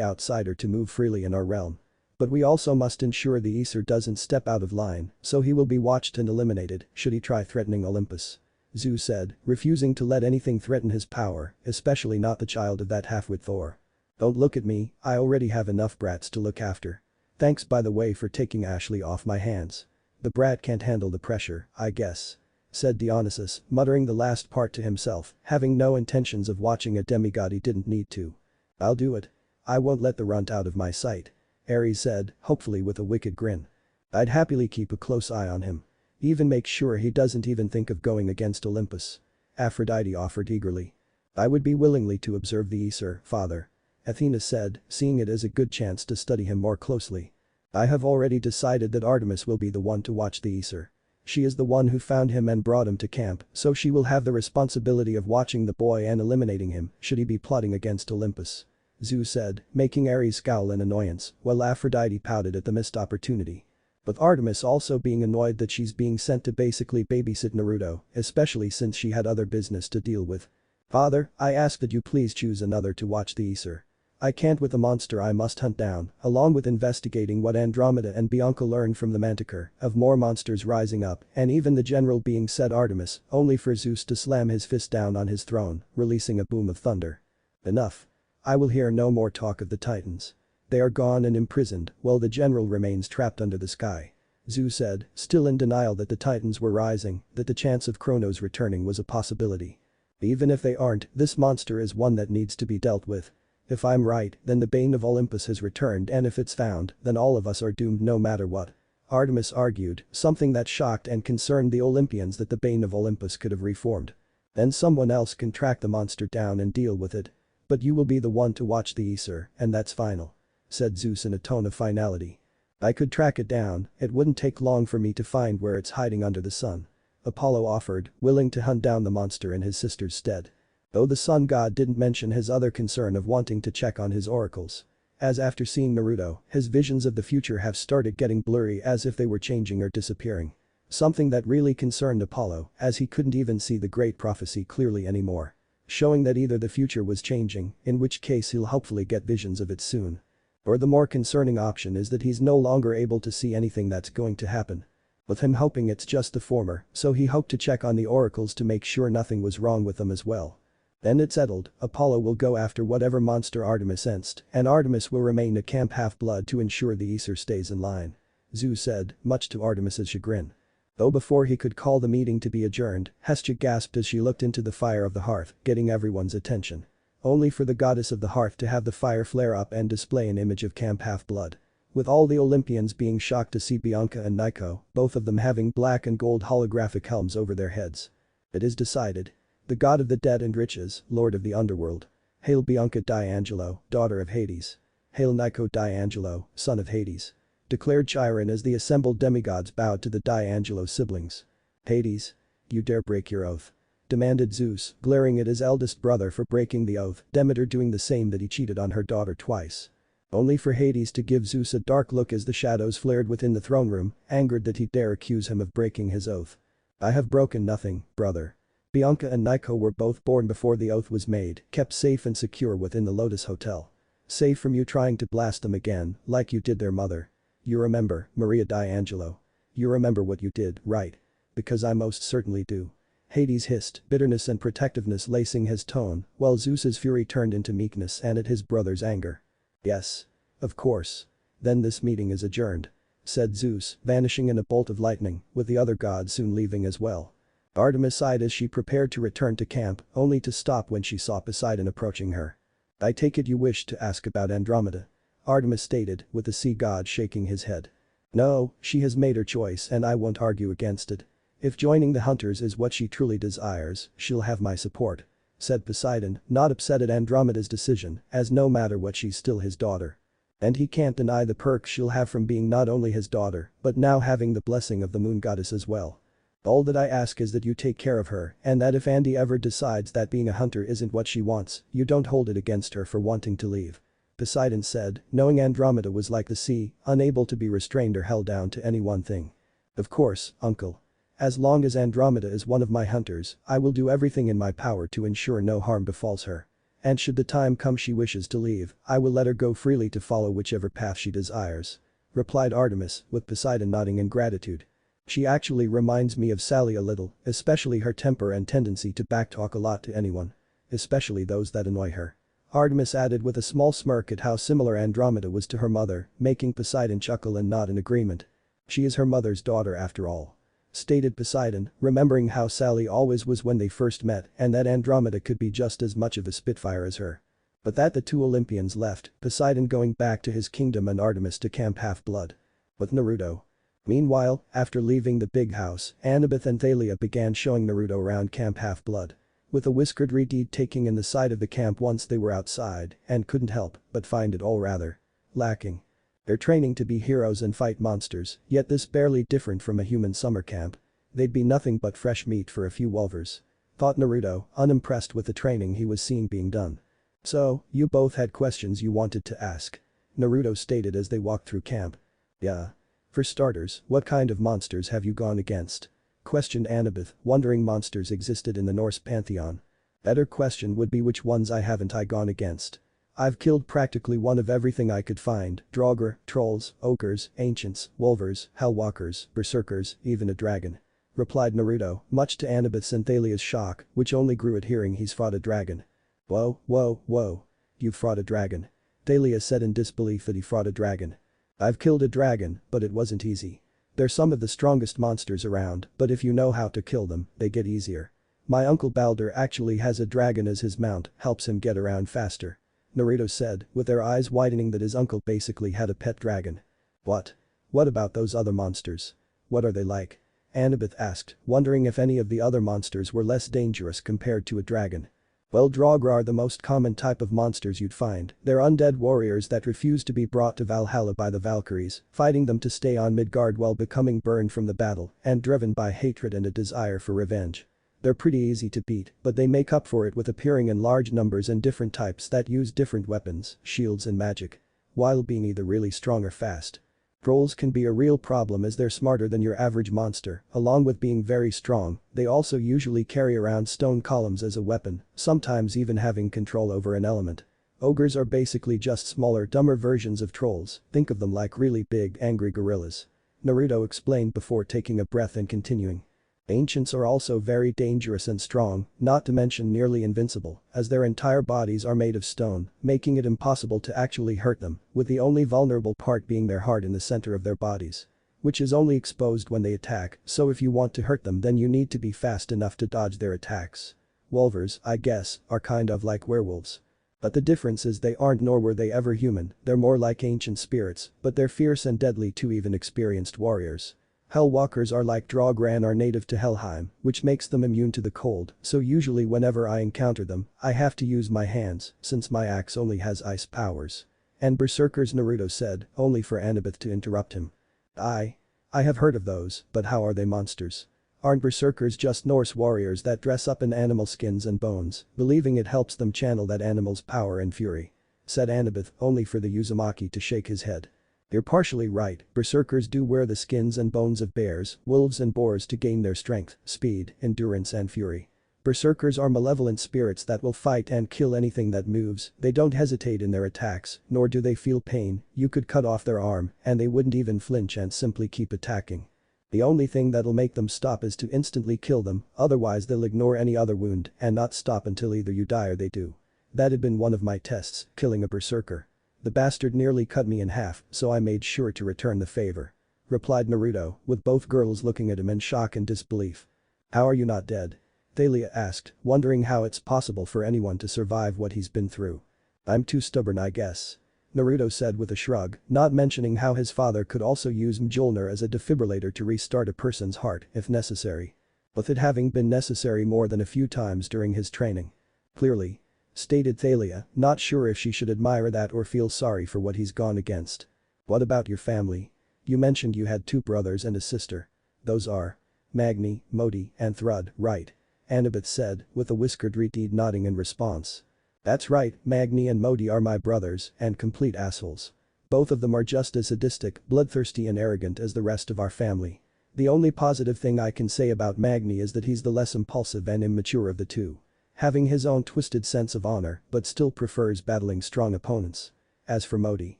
outsider to move freely in our realm. But we also must ensure the Aesir doesn't step out of line, so he will be watched and eliminated should he try threatening Olympus. Zeus said, refusing to let anything threaten his power, especially not the child of that half-wit Thor. Don't look at me, I already have enough brats to look after. Thanks by the way for taking Ashley off my hands. The brat can't handle the pressure, I guess. Said Dionysus, muttering the last part to himself, having no intentions of watching a demigod he didn't need to. I'll do it. I won't let the runt out of my sight. Ares said, hopefully with a wicked grin. I'd happily keep a close eye on him. Even make sure he doesn't even think of going against Olympus. Aphrodite offered eagerly. I would be willingly to observe the Aesir, father. Athena said, seeing it as a good chance to study him more closely. I have already decided that Artemis will be the one to watch the Aesir. She is the one who found him and brought him to camp, so she will have the responsibility of watching the boy and eliminating him should he be plotting against Olympus. Zeus said, making Ares scowl in annoyance, while Aphrodite pouted at the missed opportunity. With Artemis also being annoyed that she's being sent to basically babysit Naruto, especially since she had other business to deal with. Father, I ask that you please choose another to watch the Aesir. I can't with the monster I must hunt down, along with investigating what Andromeda and Bianca learned from the Manticore, of more monsters rising up, and even the general being said Artemis, only for Zeus to slam his fist down on his throne, releasing a boom of thunder. Enough. I will hear no more talk of the Titans. They are gone and imprisoned, while the general remains trapped under the sky. Zeus said, still in denial that the Titans were rising, that the chance of Kronos returning was a possibility. Even if they aren't, this monster is one that needs to be dealt with. If I'm right, then the Bane of Olympus has returned, and if it's found, then all of us are doomed no matter what. Artemis argued, something that shocked and concerned the Olympians, that the Bane of Olympus could have reformed. Then someone else can track the monster down and deal with it. But you will be the one to watch the Aesir, and that's final. Said Zeus in a tone of finality. I could track it down, it wouldn't take long for me to find where it's hiding under the sun. Apollo offered, willing to hunt down the monster in his sister's stead. Though the sun god didn't mention his other concern of wanting to check on his oracles. As after seeing Naruto, his visions of the future have started getting blurry as if they were changing or disappearing. Something that really concerned Apollo, as he couldn't even see the great prophecy clearly anymore. Showing that either the future was changing, in which case he'll hopefully get visions of it soon. Or the more concerning option is that he's no longer able to see anything that's going to happen. With him hoping it's just the former, so he hoped to check on the oracles to make sure nothing was wrong with them as well. Then it's settled, Apollo will go after whatever monster Artemis sensed, and Artemis will remain a camp half-blood to ensure the Aesir stays in line. Zeus said, much to Artemis's chagrin. Though before he could call the meeting to be adjourned, Hestia gasped as she looked into the fire of the hearth, getting everyone's attention. Only for the goddess of the hearth to have the fire flare up and display an image of camp half-blood. With all the Olympians being shocked to see Bianca and Nico, both of them having black and gold holographic helms over their heads. It is decided. The god of the dead and riches, lord of the underworld. Hail Bianca D'Angelo, daughter of Hades. Hail Nico D'Angelo, son of Hades. Declared Chiron as the assembled demigods bowed to the D'Angelo siblings. Hades? You dare break your oath? Demanded Zeus, glaring at his eldest brother for breaking the oath, Demeter doing the same, that he cheated on her daughter twice. Only for Hades to give Zeus a dark look as the shadows flared within the throne room, angered that he dare accuse him of breaking his oath. I have broken nothing, brother. Bianca and Nico were both born before the oath was made, kept safe and secure within the Lotus Hotel. Safe from you trying to blast them again, like you did their mother. You remember, Maria D'Angelo. You remember what you did, right? Because I most certainly do. Hades hissed, bitterness and protectiveness lacing his tone, while Zeus's fury turned into meekness and at his brother's anger. Yes. Of course. Then this meeting is adjourned. Said Zeus, vanishing in a bolt of lightning, with the other gods soon leaving as well. Artemis sighed as she prepared to return to camp, only to stop when she saw Poseidon approaching her. I take it you wish to ask about Andromeda. Artemis stated, with the sea god shaking his head. No, she has made her choice and I won't argue against it. If joining the hunters is what she truly desires, she'll have my support. Said Poseidon, not upset at Andromeda's decision, as no matter what she's still his daughter. And he can't deny the perks she'll have from being not only his daughter, but now having the blessing of the moon goddess as well. All that I ask is that you take care of her, and that if Andy ever decides that being a hunter isn't what she wants, you don't hold it against her for wanting to leave. Poseidon said, knowing Andromeda was like the sea, unable to be restrained or held down to any one thing. Of course, uncle. As long as Andromeda is one of my hunters, I will do everything in my power to ensure no harm befalls her. And should the time come she wishes to leave, I will let her go freely to follow whichever path she desires. Replied Artemis, with Poseidon nodding in gratitude. She actually reminds me of Sally a little, especially her temper and tendency to backtalk a lot to anyone. Especially those that annoy her. Artemis added with a small smirk at how similar Andromeda was to her mother, making Poseidon chuckle and nod in agreement. She is her mother's daughter after all. Stated Poseidon, remembering how Sally always was when they first met and that Andromeda could be just as much of a spitfire as her. But that the two Olympians left, Poseidon going back to his kingdom and Artemis to Camp Half-Blood. With Naruto. Meanwhile, after leaving the big house, Annabeth and Thalia began showing Naruto around Camp Half-Blood. With a whiskered Redeed taking in the side of the camp once they were outside and couldn't help but find it all rather lacking. They're training to be heroes and fight monsters, yet this barely different from a human summer camp. They'd be nothing but fresh meat for a few wolvers. Thought Naruto, unimpressed with the training he was seeing being done. So, you both had questions you wanted to ask. Naruto stated as they walked through camp. Yeah. For starters, what kind of monsters have you gone against? Questioned Annabeth, wondering monsters existed in the Norse pantheon. Better question would be which ones haven't I gone against. I've killed practically one of everything I could find, Draugr, trolls, ogres, ancients, wolvers, hellwalkers, berserkers, even a dragon. Replied Naruto, much to Annabeth's and Thalia's shock, which only grew at hearing he's fought a dragon. Whoa, whoa, whoa. You've fought a dragon. Thalia said in disbelief that he fought a dragon. I've killed a dragon, but it wasn't easy. They're some of the strongest monsters around, but if you know how to kill them, they get easier. My uncle Balder actually has a dragon as his mount, helps him get around faster. Naruto said, with their eyes widening that his uncle basically had a pet dragon. What? What about those other monsters? What are they like? Annabeth asked, wondering if any of the other monsters were less dangerous compared to a dragon. Well, Draugr are the most common type of monsters you'd find. They're undead warriors that refuse to be brought to Valhalla by the Valkyries, fighting them to stay on Midgard while becoming burned from the battle and driven by hatred and a desire for revenge. They're pretty easy to beat, but they make up for it with appearing in large numbers and different types that use different weapons, shields and magic. While being either really strong or fast. Trolls can be a real problem as they're smarter than your average monster, along with being very strong, they also usually carry around stone columns as a weapon, sometimes even having control over an element. Ogres are basically just smaller, dumber versions of trolls, think of them like really big, angry gorillas. Naruto explained before taking a breath and continuing. Ancients are also very dangerous and strong, not to mention nearly invincible, as their entire bodies are made of stone, making it impossible to actually hurt them, with the only vulnerable part being their heart in the center of their bodies. Which is only exposed when they attack, so if you want to hurt them then you need to be fast enough to dodge their attacks. Wolvers, I guess, are kind of like werewolves. But the difference is they aren't nor were they ever human, they're more like ancient spirits, but they're fierce and deadly to even experienced warriors. Hellwalkers are like Draugr and are native to Helheim, which makes them immune to the cold, so usually whenever I encounter them, I have to use my hands, since my axe only has ice powers. And berserkers, Naruto said, only for Annabeth to interrupt him. I have heard of those, but how are they monsters? Aren't berserkers just Norse warriors that dress up in animal skins and bones, believing it helps them channel that animal's power and fury? Said Annabeth, only for the Uzumaki to shake his head. You're partially right, berserkers do wear the skins and bones of bears, wolves and boars to gain their strength, speed, endurance and fury. Berserkers are malevolent spirits that will fight and kill anything that moves, they don't hesitate in their attacks, nor do they feel pain, you could cut off their arm, and they wouldn't even flinch and simply keep attacking. The only thing that'll make them stop is to instantly kill them, otherwise they'll ignore any other wound and not stop until either you die or they do. That had been one of my tests, killing a berserker. The bastard nearly cut me in half, so I made sure to return the favor. Replied Naruto, with both girls looking at him in shock and disbelief. How are you not dead? Thalia asked, wondering how it's possible for anyone to survive what he's been through. I'm too stubborn, I guess. Naruto said with a shrug, not mentioning how his father could also use Mjolnir as a defibrillator to restart a person's heart if necessary. With it having been necessary more than a few times during his training. Clearly. Stated Thalia, not sure if she should admire that or feel sorry for what he's gone against. What about your family? You mentioned you had 2 brothers and a sister. Those are Magni, Modi, and Thrud, right? Annabeth said, with a whiskered Redeed nodding in response. That's right, Magni and Modi are my brothers and complete assholes. Both of them are just as sadistic, bloodthirsty and arrogant as the rest of our family. The only positive thing I can say about Magni is that he's the less impulsive and immature of the two. Having his own twisted sense of honor but still prefers battling strong opponents. As for Modi.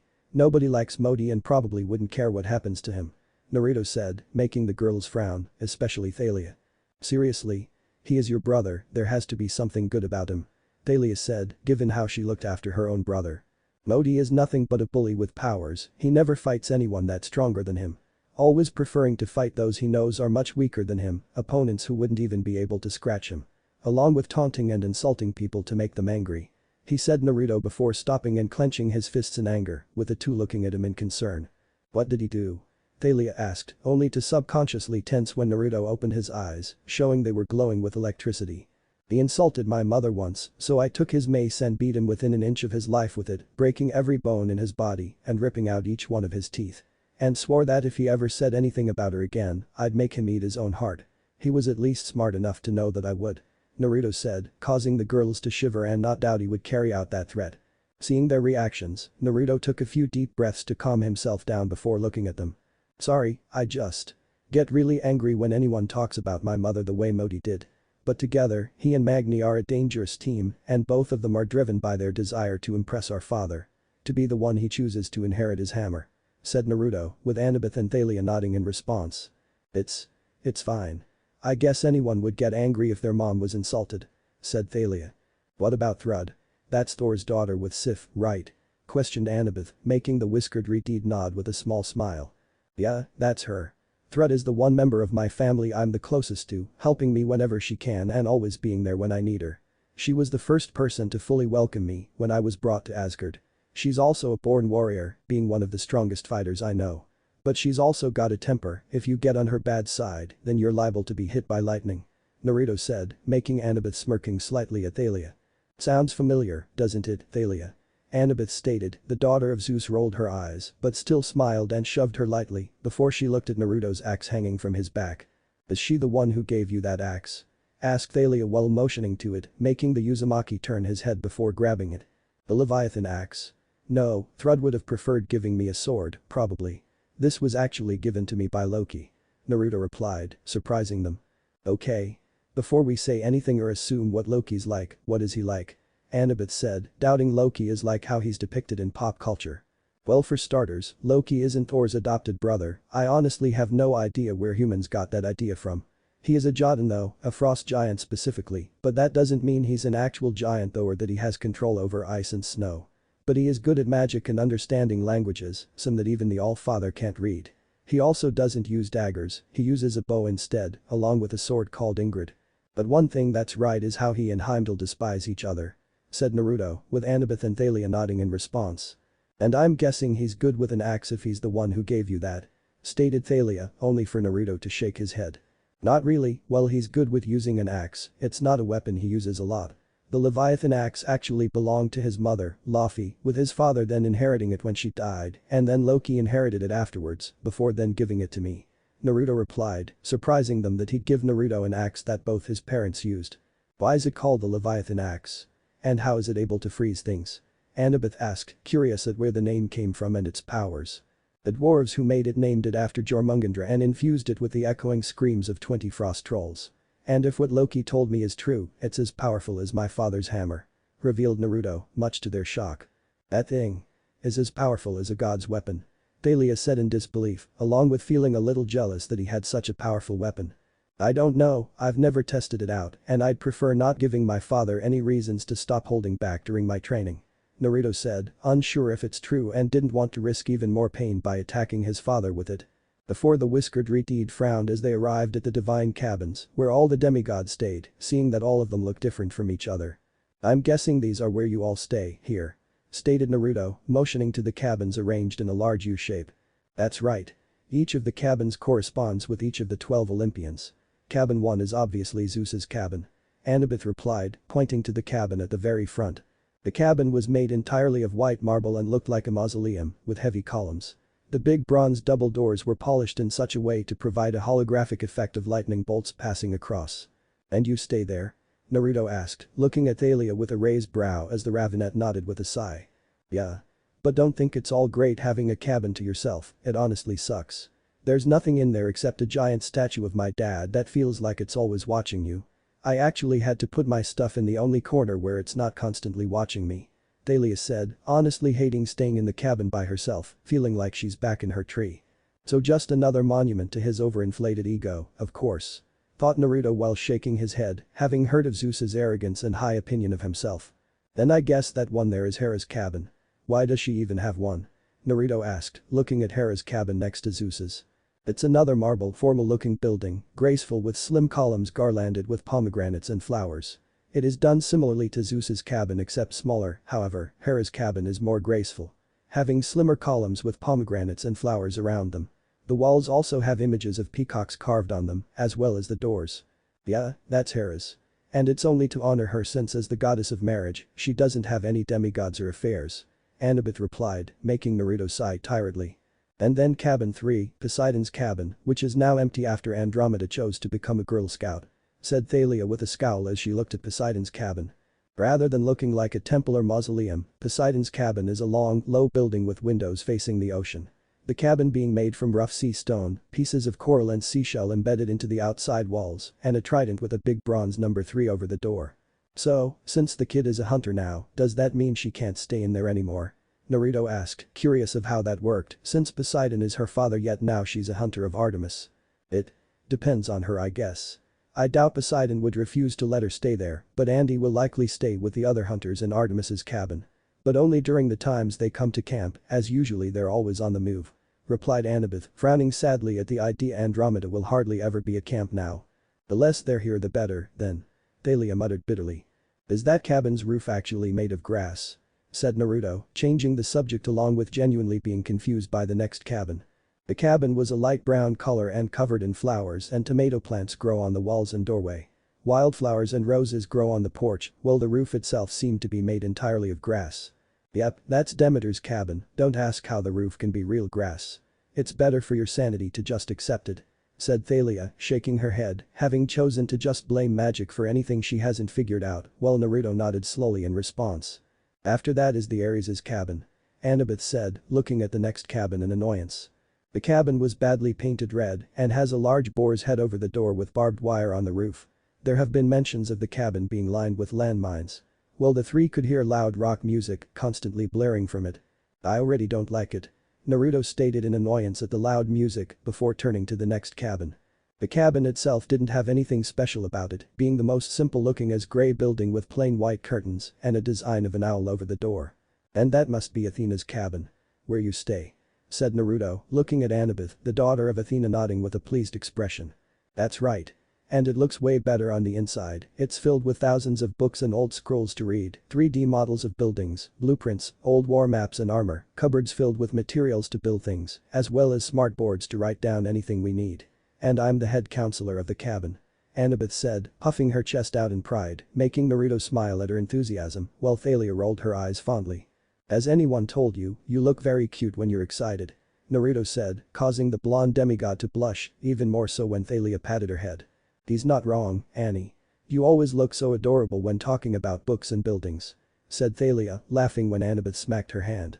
Nobody likes Modi and probably wouldn't care what happens to him. Naruto said, making the girls frown, especially Thalia. Seriously? He is your brother, there has to be something good about him. Thalia said, given how she looked after her own brother. Modi is nothing but a bully with powers, he never fights anyone that's stronger than him. Always preferring to fight those he knows are much weaker than him, opponents who wouldn't even be able to scratch him. Along with taunting and insulting people to make them angry. He said Naruto before stopping and clenching his fists in anger, with the two looking at him in concern. What did he do? Thalia asked, only to subconsciously tense when Naruto opened his eyes, showing they were glowing with electricity. He insulted my mother once, so I took his mace and beat him within an inch of his life with it, breaking every bone in his body and ripping out each one of his teeth. And swore that if he ever said anything about her again, I'd make him eat his own heart. He was at least smart enough to know that I would. Naruto said, causing the girls to shiver and not doubt he would carry out that threat. Seeing their reactions, Naruto took a few deep breaths to calm himself down before looking at them. Sorry, I just get really angry when anyone talks about my mother the way Modi did. But together, he and Magni are a dangerous team and both of them are driven by their desire to impress our father. To be the one he chooses to inherit his hammer. Said Naruto, with Annabeth and Thalia nodding in response. It's fine. I guess anyone would get angry if their mom was insulted. Said Thalia. What about Thrud? That's Thor's daughter with Sif, right? Questioned Annabeth, making the whiskered Redeed nod with a small smile. Yeah, that's her. Thrud is the one member of my family I'm the closest to, helping me whenever she can and always being there when I need her. She was the first person to fully welcome me when I was brought to Asgard. She's also a born warrior, being one of the strongest fighters I know. But she's also got a temper, if you get on her bad side, then you're liable to be hit by lightning. Naruto said, making Annabeth smirking slightly at Thalia. Sounds familiar, doesn't it, Thalia? Annabeth stated, the daughter of Zeus rolled her eyes, but still smiled and shoved her lightly, before she looked at Naruto's axe hanging from his back. Is she the one who gave you that axe? Asked Thalia while motioning to it, making the Uzumaki turn his head before grabbing it. The Leviathan axe? No, Thrud would have preferred giving me a sword, probably. This was actually given to me by Loki. Naruto replied, surprising them. Okay. Before we say anything or assume what Loki's like, what is he like? Annabeth said, doubting Loki is like how he's depicted in pop culture. Well, for starters, Loki isn't Thor's adopted brother, I honestly have no idea where humans got that idea from. He is a Jotun though, a frost giant specifically, but that doesn't mean he's an actual giant though or that he has control over ice and snow. But he is good at magic and understanding languages, some that even the All-Father can't read. He also doesn't use daggers, he uses a bow instead, along with a sword called Ingrid. But one thing that's right is how he and Heimdall despise each other. Said Naruto, with Annabeth and Thalia nodding in response. And I'm guessing he's good with an axe if he's the one who gave you that. Stated Thalia, only for Naruto to shake his head. Not really, well he's good with using an axe, it's not a weapon he uses a lot. The Leviathan axe actually belonged to his mother, Laufey, with his father then inheriting it when she died, and then Loki inherited it afterwards, before then giving it to me. Naruto replied, surprising them that he'd give Naruto an axe that both his parents used. Why is it called the Leviathan axe? And how is it able to freeze things? Annabeth asked, curious at where the name came from and its powers. The dwarves who made it named it after Jormungandr and infused it with the echoing screams of 20 frost trolls. And if what Loki told me is true, it's as powerful as my father's hammer. Revealed Naruto, much to their shock. That thing is as powerful as a god's weapon. Thalia said in disbelief, along with feeling a little jealous that he had such a powerful weapon. I don't know, I've never tested it out and I'd prefer not giving my father any reasons to stop holding back during my training. Naruto said, unsure if it's true and didn't want to risk even more pain by attacking his father with it. Before the whiskered Redeed frowned as they arrived at the divine cabins, where all the demigods stayed, seeing that all of them looked different from each other. I'm guessing these are where you all stay, here. Stated Naruto, motioning to the cabins arranged in a large U-shape. That's right. Each of the cabins corresponds with each of the 12 Olympians. Cabin 1 is obviously Zeus's cabin. Annabeth replied, pointing to the cabin at the very front. The cabin was made entirely of white marble and looked like a mausoleum, with heavy columns. The big bronze double doors were polished in such a way to provide a holographic effect of lightning bolts passing across. And you stay there? Naruto asked, looking at Thalia with a raised brow as the Ravenet nodded with a sigh. Yeah. But don't think it's all great having a cabin to yourself, it honestly sucks. There's nothing in there except a giant statue of my dad that feels like it's always watching you. I actually had to put my stuff in the only corner where it's not constantly watching me. Thalia said, honestly hating staying in the cabin by herself, feeling like she's back in her tree. So just another monument to his overinflated ego, of course. Thought Naruto while shaking his head, having heard of Zeus's arrogance and high opinion of himself. Then I guess that one there is Hera's cabin. Why does she even have one? Naruto asked, looking at Hera's cabin next to Zeus's. It's another marble, formal-looking building, graceful with slim columns garlanded with pomegranates and flowers. It is done similarly to Zeus's cabin except smaller, however, Hera's cabin is more graceful. Having slimmer columns with pomegranates and flowers around them. The walls also have images of peacocks carved on them, as well as the doors. Yeah, that's Hera's. And it's only to honor her since as the goddess of marriage, she doesn't have any demigods or affairs. Annabeth replied, making Naruto sigh tiredly. And then cabin 3, Poseidon's cabin, which is now empty after Andromeda chose to become a Girl Scout. Said Thalia with a scowl as she looked at Poseidon's cabin. Rather than looking like a temple or mausoleum, Poseidon's cabin is a long, low building with windows facing the ocean. The cabin being made from rough sea stone, pieces of coral and seashell embedded into the outside walls, and a trident with a big bronze number 3 over the door. So, since the kid is a hunter now, does that mean she can't stay in there anymore? Naruto asked, curious of how that worked, since Poseidon is her father yet now she's a hunter of Artemis. It depends on her I guess. I doubt Poseidon would refuse to let her stay there, but Andy will likely stay with the other hunters in Artemis's cabin. But only during the times they come to camp, as usually they're always on the move. Replied Annabeth, frowning sadly at the idea Andromeda will hardly ever be a camp now. The less they're here the better, then. Thalia muttered bitterly. Is that cabin's roof actually made of grass? Said Naruto, changing the subject along with genuinely being confused by the next cabin. The cabin was a light brown color and covered in flowers and tomato plants grow on the walls and doorway. Wildflowers and roses grow on the porch, while the roof itself seemed to be made entirely of grass. Yep, that's Demeter's cabin, don't ask how the roof can be real grass. It's better for your sanity to just accept it. Said Thalia, shaking her head, having chosen to just blame magic for anything she hasn't figured out, while Naruto nodded slowly in response. After that is the Ares' cabin. Annabeth said, looking at the next cabin in annoyance. The cabin was badly painted red and has a large boar's head over the door with barbed wire on the roof. There have been mentions of the cabin being lined with landmines. Well, the three could hear loud rock music constantly blaring from it. I already don't like it. Naruto stated in annoyance at the loud music before turning to the next cabin. The cabin itself didn't have anything special about it, being the most simple looking as gray building with plain white curtains and a design of an owl over the door. And that must be Athena's cabin. Where you stay. Said Naruto, looking at Annabeth, the daughter of Athena nodding with a pleased expression. That's right. And it looks way better on the inside, it's filled with thousands of books and old scrolls to read, 3D models of buildings, blueprints, old war maps and armor, cupboards filled with materials to build things, as well as smart boards to write down anything we need. And I'm the head counselor of the cabin. Annabeth said, puffing her chest out in pride, making Naruto smile at her enthusiasm, while Thalia rolled her eyes fondly. Has anyone told you, you look very cute when you're excited? Naruto said, causing the blonde demigod to blush, even more so when Thalia patted her head. He's not wrong, Annie. You always look so adorable when talking about books and buildings. Said Thalia, laughing when Annabeth smacked her hand.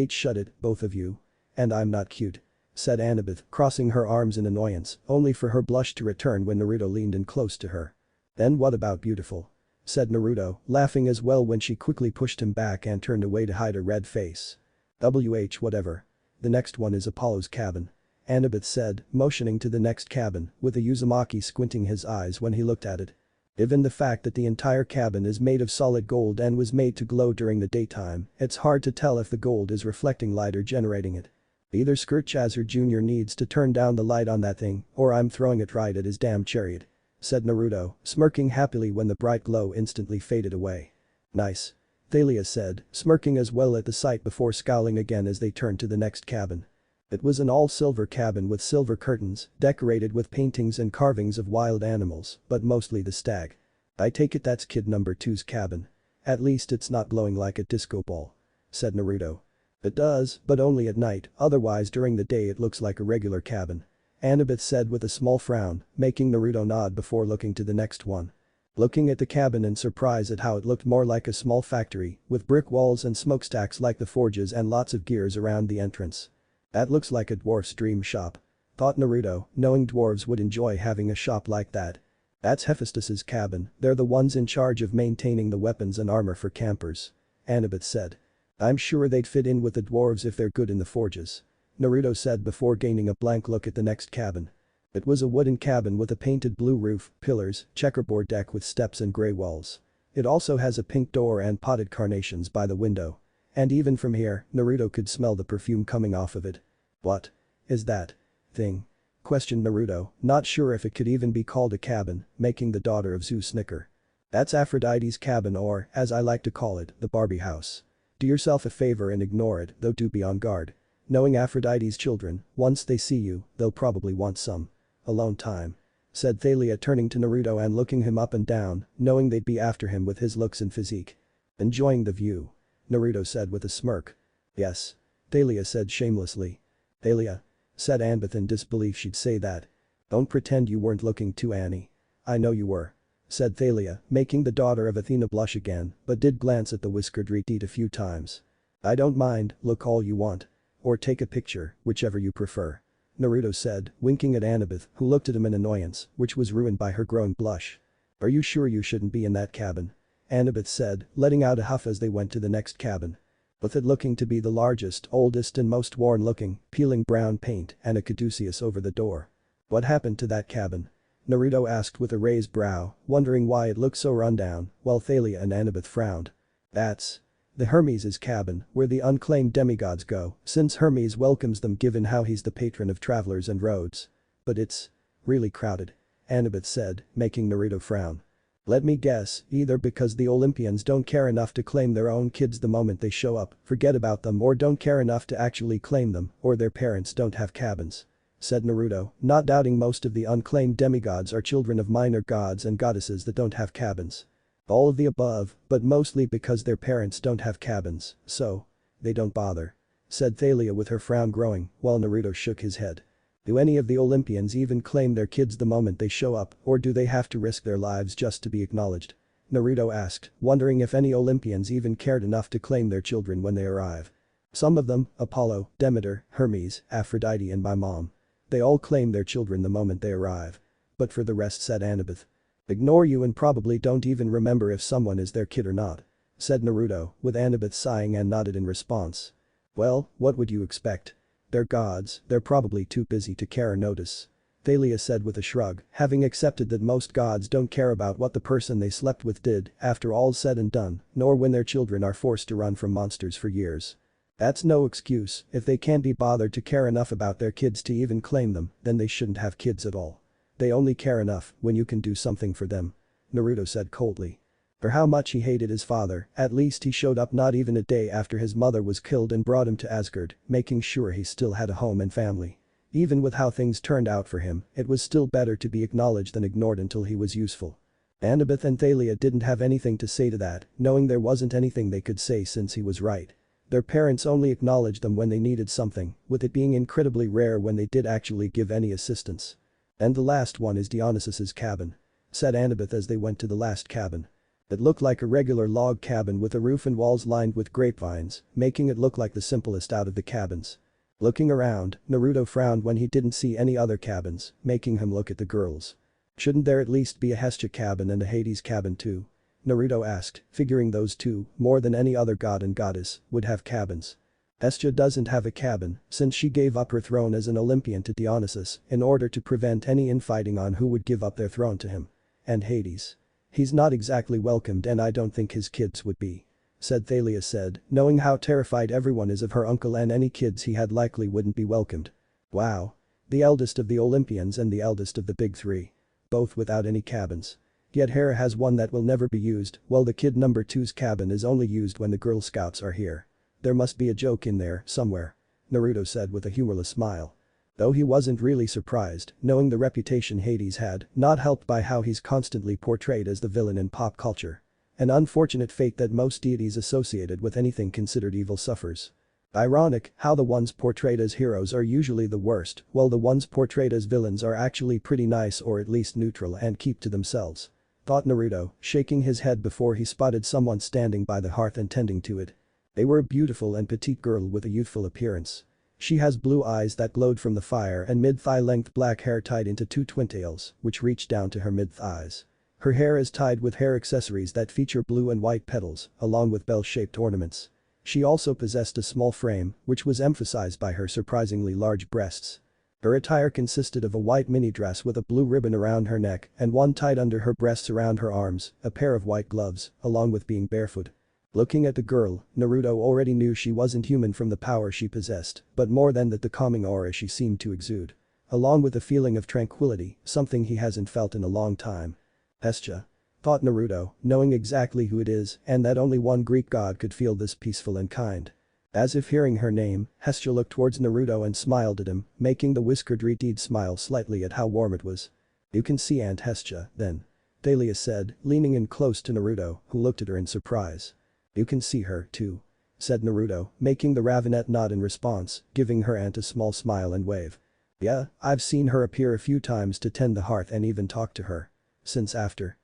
Shut it, both of you. And I'm not cute. Said Annabeth, crossing her arms in annoyance, only for her blush to return when Naruto leaned in close to her. Then what about beautiful? Said Naruto, laughing as well when she quickly pushed him back and turned away to hide her red face. Whatever. The next one is Apollo's cabin. Annabeth said, motioning to the next cabin, with a Uzumaki squinting his eyes when he looked at it. Given the fact that the entire cabin is made of solid gold and was made to glow during the daytime, it's hard to tell if the gold is reflecting light or generating it. Either Skirtchazer Jr. needs to turn down the light on that thing, or I'm throwing it right at his damn chariot. Said Naruto, smirking happily when the bright glow instantly faded away. Nice. Thalia said, smirking as well at the sight before scowling again as they turned to the next cabin. It was an all-silver cabin with silver curtains, decorated with paintings and carvings of wild animals, but mostly the stag. I take it that's kid number 2's cabin. At least it's not glowing like a disco ball. Said Naruto. It does, but only at night, otherwise during the day it looks like a regular cabin. Annabeth said with a small frown, making Naruto nod before looking to the next one. Looking at the cabin in surprise at how it looked more like a small factory, with brick walls and smokestacks like the forges and lots of gears around the entrance. That looks like a dwarf's dream shop. Thought Naruto, knowing dwarves would enjoy having a shop like that. That's Hephaestus's cabin, they're the ones in charge of maintaining the weapons and armor for campers. Annabeth said. I'm sure they'd fit in with the dwarves if they're good in the forges. Naruto said before gaining a blank look at the next cabin. It was a wooden cabin with a painted blue roof, pillars, checkerboard deck with steps and grey walls. It also has a pink door and potted carnations by the window. And even from here, Naruto could smell the perfume coming off of it. "What is that thing?" questioned Naruto, not sure if it could even be called a cabin, making the daughter of Zeus snicker. "That's Aphrodite's cabin or, as I like to call it, the Barbie house. Do yourself a favor and ignore it, though do be on guard. Knowing Aphrodite's children, once they see you, they'll probably want some alone time," said Thalia turning to Naruto and looking him up and down, knowing they'd be after him with his looks and physique. "Enjoying the view?" Naruto said with a smirk. "Yes," Thalia said shamelessly. "Thalia?" said Anbith in disbelief she'd say that. "Don't pretend you weren't looking too, Annie. I know you were," said Thalia, making the daughter of Athena blush again, but did glance at the whiskered retreat a few times. "I don't mind, look all you want. Or take a picture, whichever you prefer," Naruto said, winking at Annabeth, who looked at him in annoyance, which was ruined by her growing blush. "Are you sure you shouldn't be in that cabin?" Annabeth said, letting out a huff as they went to the next cabin. With it looking to be the largest, oldest and most worn-looking, peeling brown paint and a caduceus over the door. "What happened to that cabin?" Naruto asked with a raised brow, wondering why it looked so rundown, while Thalia and Annabeth frowned. "That's the Hermes' cabin, where the unclaimed demigods go, since Hermes welcomes them given how he's the patron of travelers and roads. But it's really crowded," Annabeth said, making Naruto frown. "Let me guess, either because the Olympians don't care enough to claim their own kids the moment they show up, forget about them or don't care enough to actually claim them, or their parents don't have cabins," said Naruto, not doubting most of the unclaimed demigods are children of minor gods and goddesses that don't have cabins. "All of the above, but mostly because their parents don't have cabins, so they don't bother," said Thalia with her frown growing, while Naruto shook his head. "Do any of the Olympians even claim their kids the moment they show up, or do they have to risk their lives just to be acknowledged?" Naruto asked, wondering if any Olympians even cared enough to claim their children when they arrive. "Some of them, Apollo, Demeter, Hermes, Aphrodite and my mom. They all claim their children the moment they arrive. But for the rest," said Annabeth. "Ignore you and probably don't even remember if someone is their kid or not," said Naruto, with Annabeth sighing and nodded in response. "Well, what would you expect? They're gods, they're probably too busy to care or notice," Thalia said with a shrug, having accepted that most gods don't care about what the person they slept with did after all's said and done, nor when their children are forced to run from monsters for years. "That's no excuse, if they can't be bothered to care enough about their kids to even claim them, then they shouldn't have kids at all. They only care enough when you can do something for them," Naruto said coldly. For how much he hated his father, at least he showed up not even a day after his mother was killed and brought him to Asgard, making sure he still had a home and family. Even with how things turned out for him, it was still better to be acknowledged than ignored until he was useful. Annabeth and Thalia didn't have anything to say to that, knowing there wasn't anything they could say since he was right. Their parents only acknowledged them when they needed something, with it being incredibly rare when they did actually give any assistance. "And the last one is Dionysus's cabin," said Annabeth as they went to the last cabin. It looked like a regular log cabin with a roof and walls lined with grapevines, making it look like the simplest out of the cabins. Looking around, Naruto frowned when he didn't see any other cabins, making him look at the girls. "Shouldn't there at least be a Hestia cabin and a Hades cabin too?" Naruto asked, figuring those two, more than any other god and goddess, would have cabins. "Hestia doesn't have a cabin, since she gave up her throne as an Olympian to Dionysus in order to prevent any infighting on who would give up their throne to him. And Hades. He's not exactly welcomed and I don't think his kids would be," said Thalia said, knowing how terrified everyone is of her uncle and any kids he had likely wouldn't be welcomed. "Wow. The eldest of the Olympians and the eldest of the big three. Both without any cabins. Yet Hera has one that will never be used, while the kid number two's cabin is only used when the Girl Scouts are here. There must be a joke in there, somewhere," Naruto said with a humorless smile. Though he wasn't really surprised, knowing the reputation Hades had, not helped by how he's constantly portrayed as the villain in pop culture. An unfortunate fate that most deities associated with anything considered evil suffers. Ironic how the ones portrayed as heroes are usually the worst, while the ones portrayed as villains are actually pretty nice or at least neutral and keep to themselves. Thought Naruto, shaking his head before he spotted someone standing by the hearth and tending to it. They were a beautiful and petite girl with a youthful appearance. She has blue eyes that glowed from the fire and mid-thigh length black hair tied into two twintails, which reach down to her mid-thighs. Her hair is tied with hair accessories that feature blue and white petals, along with bell-shaped ornaments. She also possessed a small frame, which was emphasized by her surprisingly large breasts. Her attire consisted of a white mini dress with a blue ribbon around her neck and one tied under her breasts around her arms, a pair of white gloves, along with being barefoot. Looking at the girl, Naruto already knew she wasn't human from the power she possessed, but more than that the calming aura she seemed to exude. Along with a feeling of tranquility, something he hasn't felt in a long time. Hestia. Thought Naruto, knowing exactly who it is and that only one Greek god could feel this peaceful and kind. As if hearing her name, Hestia looked towards Naruto and smiled at him, making the whiskered Reed smile slightly at how warm it was. You can see Aunt Hestia, then. Thalia said, leaning in close to Naruto, who looked at her in surprise. You can see her, too. Said Naruto, making the Ravenet nod in response, giving her aunt a small smile and wave. Yeah, I've seen her appear a few times to tend the hearth and even talk to her. Since after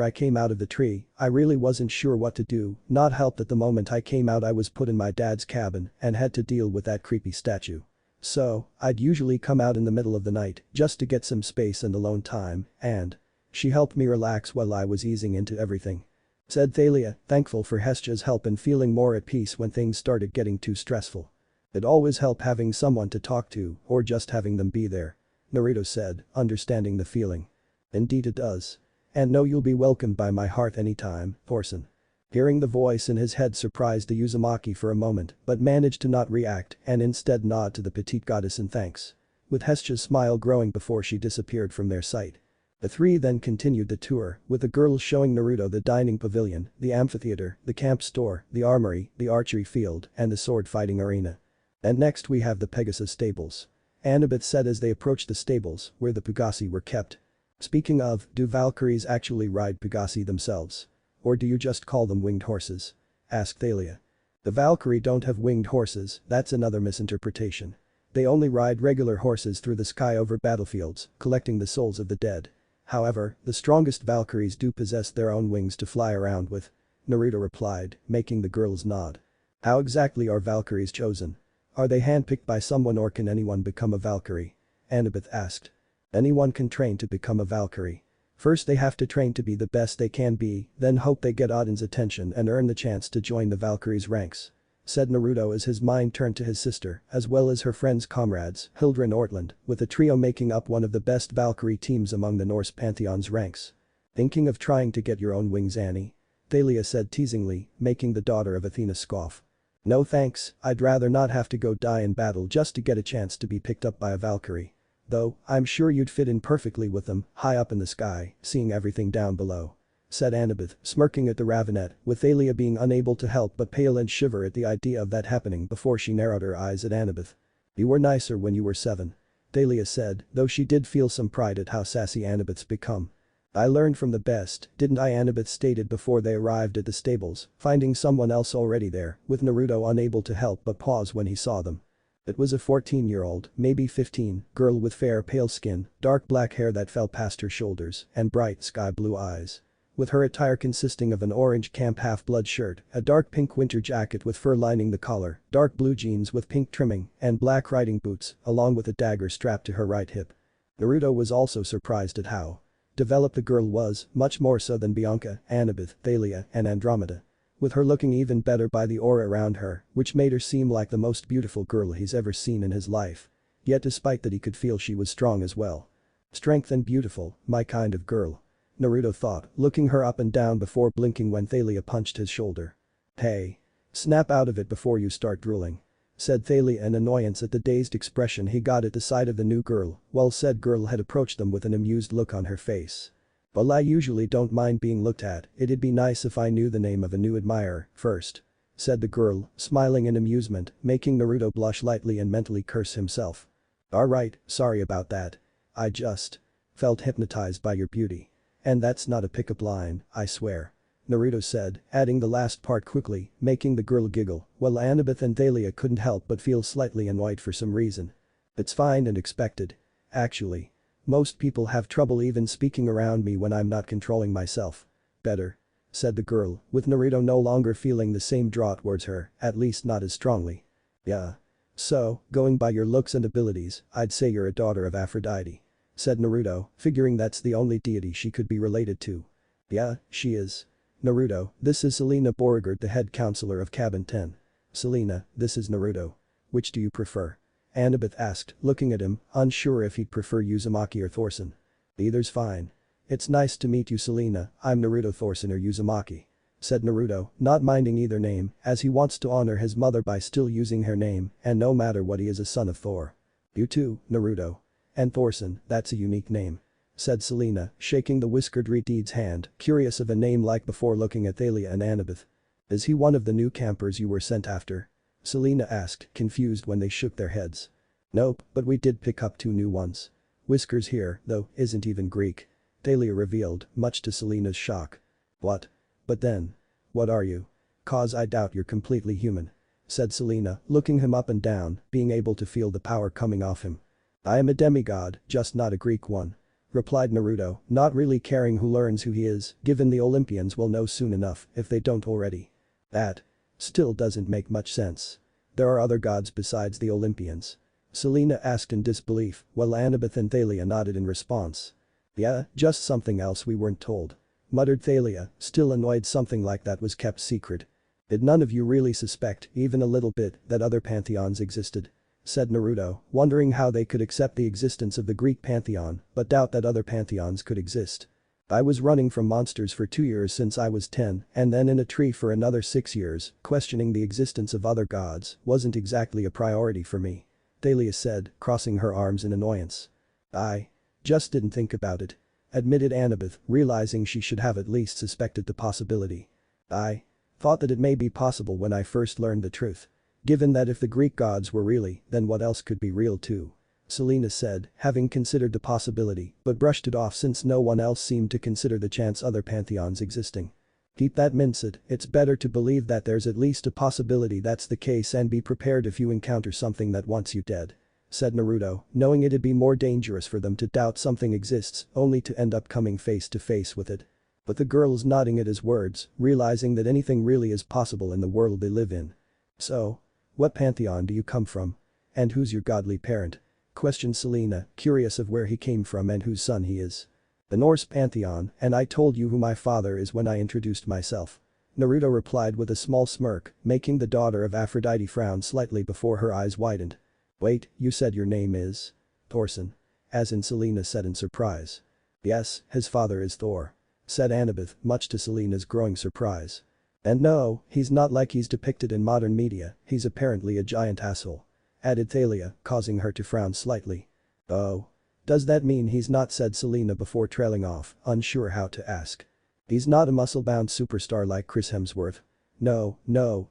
I came out of the tree, I really wasn't sure what to do, not helped that the moment I came out I was put in my dad's cabin and had to deal with that creepy statue. So, I'd usually come out in the middle of the night just to get some space and alone time, and she helped me relax while I was easing into everything. Said Thalia, thankful for Hestia's help and feeling more at peace when things started getting too stressful. It always helped having someone to talk to or just having them be there. Naruto said, understanding the feeling. Indeed it does. And know you'll be welcomed by my hearth anytime, Thorson. Hearing the voice in his head surprised the Uzumaki for a moment but managed to not react and instead nod to the petite goddess in thanks. With Hestia's smile growing before she disappeared from their sight. The three then continued the tour, with the girls showing Naruto the dining pavilion, the amphitheater, the camp store, the armory, the archery field, and the sword fighting arena. And next we have the Pegasus stables. Annabeth said as they approached the stables, where the Pegasi were kept. Speaking of, do Valkyries actually ride Pegasi themselves? Or do you just call them winged horses? Asked Thalia. The Valkyrie don't have winged horses, that's another misinterpretation. They only ride regular horses through the sky over battlefields, collecting the souls of the dead. However, the strongest Valkyries do possess their own wings to fly around with. Naruto replied, making the girls nod. How exactly are Valkyries chosen? Are they handpicked by someone or can anyone become a Valkyrie? Annabeth asked. Anyone can train to become a Valkyrie. First they have to train to be the best they can be, then hope they get Odin's attention and earn the chance to join the Valkyries' ranks. Said Naruto as his mind turned to his sister, as well as her friends' comrades, Hildra and Ortland, with the trio making up one of the best Valkyrie teams among the Norse pantheon's ranks. Thinking of trying to get your own wings, Annie? Thalia said teasingly, making the daughter of Athena scoff. No thanks, I'd rather not have to go die in battle just to get a chance to be picked up by a Valkyrie. Though, I'm sure you'd fit in perfectly with them, high up in the sky, seeing everything down below. Said Annabeth, smirking at the Ravenet, with Thalia being unable to help but pale and shiver at the idea of that happening before she narrowed her eyes at Annabeth. You were nicer when you were 7. Thalia said, though she did feel some pride at how sassy Annabeth's become. I learned from the best, didn't I? Annabeth stated before they arrived at the stables, finding someone else already there, with Naruto unable to help but pause when he saw them. It was a 14-year-old, maybe 15, girl with fair pale skin, dark black hair that fell past her shoulders, and bright sky blue eyes. With her attire consisting of an orange camp half-blood shirt, a dark pink winter jacket with fur lining the collar, dark blue jeans with pink trimming, and black riding boots, along with a dagger strapped to her right hip. Naruto was also surprised at how developed the girl was, much more so than Bianca, Annabeth, Thalia, and Andromeda. With her looking even better by the aura around her, which made her seem like the most beautiful girl he's ever seen in his life. Yet despite that he could feel she was strong as well. Strength and beautiful, my kind of girl. Naruto thought, looking her up and down before blinking when Thalia punched his shoulder. Hey. Snap out of it before you start drooling. Said Thalia in annoyance at the dazed expression he got at the sight of the new girl, while said girl had approached them with an amused look on her face. Well, I usually don't mind being looked at, it'd be nice if I knew the name of a new admirer first. Said the girl, smiling in amusement, making Naruto blush lightly and mentally curse himself. Alright, sorry about that. I just felt hypnotized by your beauty. And that's not a pickup line, I swear. Naruto said, adding the last part quickly, making the girl giggle, while Annabeth and Thalia couldn't help but feel slightly annoyed for some reason. It's fine and expected. Actually. Most people have trouble even speaking around me when I'm not controlling myself. Better. Said the girl, with Naruto no longer feeling the same draw towards her, at least not as strongly. Yeah. So, going by your looks and abilities, I'd say you're a daughter of Aphrodite. Said Naruto, figuring that's the only deity she could be related to. Yeah, she is. Naruto, this is Selena Beauregard, the head counselor of Cabin 10. Selena, this is Naruto. Which do you prefer? Annabeth asked, looking at him, unsure if he'd prefer Uzumaki or Thorson. Either's fine. It's nice to meet you Selena, I'm Naruto. Thorson or Uzumaki? Said Naruto, not minding either name, as he wants to honor his mother by still using her name, and no matter what he is a son of Thor. You too, Naruto. And Thorson, that's a unique name. Said Selena, shaking the whiskered Redeed's hand, curious of a name like before looking at Thalia and Annabeth. Is he one of the new campers you were sent after? Selena asked, confused when they shook their heads. Nope, but we did pick up 2 new ones. Whiskers here, though, isn't even Greek. Thalia revealed, much to Selena's shock. What? But then. What are you? Cause I doubt you're completely human. Said Selena, looking him up and down, being able to feel the power coming off him. I am a demigod, just not a Greek one. Replied Naruto, not really caring who learns who he is, given the Olympians will know soon enough if they don't already. That. Still doesn't make much sense. There are other gods besides the Olympians. Selena asked in disbelief, while Annabeth and Thalia nodded in response. Yeah, just something else we weren't told. Muttered Thalia, still annoyed something like that was kept secret. Did none of you really suspect, even a little bit, that other pantheons existed? Said Naruto, wondering how they could accept the existence of the Greek pantheon, but doubt that other pantheons could exist. I was running from monsters for 2 years since I was 10, and then in a tree for another 6 years, questioning the existence of other gods wasn't exactly a priority for me. Thalia said, crossing her arms in annoyance. I just didn't think about it. Admitted Annabeth, realizing she should have at least suspected the possibility. I thought that it may be possible when I first learned the truth. Given that if the Greek gods were really, then what else could be real too? Selena said, having considered the possibility, but brushed it off since no one else seemed to consider the chance other pantheons existing. Keep that minced, it's better to believe that there's at least a possibility that's the case and be prepared if you encounter something that wants you dead. Said Naruto, knowing it'd be more dangerous for them to doubt something exists only to end up coming face to face with it. But the girls nodding at his words, realizing that anything really is possible in the world they live in. So, what pantheon do you come from? And who's your godly parent? Questioned Selena, curious of where he came from and whose son he is. The Norse pantheon, and I told you who my father is when I introduced myself. Naruto replied with a small smirk, making the daughter of Aphrodite frown slightly before her eyes widened. Wait, you said your name is? Thorson. As in Selena said in surprise. Yes, his father is Thor. Said Annabeth, much to Selena's growing surprise. And no, he's not like he's depicted in modern media, he's apparently a giant asshole. Added Thalia, causing her to frown slightly. Oh. Does that mean he's not? Said Selena before trailing off, unsure how to ask. He's not a muscle-bound superstar like Chris Hemsworth. No,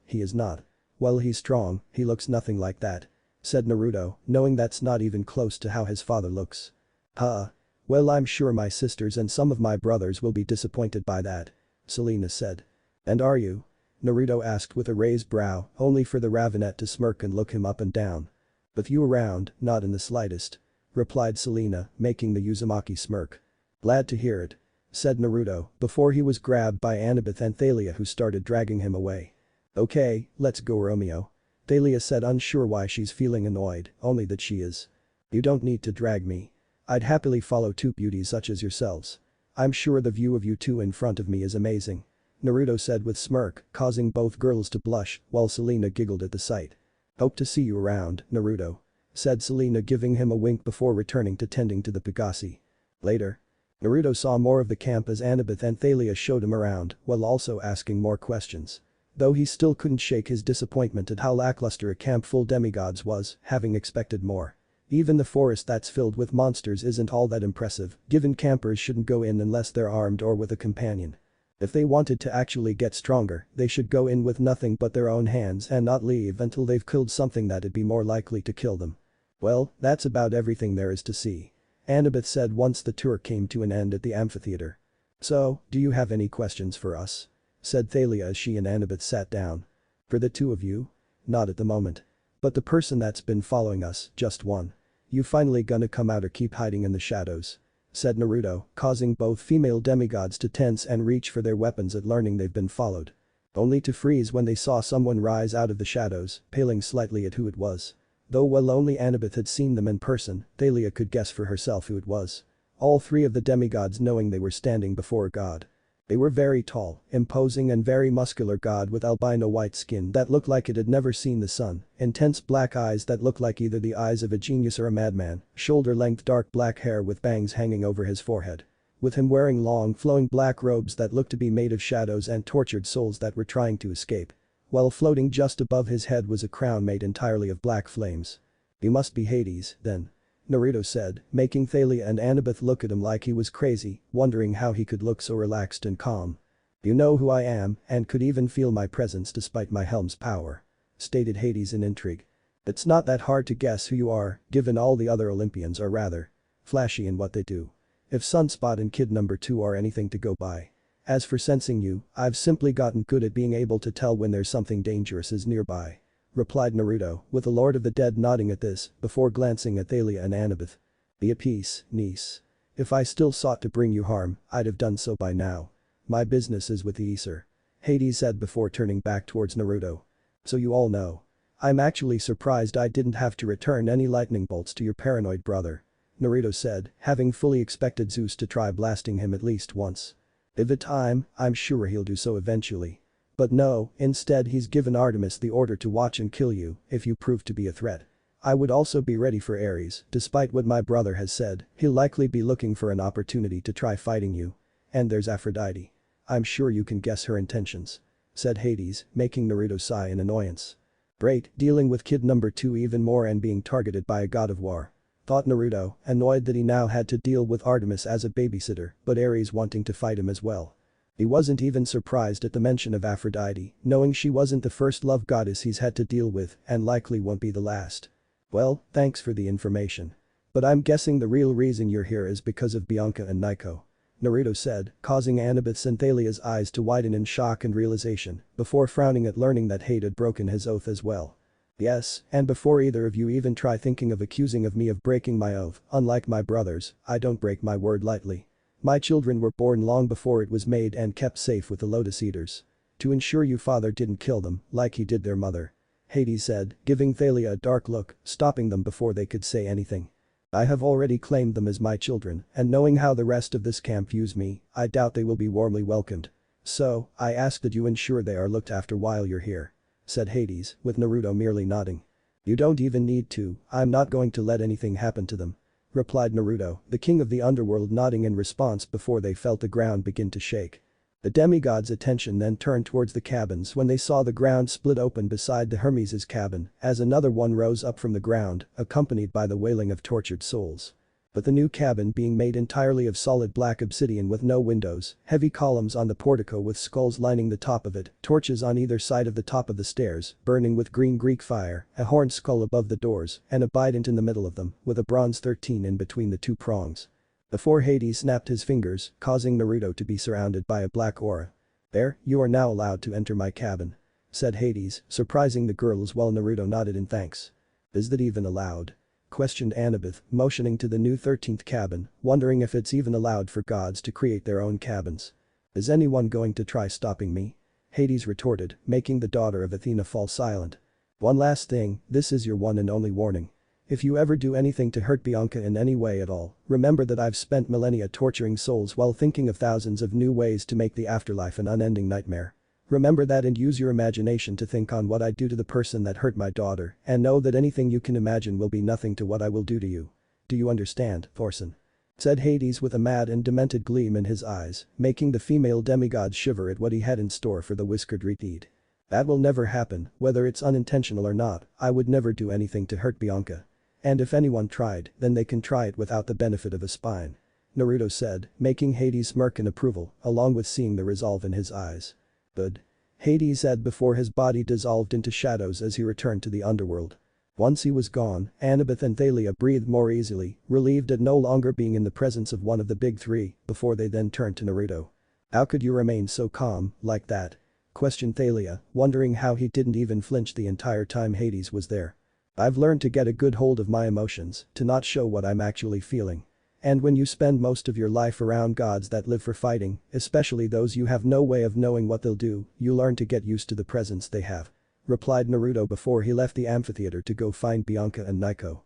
he is not. Well, he's strong, he looks nothing like that. Said Naruto, knowing that's not even close to how his father looks. Well, I'm sure my sisters and some of my brothers will be disappointed by that. Selena said. And are you? Naruto asked with a raised brow, only for the Ravenet to smirk and look him up and down. With you around, not in the slightest. Replied Selena, making the Uzumaki smirk. Glad to hear it. Said Naruto, before he was grabbed by Annabeth and Thalia who started dragging him away. Okay, let's go Romeo. Thalia said, unsure why she's feeling annoyed, only that she is. You don't need to drag me. I'd happily follow 2 beauties such as yourselves. I'm sure the view of you 2 in front of me is amazing. Naruto said with smirk, causing both girls to blush, while Selena giggled at the sight. Hope to see you around, Naruto. Said Selena, giving him a wink before returning to tending to the Pegasi. Later. Naruto saw more of the camp as Annabeth and Thalia showed him around, while also asking more questions. Though he still couldn't shake his disappointment at how lackluster a camp full demigods was, having expected more. Even the forest that's filled with monsters isn't all that impressive, given campers shouldn't go in unless they're armed or with a companion. If they wanted to actually get stronger, they should go in with nothing but their own hands and not leave until they've killed something that'd be more likely to kill them. Well, that's about everything there is to see. Annabeth said once the tour came to an end at the amphitheater. So, do you have any questions for us? Said Thalia as she and Annabeth sat down. For the 2 of you? Not at the moment. But the person that's been following us, just one. You finally gonna come out or keep hiding in the shadows? Said Naruto, causing both female demigods to tense and reach for their weapons at learning they've been followed. Only to freeze when they saw someone rise out of the shadows, paling slightly at who it was. Though while only Annabeth had seen them in person, Thalia could guess for herself who it was. All 3 of the demigods knowing they were standing before a god. They were very tall, imposing and very muscular god with albino white skin that looked like it had never seen the sun, intense black eyes that looked like either the eyes of a genius or a madman, shoulder-length dark black hair with bangs hanging over his forehead. With him wearing long flowing black robes that looked to be made of shadows and tortured souls that were trying to escape. While floating just above his head was a crown made entirely of black flames. "You must be Hades, then," Naruto said, making Thalia and Annabeth look at him like he was crazy, wondering how he could look so relaxed and calm. "You know who I am and could even feel my presence despite my helm's power," stated Hades in intrigue. "It's not that hard to guess who you are, given all the other Olympians are rather flashy in what they do. If Sunspot and Kid Number 2 are anything to go by. As for sensing you, I've simply gotten good at being able to tell when there's something dangerous is nearby," replied Naruto, with the Lord of the Dead nodding at this before glancing at Thalia and Annabeth. "Be at peace, niece. If I still sought to bring you harm, I'd have done so by now. My business is with the Aesir," Hades said before turning back towards Naruto. "So you all know. I'm actually surprised I didn't have to return any lightning bolts to your paranoid brother," Naruto said, having fully expected Zeus to try blasting him at least once. "If at time, I'm sure he'll do so eventually. But no, instead he's given Artemis the order to watch and kill you if you prove to be a threat. I would also be ready for Ares, despite what my brother has said, he'll likely be looking for an opportunity to try fighting you. And there's Aphrodite. I'm sure you can guess her intentions," said Hades, making Naruto sigh in annoyance. "Great, dealing with Kid Number 2 even more and being targeted by a god of war," thought Naruto, annoyed that he now had to deal with Artemis as a babysitter, but Ares wanting to fight him as well. He wasn't even surprised at the mention of Aphrodite, knowing she wasn't the first love goddess he's had to deal with and likely won't be the last. "Well, thanks for the information. But I'm guessing the real reason you're here is because of Bianca and Nico," Naruto said, causing Annabeth's and Thalia's eyes to widen in shock and realization, before frowning at learning that Hade had broken his oath as well. "Yes, and before either of you even try thinking of accusing of me of breaking my oath, unlike my brothers, I don't break my word lightly. My children were born long before it was made and kept safe with the Lotus Eaters. To ensure you father didn't kill them, like he did their mother," Hades said, giving Thalia a dark look, stopping them before they could say anything. "I have already claimed them as my children, and knowing how the rest of this camp views me, I doubt they will be warmly welcomed. So, I ask that you ensure they are looked after while you're here," said Hades, with Naruto merely nodding. "You don't even need to, I'm not going to let anything happen to them," replied Naruto, the king of the underworld nodding in response before they felt the ground begin to shake. The demigods' attention then turned towards the cabins when they saw the ground split open beside the Hermes' cabin as another one rose up from the ground, accompanied by the wailing of tortured souls. But the new cabin being made entirely of solid black obsidian with no windows, heavy columns on the portico with skulls lining the top of it, torches on either side of the top of the stairs, burning with green Greek fire, a horned skull above the doors, and a bident in the middle of them, with a bronze 13 in between the two prongs. Before Hades snapped his fingers, causing Naruto to be surrounded by a black aura. "There, you are now allowed to enter my cabin," said Hades, surprising the girls while Naruto nodded in thanks. "Is that even allowed?" questioned Annabeth, motioning to the new 13th cabin, wondering if it's even allowed for gods to create their own cabins. "Is anyone going to try stopping me?" Hades retorted, making the daughter of Athena fall silent. "One last thing, this is your one and only warning. If you ever do anything to hurt Bianca in any way at all, remember that I've spent millennia torturing souls while thinking of thousands of new ways to make the afterlife an unending nightmare. Remember that and use your imagination to think on what I'd do to the person that hurt my daughter, and know that anything you can imagine will be nothing to what I will do to you. Do you understand, Thorson?" said Hades with a mad and demented gleam in his eyes, making the female demigods shiver at what he had in store for the whiskered reed. "That will never happen, whether it's unintentional or not, I would never do anything to hurt Bianca. And if anyone tried, then they can try it without the benefit of a spine," Naruto said, making Hades smirk in approval, along with seeing the resolve in his eyes. "Good," Hades said before his body dissolved into shadows as he returned to the underworld. Once he was gone, Annabeth and Thalia breathed more easily, relieved at no longer being in the presence of one of the big three, before they then turned to Naruto. "How could you remain so calm, like that?" questioned Thalia, wondering how he didn't even flinch the entire time Hades was there. "I've learned to get a good hold of my emotions, to not show what I'm actually feeling. And when you spend most of your life around gods that live for fighting, especially those you have no way of knowing what they'll do, you learn to get used to the presence they have," replied Naruto before he left the amphitheater to go find Bianca and Nico.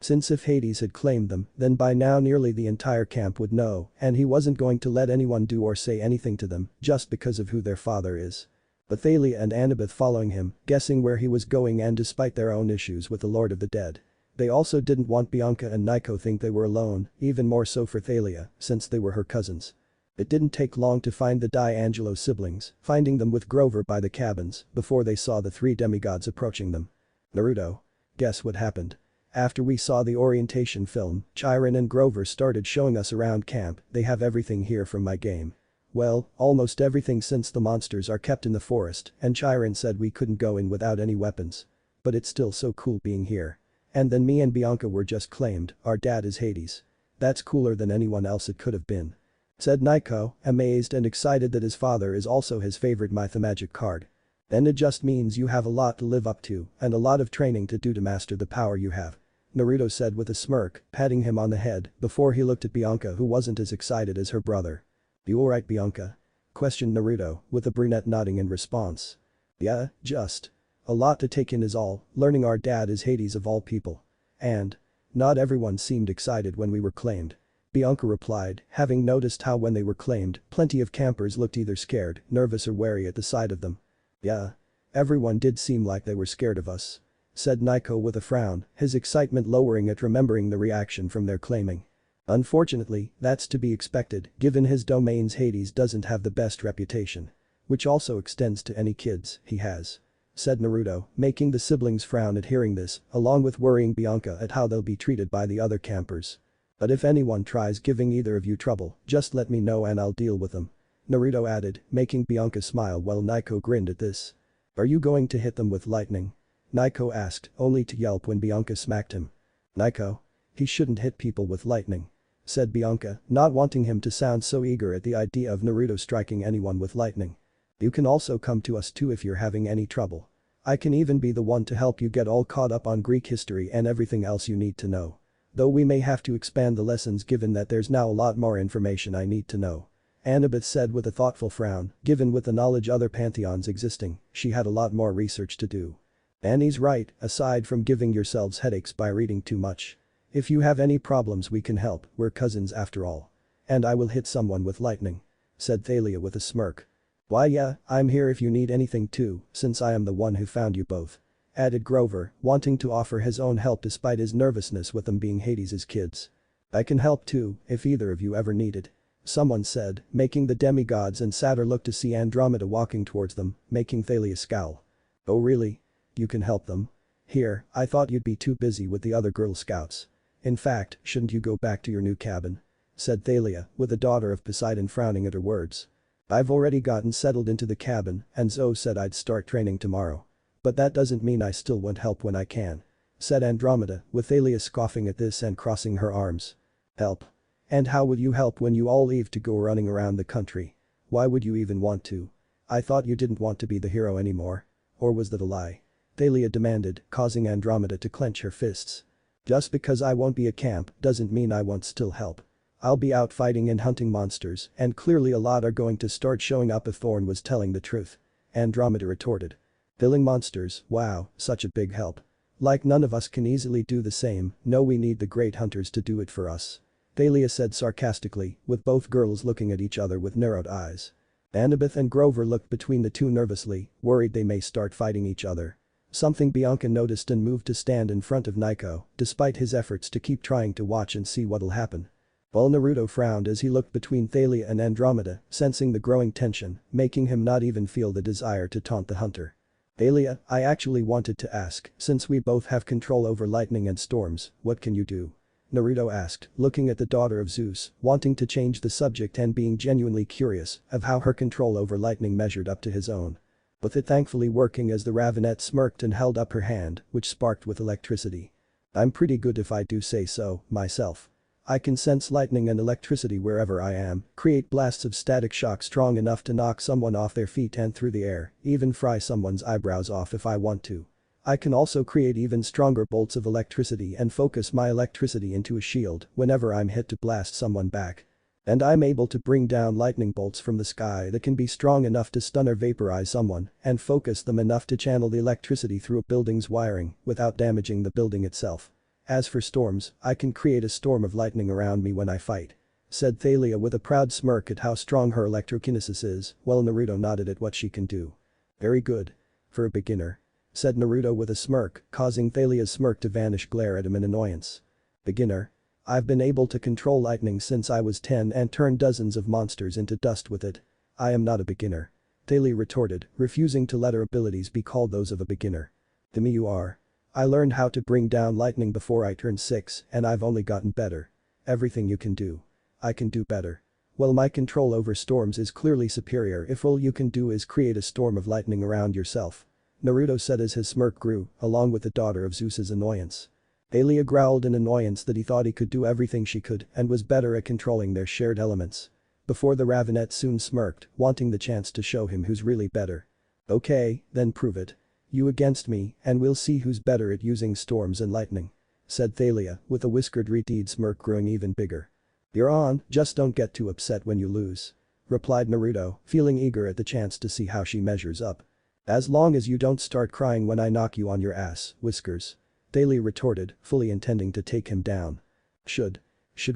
Since if Hades had claimed them, then by now nearly the entire camp would know, and he wasn't going to let anyone do or say anything to them just because of who their father is. But Thalia and Annabeth following him, guessing where he was going, and despite their own issues with the Lord of the Dead. They also didn't want Bianca and Nico think they were alone, even more so for Thalia, since they were her cousins. It didn't take long to find the D'Angelo siblings, finding them with Grover by the cabins before they saw the three demigods approaching them. Naruto. Guess what happened? After we saw the orientation film, Chiron and Grover started showing us around camp. They have everything here from my game. Well, almost everything, since the monsters are kept in the forest, and Chiron said we couldn't go in without any weapons. But it's still so cool being here. And then me and Bianca were just claimed. Our dad is Hades. That's cooler than anyone else it could have been. Said Nico, amazed and excited that his father is also his favorite mythomagic card. And it just means you have a lot to live up to and a lot of training to do to master the power you have. Naruto said with a smirk, patting him on the head before he looked at Bianca, who wasn't as excited as her brother. "You alright, Bianca?" questioned Naruto, with the brunette nodding in response. "Yeah, just. A lot to take in is all, learning our dad is Hades of all people. And not everyone seemed excited when we were claimed," Bianca replied, having noticed how when they were claimed, plenty of campers looked either scared, nervous or wary at the sight of them. "Yeah. Everyone did seem like they were scared of us," said Nico with a frown, his excitement lowering at remembering the reaction from their claiming. "Unfortunately, that's to be expected, given his domain's Hades doesn't have the best reputation. Which also extends to any kids he has," said Naruto, making the siblings frown at hearing this, along with worrying Bianca at how they'll be treated by the other campers. "But if anyone tries giving either of you trouble, just let me know and I'll deal with them," Naruto added, making Bianca smile while Nico grinned at this. "Are you going to hit them with lightning?" Nico asked, only to yelp when Bianca smacked him. "Nico? He shouldn't hit people with lightning," said Bianca, not wanting him to sound so eager at the idea of Naruto striking anyone with lightning. "You can also come to us too if you're having any trouble. I can even be the one to help you get all caught up on Greek history and everything else you need to know. Though we may have to expand the lessons given that there's now a lot more information I need to know," Annabeth said with a thoughtful frown, given with the knowledge other pantheons existing, she had a lot more research to do. "Annie's right, aside from giving yourselves headaches by reading too much. If you have any problems we can help, we're cousins after all. And I will hit someone with lightning," said Thalia with a smirk. "Why yeah, I'm here if you need anything too, since I am the one who found you both," added Grover, wanting to offer his own help despite his nervousness with them being Hades' kids. "I can help too, if either of you ever need it," someone said, making the demigods and Satyr look to see Andromeda walking towards them, making Thalia scowl. "Oh really? You can help them? Here, I thought you'd be too busy with the other Girl Scouts. In fact, shouldn't you go back to your new cabin?" said Thalia, with the daughter of Poseidon frowning at her words. "I've already gotten settled into the cabin and Zoe said I'd start training tomorrow. But that doesn't mean I still won't help when I can," said Andromeda, with Thalia scoffing at this and crossing her arms. "Help? And how would you help when you all leave to go running around the country? Why would you even want to? I thought you didn't want to be the hero anymore. Or was that a lie?" Thalia demanded, causing Andromeda to clench her fists. "Just because I won't be at camp doesn't mean I won't still help. I'll be out fighting and hunting monsters, and clearly a lot are going to start showing up if Thorn was telling the truth," Andromeda retorted. "Killing monsters, wow, such a big help. Like none of us can easily do the same, no, we need the great hunters to do it for us," Thalia said sarcastically, with both girls looking at each other with narrowed eyes. Annabeth and Grover looked between the two nervously, worried they may start fighting each other. Something Bianca noticed and moved to stand in front of Nico, despite his efforts to keep trying to watch and see what'll happen. While Naruto frowned as he looked between Thalia and Andromeda, sensing the growing tension, making him not even feel the desire to taunt the hunter. "Thalia, I actually wanted to ask, since we both have control over lightning and storms, what can you do?" Naruto asked, looking at the daughter of Zeus, wanting to change the subject and being genuinely curious of how her control over lightning measured up to his own. With it thankfully working as the Ravenette smirked and held up her hand, which sparked with electricity. "I'm pretty good if I do say so, myself. I can sense lightning and electricity wherever I am, create blasts of static shock strong enough to knock someone off their feet and through the air, even fry someone's eyebrows off if I want to. I can also create even stronger bolts of electricity and focus my electricity into a shield whenever I'm hit to blast someone back. And I'm able to bring down lightning bolts from the sky that can be strong enough to stun or vaporize someone and focus them enough to channel the electricity through a building's wiring without damaging the building itself," As for storms, I can create a storm of lightning around me when I fight," said Thalia with a proud smirk at how strong her electrokinesis is, while Naruto nodded at what she can do. "Very good. For a beginner," said Naruto with a smirk, causing Thalia's smirk to vanish, glare at him in annoyance. "Beginner? I've been able to control lightning since I was 10 and turn dozens of monsters into dust with it. I am not a beginner," Thalia retorted, refusing to let her abilities be called those of a beginner. "To me you are. I learned how to bring down lightning before I turned 6 and I've only gotten better. Everything you can do, I can do better. Well, my control over storms is clearly superior if all you can do is create a storm of lightning around yourself," Naruto said as his smirk grew, along with the daughter of Zeus's annoyance. Thalia growled in annoyance that he thought he could do everything she could and was better at controlling their shared elements. Before the Ravenet soon smirked, wanting the chance to show him who's really better. "Okay, then prove it. You against me, and we'll see who's better at using storms and lightning," said Thalia, with a whiskered redeed smirk growing even bigger. "You're on, just don't get too upset when you lose," replied Naruto, feeling eager at the chance to see how she measures up. "As long as you don't start crying when I knock you on your ass, Whiskers," Thalia retorted, fully intending to take him down. Should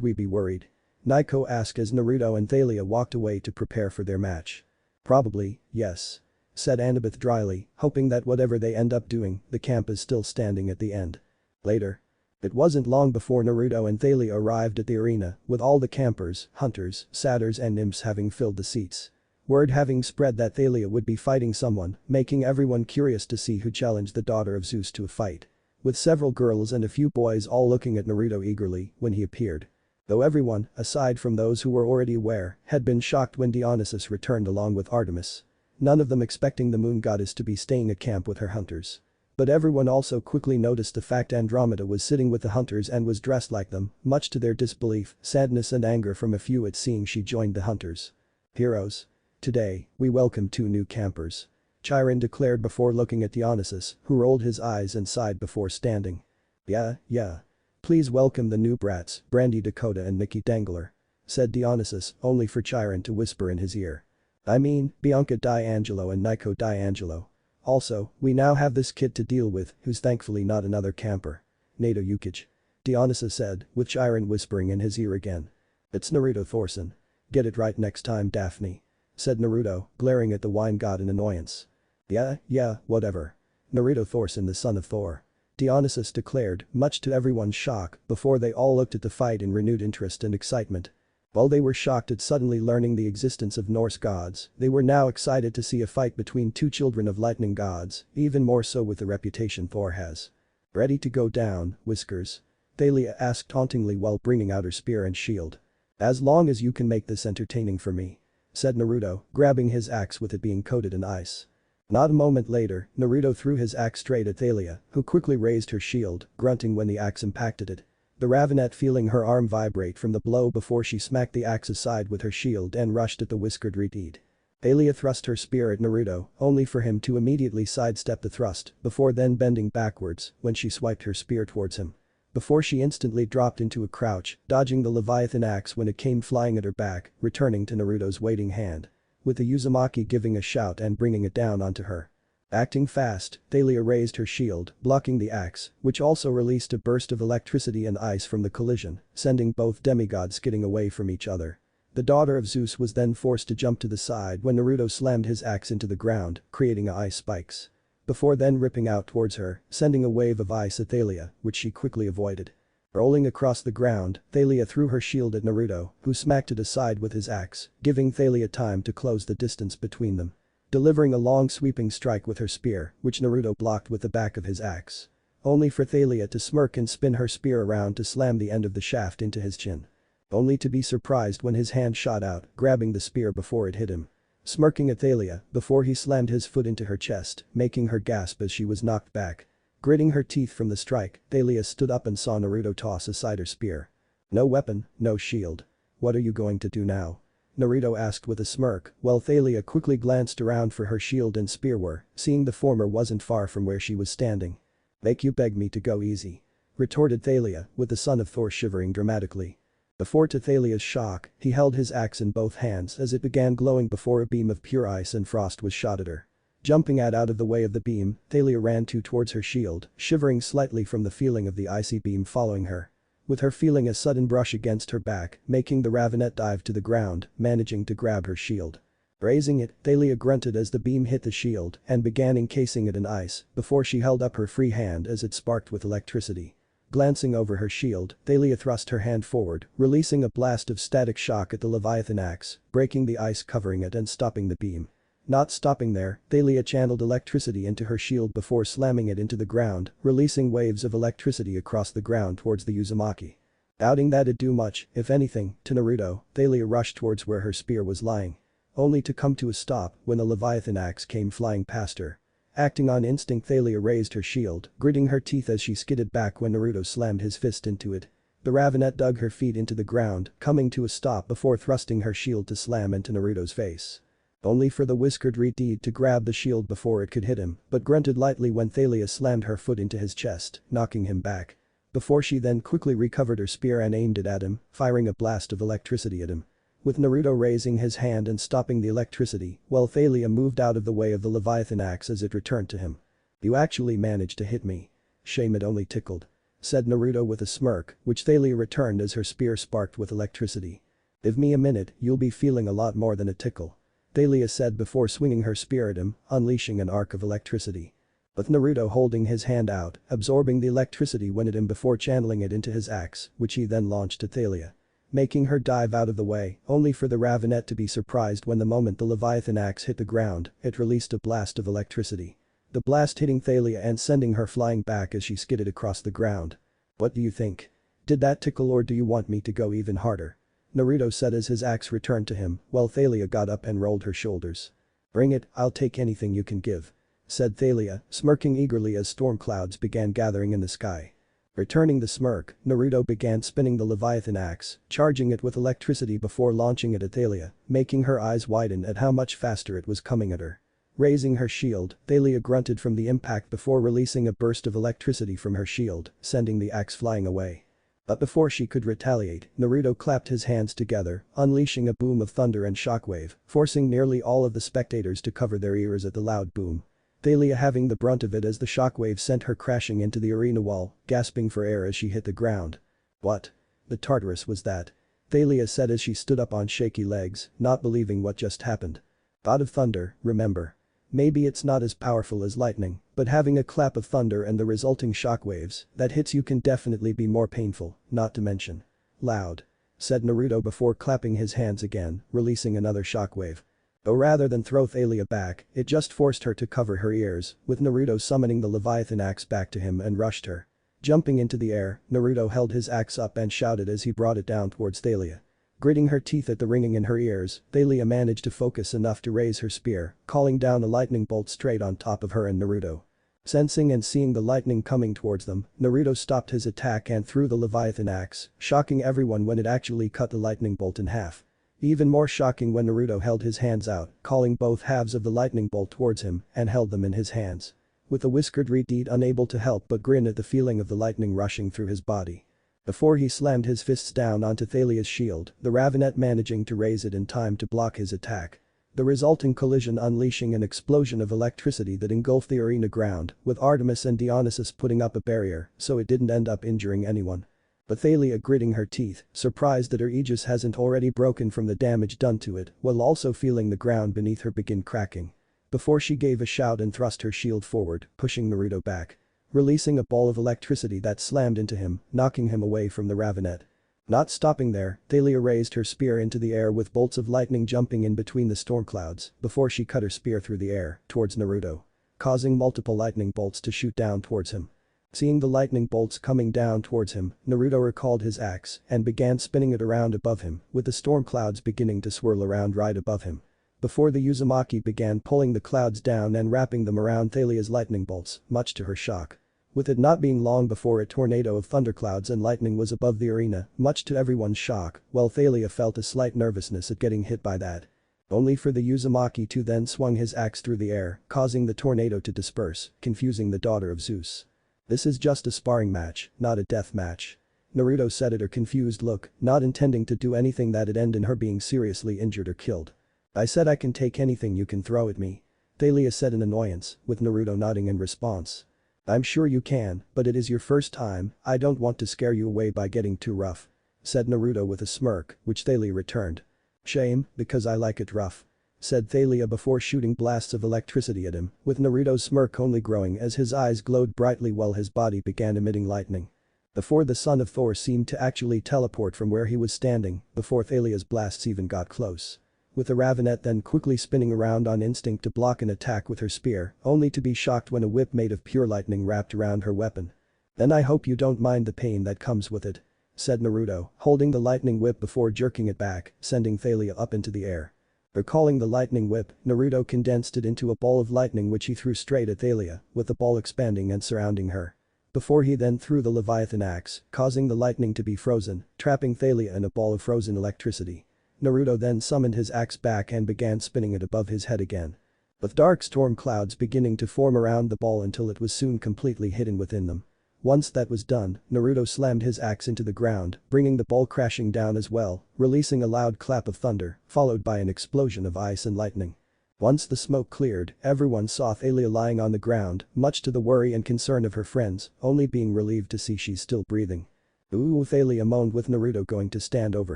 we be worried?" Naiko asked as Naruto and Thalia walked away to prepare for their match. "Probably, yes," said Annabeth dryly, hoping that whatever they end up doing, the camp is still standing at the end. Later. It wasn't long before Naruto and Thalia arrived at the arena, with all the campers, hunters, satyrs and nymphs having filled the seats. Word having spread that Thalia would be fighting someone, making everyone curious to see who challenged the daughter of Zeus to a fight. With several girls and a few boys all looking at Naruto eagerly when he appeared. Though everyone, aside from those who were already aware, had been shocked when Dionysus returned along with Artemis. None of them expecting the moon goddess to be staying at camp with her hunters. But everyone also quickly noticed the fact Andromeda was sitting with the hunters and was dressed like them, much to their disbelief, sadness and anger from a few at seeing she joined the hunters. "Heroes. Today, we welcome 2 new campers," Chiron declared before looking at Dionysus, who rolled his eyes and sighed before standing. Yeah. Please welcome the new brats, Brandy Dakota and Nikki Dangler," said Dionysus, only for Chiron to whisper in his ear. "I mean, Bianca D'Angelo and Nico D'Angelo. Also, we now have this kid to deal with, who's thankfully not another camper. Nato Yukich," Dionysus said, with Chiron whispering in his ear again. "It's Naruto Thorson. Get it right next time, Daphne," said Naruto, glaring at the wine god in annoyance. Yeah, whatever. Naruto Thorson, the son of Thor," Dionysus declared, much to everyone's shock, before they all looked at the fight in renewed interest and excitement. While they were shocked at suddenly learning the existence of Norse gods, they were now excited to see a fight between 2 children of lightning gods, even more so with the reputation Thor has. "Ready to go down, Whiskers?" Thalia asked tauntingly while bringing out her spear and shield. "As long as you can make this entertaining for me," said Naruto, grabbing his axe with it being coated in ice. Not a moment later, Naruto threw his axe straight at Thalia, who quickly raised her shield, grunting when the axe impacted it. The Ravenet feeling her arm vibrate from the blow before she smacked the axe aside with her shield and rushed at the whiskered redeed. Thalia thrust her spear at Naruto, only for him to immediately sidestep the thrust, before then bending backwards when she swiped her spear towards him. Before she instantly dropped into a crouch, dodging the Leviathan axe when it came flying at her back, returning to Naruto's waiting hand. With the Uzumaki giving a shout and bringing it down onto her. Acting fast, Thalia raised her shield, blocking the axe, which also released a burst of electricity and ice from the collision, sending both demigods skidding away from each other. The daughter of Zeus was then forced to jump to the side when Naruto slammed his axe into the ground, creating ice spikes. Before then ripping out towards her, sending a wave of ice at Thalia, which she quickly avoided. Rolling across the ground, Thalia threw her shield at Naruto, who smacked it aside with his axe, giving Thalia time to close the distance between them. Delivering a long sweeping strike with her spear, which Naruto blocked with the back of his axe. Only for Thalia to smirk and spin her spear around to slam the end of the shaft into his chin. Only to be surprised when his hand shot out, grabbing the spear before it hit him. Smirking at Thalia, before he slammed his foot into her chest, making her gasp as she was knocked back. Gritting her teeth from the strike, Thalia stood up and saw Naruto toss aside her spear. "No weapon, no shield. What are you going to do now?" Naruto asked with a smirk, while Thalia quickly glanced around for her shield and spear were, seeing the former wasn't far from where she was standing. "Make you beg me to go easy," retorted Thalia, with the son of Thor shivering dramatically. Before to Thalia's shock, he held his axe in both hands as it began glowing before a beam of pure ice and frost was shot at her. Jumping out of the way of the beam, Thalia ran towards her shield, shivering slightly from the feeling of the icy beam following her. With her feeling a sudden brush against her back, making the ravenet dive to the ground, managing to grab her shield. Raising it, Thalia grunted as the beam hit the shield and began encasing it in ice before she held up her free hand as it sparked with electricity. Glancing over her shield, Thalia thrust her hand forward, releasing a blast of static shock at the Leviathan axe, breaking the ice covering it and stopping the beam. Not stopping there, Thalia channeled electricity into her shield before slamming it into the ground, releasing waves of electricity across the ground towards the Uzumaki. Doubting that it'd do much, if anything, to Naruto, Thalia rushed towards where her spear was lying. Only to come to a stop when the Leviathan axe came flying past her. Acting on instinct, Thalia raised her shield, gritting her teeth as she skidded back when Naruto slammed his fist into it. The ravenet dug her feet into the ground, coming to a stop before thrusting her shield to slam into Naruto's face. Only for the whiskered Reed to grab the shield before it could hit him, but grunted lightly when Thalia slammed her foot into his chest, knocking him back. Before she then quickly recovered her spear and aimed it at him, firing a blast of electricity at him. With Naruto raising his hand and stopping the electricity, while Thalia moved out of the way of the Leviathan axe as it returned to him. "You actually managed to hit me. Shame it only tickled," said Naruto with a smirk, which Thalia returned as her spear sparked with electricity. "Give me a minute, you'll be feeling a lot more than a tickle," Thalia said before swinging her spear at him, unleashing an arc of electricity. With Naruto holding his hand out, absorbing the electricity went at him before channeling it into his axe, which he then launched at Thalia. Making her dive out of the way, only for the ravenet to be surprised when the moment the Leviathan axe hit the ground, it released a blast of electricity. The blast hitting Thalia and sending her flying back as she skidded across the ground. "What do you think? Did that tickle or do you want me to go even harder?" Naruto said as his axe returned to him, while Thalia got up and rolled her shoulders. "Bring it, I'll take anything you can give," said Thalia, smirking eagerly as storm clouds began gathering in the sky. Returning the smirk, Naruto began spinning the Leviathan axe, charging it with electricity before launching it at Thalia, making her eyes widen at how much faster it was coming at her. Raising her shield, Thalia grunted from the impact before releasing a burst of electricity from her shield, sending the axe flying away. But before she could retaliate, Naruto clapped his hands together, unleashing a boom of thunder and shockwave, forcing nearly all of the spectators to cover their ears at the loud boom. Thalia having the brunt of it as the shockwave sent her crashing into the arena wall, gasping for air as she hit the ground. "What the Tartarus was that?" Thalia said as she stood up on shaky legs, not believing what just happened. "God of thunder, remember. Maybe it's not as powerful as lightning, but having a clap of thunder and the resulting shockwaves that hits you can definitely be more painful, not to mention loud," said Naruto before clapping his hands again, releasing another shockwave. Though rather than throw Thalia back, it just forced her to cover her ears, with Naruto summoning the Leviathan axe back to him and rushed her. Jumping into the air, Naruto held his axe up and shouted as he brought it down towards Thalia. Gritting her teeth at the ringing in her ears, Thalia managed to focus enough to raise her spear, calling down a lightning bolt straight on top of her and Naruto. Sensing and seeing the lightning coming towards them, Naruto stopped his attack and threw the Leviathan axe, shocking everyone when it actually cut the lightning bolt in half. Even more shocking when Naruto held his hands out, calling both halves of the lightning bolt towards him and held them in his hands. With the whiskered Reed unable to help but grin at the feeling of the lightning rushing through his body. Before he slammed his fists down onto Thalia's shield, the ravenet managing to raise it in time to block his attack. The resulting collision unleashing an explosion of electricity that engulfed the arena ground, with Artemis and Dionysus putting up a barrier so it didn't end up injuring anyone. But Thalia gritting her teeth, surprised that her aegis hasn't already broken from the damage done to it, while also feeling the ground beneath her begin cracking. Before she gave a shout and thrust her shield forward, pushing Naruto back. Releasing a ball of electricity that slammed into him, knocking him away from the ravenet. Not stopping there, Thalia raised her spear into the air with bolts of lightning jumping in between the storm clouds before she cut her spear through the air towards Naruto. Causing multiple lightning bolts to shoot down towards him. Seeing the lightning bolts coming down towards him, Naruto recalled his axe and began spinning it around above him, with the storm clouds beginning to swirl around right above him. Before the Uzumaki began pulling the clouds down and wrapping them around Thalia's lightning bolts, much to her shock. With it not being long before a tornado of thunderclouds and lightning was above the arena, much to everyone's shock, while Thalia felt a slight nervousness at getting hit by that. Only for the Uzumaki to then swung his axe through the air, causing the tornado to disperse, confusing the daughter of Zeus. "This is just a sparring match, not a death match," Naruto said at her confused look, not intending to do anything that'd end in her being seriously injured or killed. "I said I can take anything you can throw at me," Thalia said in annoyance, with Naruto nodding in response. I'm sure you can, but it is your first time, I don't want to scare you away by getting too rough. Said Naruto with a smirk, which Thalia returned. Shame, because I like it rough. Said Thalia before shooting blasts of electricity at him, with Naruto's smirk only growing as his eyes glowed brightly while his body began emitting lightning. Before the son of Thor seemed to actually teleport from where he was standing, before Thalia's blasts even got close. With the Ravenet then quickly spinning around on instinct to block an attack with her spear, only to be shocked when a whip made of pure lightning wrapped around her weapon. Then I hope you don't mind the pain that comes with it. Said Naruto, holding the lightning whip before jerking it back, sending Thalia up into the air. Recalling the lightning whip, Naruto condensed it into a ball of lightning which he threw straight at Thalia, with the ball expanding and surrounding her. Before he then threw the Leviathan axe, causing the lightning to be frozen, trapping Thalia in a ball of frozen electricity. Naruto then summoned his axe back and began spinning it above his head again. With dark storm clouds beginning to form around the ball until it was soon completely hidden within them. Once that was done, Naruto slammed his axe into the ground, bringing the ball crashing down as well, releasing a loud clap of thunder, followed by an explosion of ice and lightning. Once the smoke cleared, everyone saw Thalia lying on the ground, much to the worry and concern of her friends, only being relieved to see she's still breathing. Ooh, Thalia moaned with Naruto going to stand over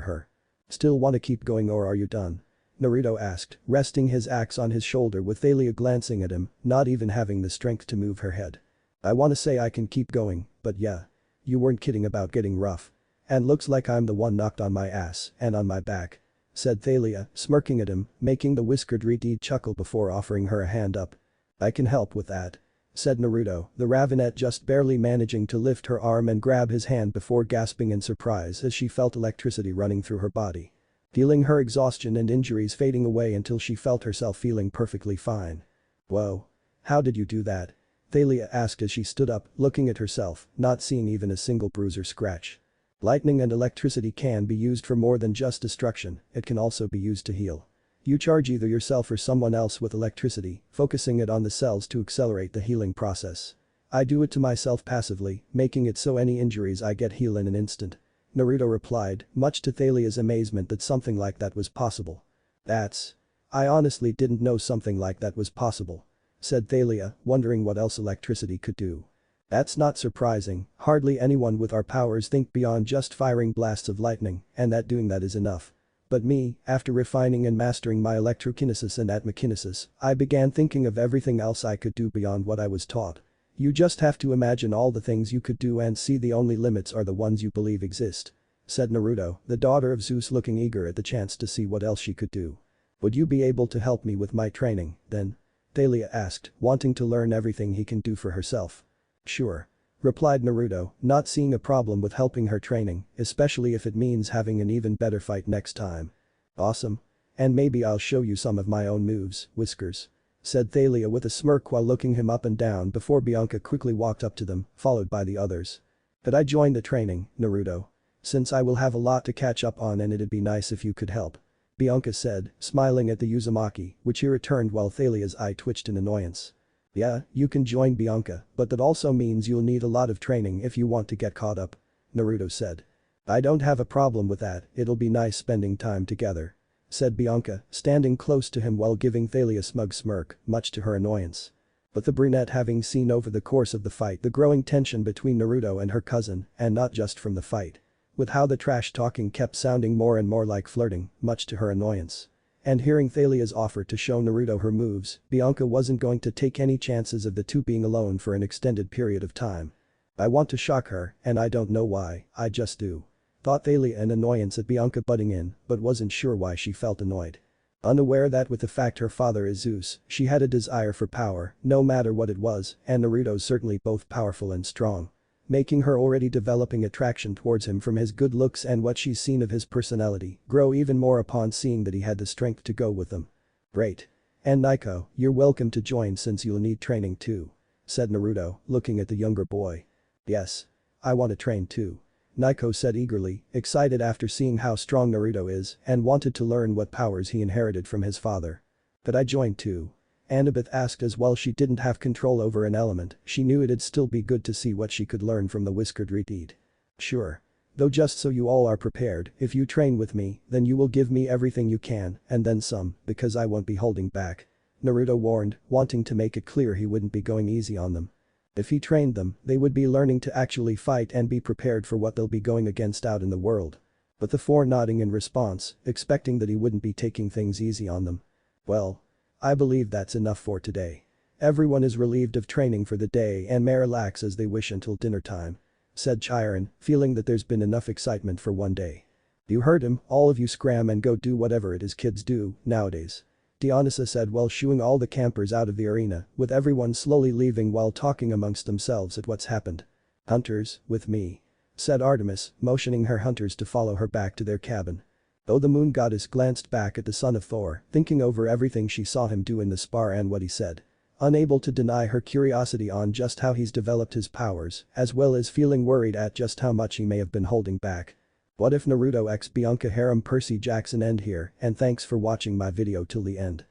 her. Still want to keep going or are you done? Naruto asked, resting his axe on his shoulder with Thalia glancing at him, not even having the strength to move her head. I wanna say I can keep going, but yeah. You weren't kidding about getting rough. And looks like I'm the one knocked on my ass and on my back. Said Thalia, smirking at him, making the whiskered Reed chuckle before offering her a hand up. I can help with that. Said Naruto, the Ravenet just barely managing to lift her arm and grab his hand before gasping in surprise as she felt electricity running through her body. Feeling her exhaustion and injuries fading away until she felt herself feeling perfectly fine. Whoa. How did you do that? Thalia asked as she stood up, looking at herself, not seeing even a single bruise or scratch. Lightning and electricity can be used for more than just destruction, it can also be used to heal. You charge either yourself or someone else with electricity, focusing it on the cells to accelerate the healing process. I do it to myself passively, making it so any injuries I get heal in an instant. Naruto replied, much to Thalia's amazement that something like that was possible. I honestly didn't know something like that was possible. Said Thalia, wondering what else electricity could do. That's not surprising, hardly anyone with our powers think beyond just firing blasts of lightning, and that doing that is enough. But me, after refining and mastering my electrokinesis and atmokinesis, I began thinking of everything else I could do beyond what I was taught. You just have to imagine all the things you could do and see the only limits are the ones you believe exist. Said Naruto, the daughter of Zeus looking eager at the chance to see what else she could do. Would you be able to help me with my training, then? Thalia asked, wanting to learn everything he can do for herself. Sure. Replied Naruto, not seeing a problem with helping her training, especially if it means having an even better fight next time. Awesome. And maybe I'll show you some of my own moves, Whiskers. Said Thalia with a smirk while looking him up and down before Bianca quickly walked up to them, followed by the others. Could I join the training, Naruto? Since I will have a lot to catch up on and it'd be nice if you could help. Bianca said, smiling at the Uzumaki, which he returned while Thalia's eye twitched in annoyance. Yeah, you can join Bianca, but that also means you'll need a lot of training if you want to get caught up. Naruto said. I don't have a problem with that, it'll be nice spending time together. Said Bianca, standing close to him while giving Thalia a smug smirk, much to her annoyance. But the brunette having seen over the course of the fight the growing tension between Naruto and her cousin, and not just from the fight. With how the trash talking kept sounding more and more like flirting, much to her annoyance. And hearing Thalia's offer to show Naruto her moves, Bianca wasn't going to take any chances of the two being alone for an extended period of time. I want to shock her, and I don't know why, I just do. Thought Thalia in annoyance at Bianca butting in, but wasn't sure why she felt annoyed. Unaware that with the fact her father is Zeus, she had a desire for power, no matter what it was, and Naruto's certainly both powerful and strong. Making her already developing attraction towards him from his good looks and what she's seen of his personality grow even more upon seeing that he had the strength to go with them. Great. And Naiko, you're welcome to join since you'll need training too. Said Naruto, looking at the younger boy. Yes. I want to train too. Naiko said eagerly, excited after seeing how strong Naruto is and wanted to learn what powers he inherited from his father. Could I join too? Annabeth asked as while she didn't have control over an element, she knew it'd still be good to see what she could learn from the whiskered Reed. Sure. Though just so you all are prepared, if you train with me, then you will give me everything you can, and then some, because I won't be holding back. Naruto warned, wanting to make it clear he wouldn't be going easy on them. If he trained them, they would be learning to actually fight and be prepared for what they'll be going against out in the world. But the four nodding in response, expecting that he wouldn't be taking things easy on them. Well, I believe that's enough for today. Everyone is relieved of training for the day and may relax as they wish until dinner time," said Chiron, feeling that there's been enough excitement for one day. "You heard him, all of you scram and go do whatever it is kids do nowadays," Dionysa said while shooing all the campers out of the arena, with everyone slowly leaving while talking amongst themselves at what's happened. "Hunters, with me," said Artemis, motioning her hunters to follow her back to their cabin. Though the moon goddess glanced back at the son of Thor, thinking over everything she saw him do in the spar and what he said. Unable to deny her curiosity on just how he's developed his powers, as well as feeling worried at just how much he may have been holding back. What if Naruto x Bianca harem Percy Jackson end here, and thanks for watching my video till the end.